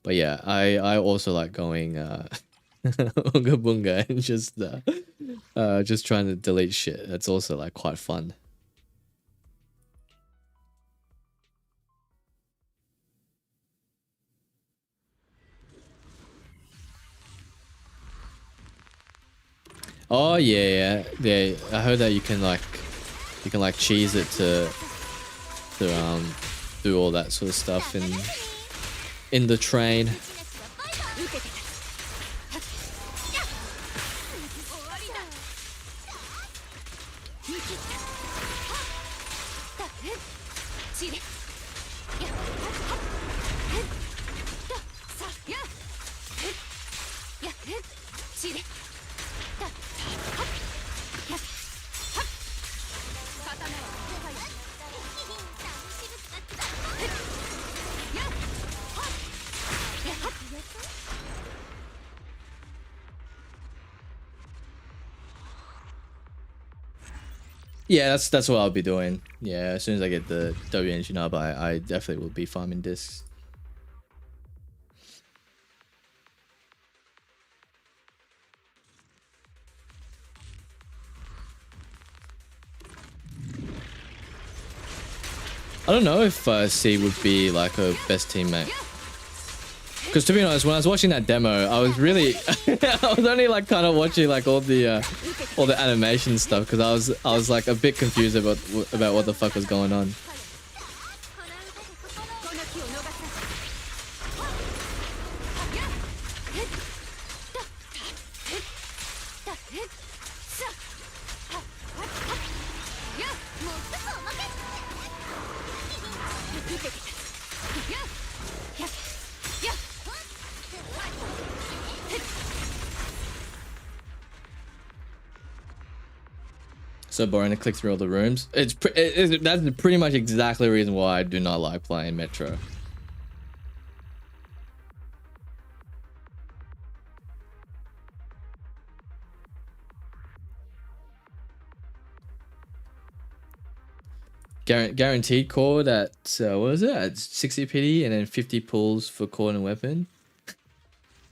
But yeah, I also like going Unga Bunga and just trying to delete shit. That's also like quite fun. Oh yeah. I heard that you can like cheese it to do all that sort of stuff in the train. Yeah, that's what I'll be doing. Yeah, as soon as I get the W engine up, I definitely will be farming discs. I don't know if C would be like her best teammate. Because to be honest, when I was watching that demo, I was really, I was only like kind of watching like all the animation stuff because I was like a bit confused about what the fuck was going on. So boring to click through all the rooms. That's pretty much exactly the reason why I do not like playing Metro. Guaranteed cord at what is it? At 60 pity and then 50 pulls for cord and weapon.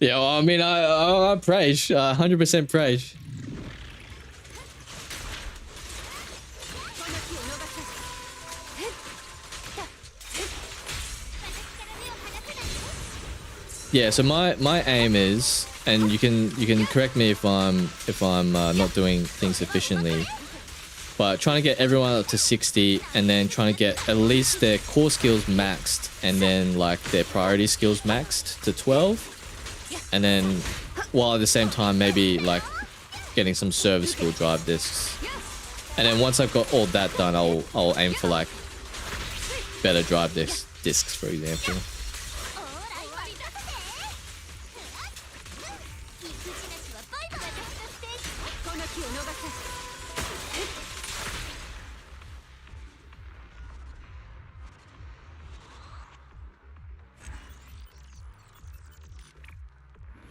Yeah, well, I mean, I praise, 100% praise. Yeah, so my aim is, and you can correct me if I'm not doing things efficiently, but trying to get everyone up to 60 and then trying to get at least their core skills maxed and then like their priority skills maxed to 12, and then while at the same time maybe like getting some serviceable drive discs, and then once I've got all that done, I'll aim for like better drive discs, for example.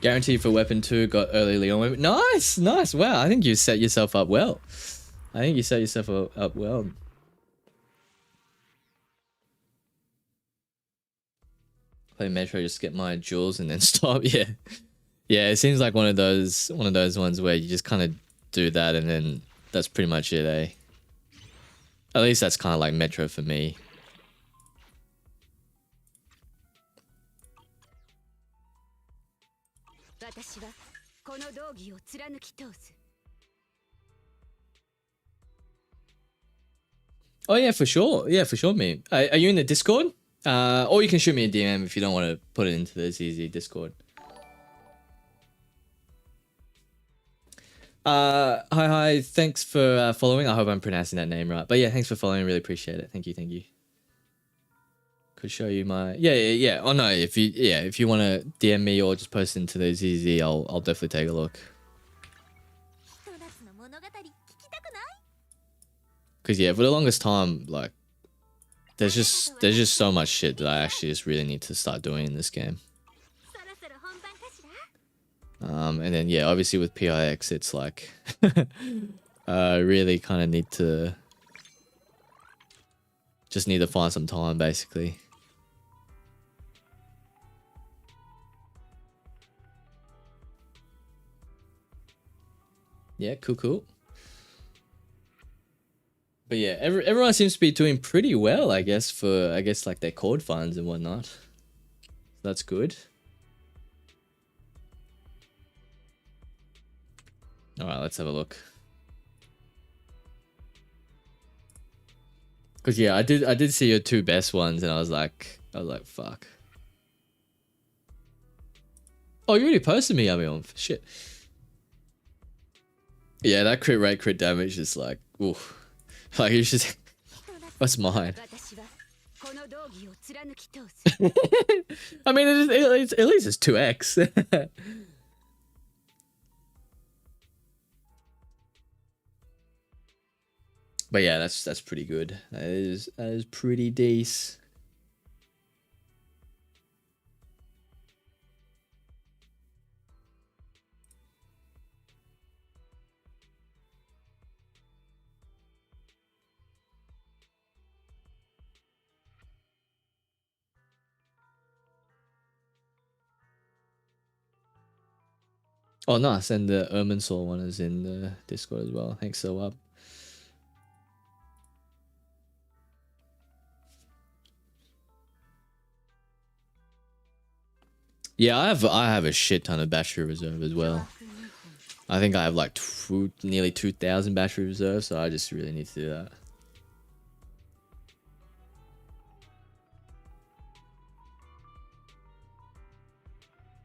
Guaranteed for weapon 2, got early Leon weapon. Nice, nice. Wow, I think you set yourself up well. I think you set yourself up well. Play Metro, just get my jewels and then stop. Yeah, yeah. It seems like one of those ones where you just kind of do that and then that's pretty much it, eh? At least that's kind of like Metro for me. Oh yeah, for sure. Yeah, for sure, mate. Are you in the Discord? Or you can shoot me a DM if you don't want to put it into the ZZ Discord. Hi. Thanks for following. I hope I'm pronouncing that name right. But yeah, thanks for following. Really appreciate it. Thank you. Could show you my yeah. Oh no, if you want to DM me or just post into the ZZ, I'll definitely take a look. Cause yeah, for the longest time, like there's just so much shit that I actually just really need to start doing in this game. And then yeah, obviously with PIX, it's like really kind of need to find some time basically. Yeah, cool. But yeah, everyone seems to be doing pretty well, I guess, like their cord funds and whatnot. That's good. All right, let's have a look. Cause yeah, I did see your 2 best ones, and I was like, fuck. Oh, you already posted me, Amion. Shit. Yeah, that crit damage is like, oof. Like you should. What's mine? I mean, at least it's 2x. But yeah, that's pretty good. That is pretty decent. Oh, nice. And the Erminsaw one is in the Discord as well. Thanks so up. Yeah, I have a shit ton of battery reserve as well. I think I have like nearly 2,000 battery reserve, so I just really need to do that.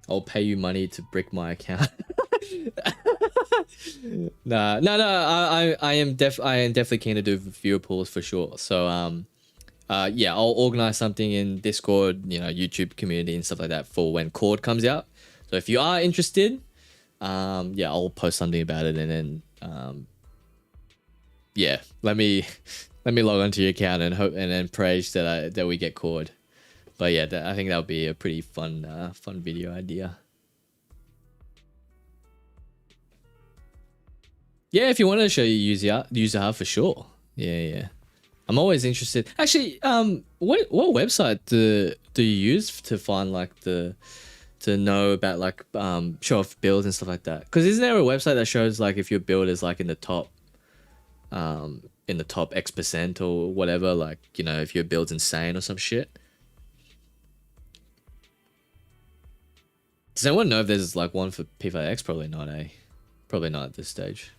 I'll pay you money to brick my account. No. I am definitely keen to do viewer pools for sure. So yeah, I'll organize something in Discord, you know, YouTube community and stuff like that for when Cord comes out. So if you are interested, yeah, I'll post something about it, and then yeah, let me log onto your account and hope and then pray that we get Cord. But yeah, I think that'll be a pretty fun video idea. Yeah, if you want to show your user hub for sure. Yeah. I'm always interested. Actually, what website do you use to find like to know about like show off builds and stuff like that? Because isn't there a website that shows like if your build is like in the top X% or whatever, like, you know, if your build's insane or some shit? Does anyone know if there's like one for P5X? Probably not, eh? Probably not at this stage.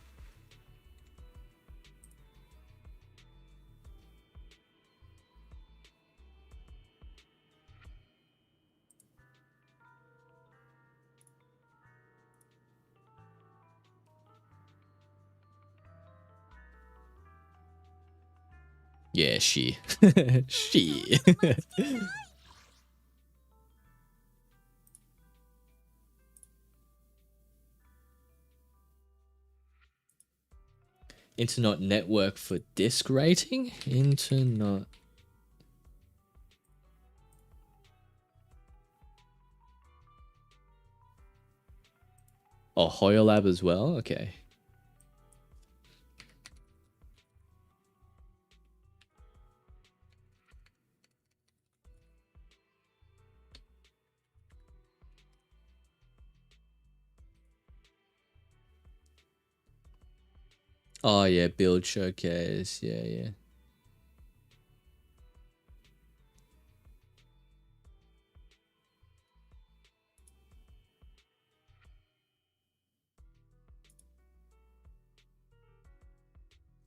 Yeah, she. She. Internet network for disk rating? Internet. Oh, Hoyer Lab as well? Okay. Oh yeah, build showcase. Yeah.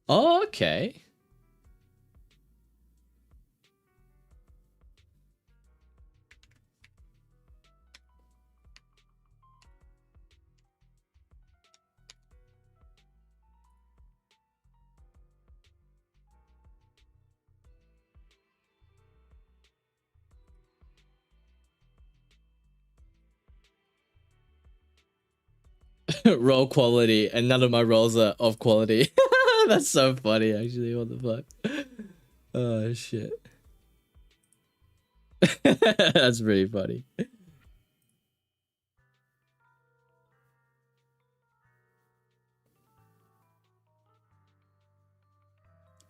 Oh, okay. Roll quality, and none of my rolls are of quality. That's so funny, actually. What the fuck? Oh shit. That's pretty funny.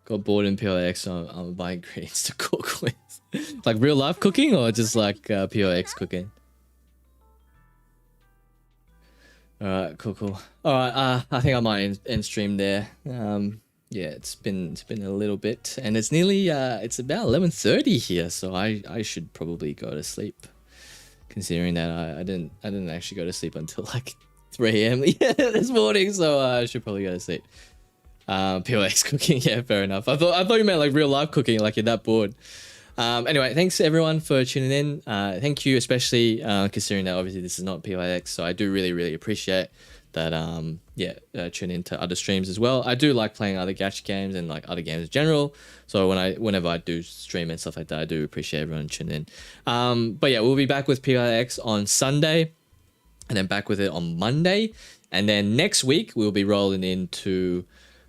Got bored in PLX, so I'm buying greens to cook with. Like real life cooking, or just like PLX cooking? Alright, cool. Alright, I think I might end stream there. Yeah, it's been a little bit, and it's nearly it's about 11:30 here, so I should probably go to sleep. Considering that I didn't actually go to sleep until like 3 AM this morning, so I should probably go to sleep. PLX cooking, yeah, fair enough. I thought you meant like real life cooking, like you're that bored. Anyway, thanks everyone for tuning in. Thank you, especially considering that obviously this is not PYX, so I do really appreciate that. Tune into other streams as well. I do like playing other gacha games and like other games in general. So whenever I do stream and stuff like that, I do appreciate everyone tuning in. But yeah, we'll be back with PYX on Sunday, and then back with it on Monday, and then next week we'll be rolling into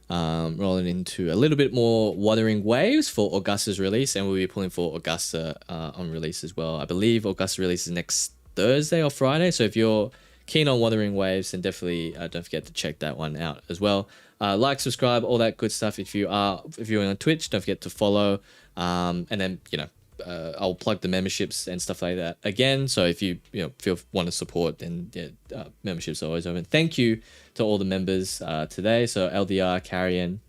a little bit more Wuthering Waves for Augusta's release, and we'll be pulling for Augusta on release as well. I believe Augusta release is next Thursday or Friday, so if you're keen on Wuthering Waves, then definitely don't forget to check that one out as well. Like, subscribe, all that good stuff. If you're on Twitch, don't forget to follow, and then I'll plug the memberships and stuff like that again. So if you want to support, then memberships are always open. Thank you to all the members today. So LDR, Carrion,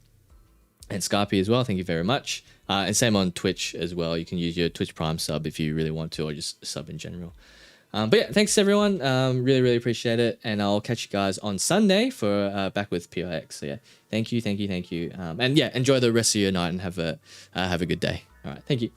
and Scarpy as well. Thank you very much. And same on Twitch as well. You can use your Twitch Prime sub if you really want to, or just sub in general. But yeah, thanks everyone. Really appreciate it. And I'll catch you guys on Sunday for back with PIX. So yeah, thank you. And yeah, enjoy the rest of your night and have a good day. All right, thank you.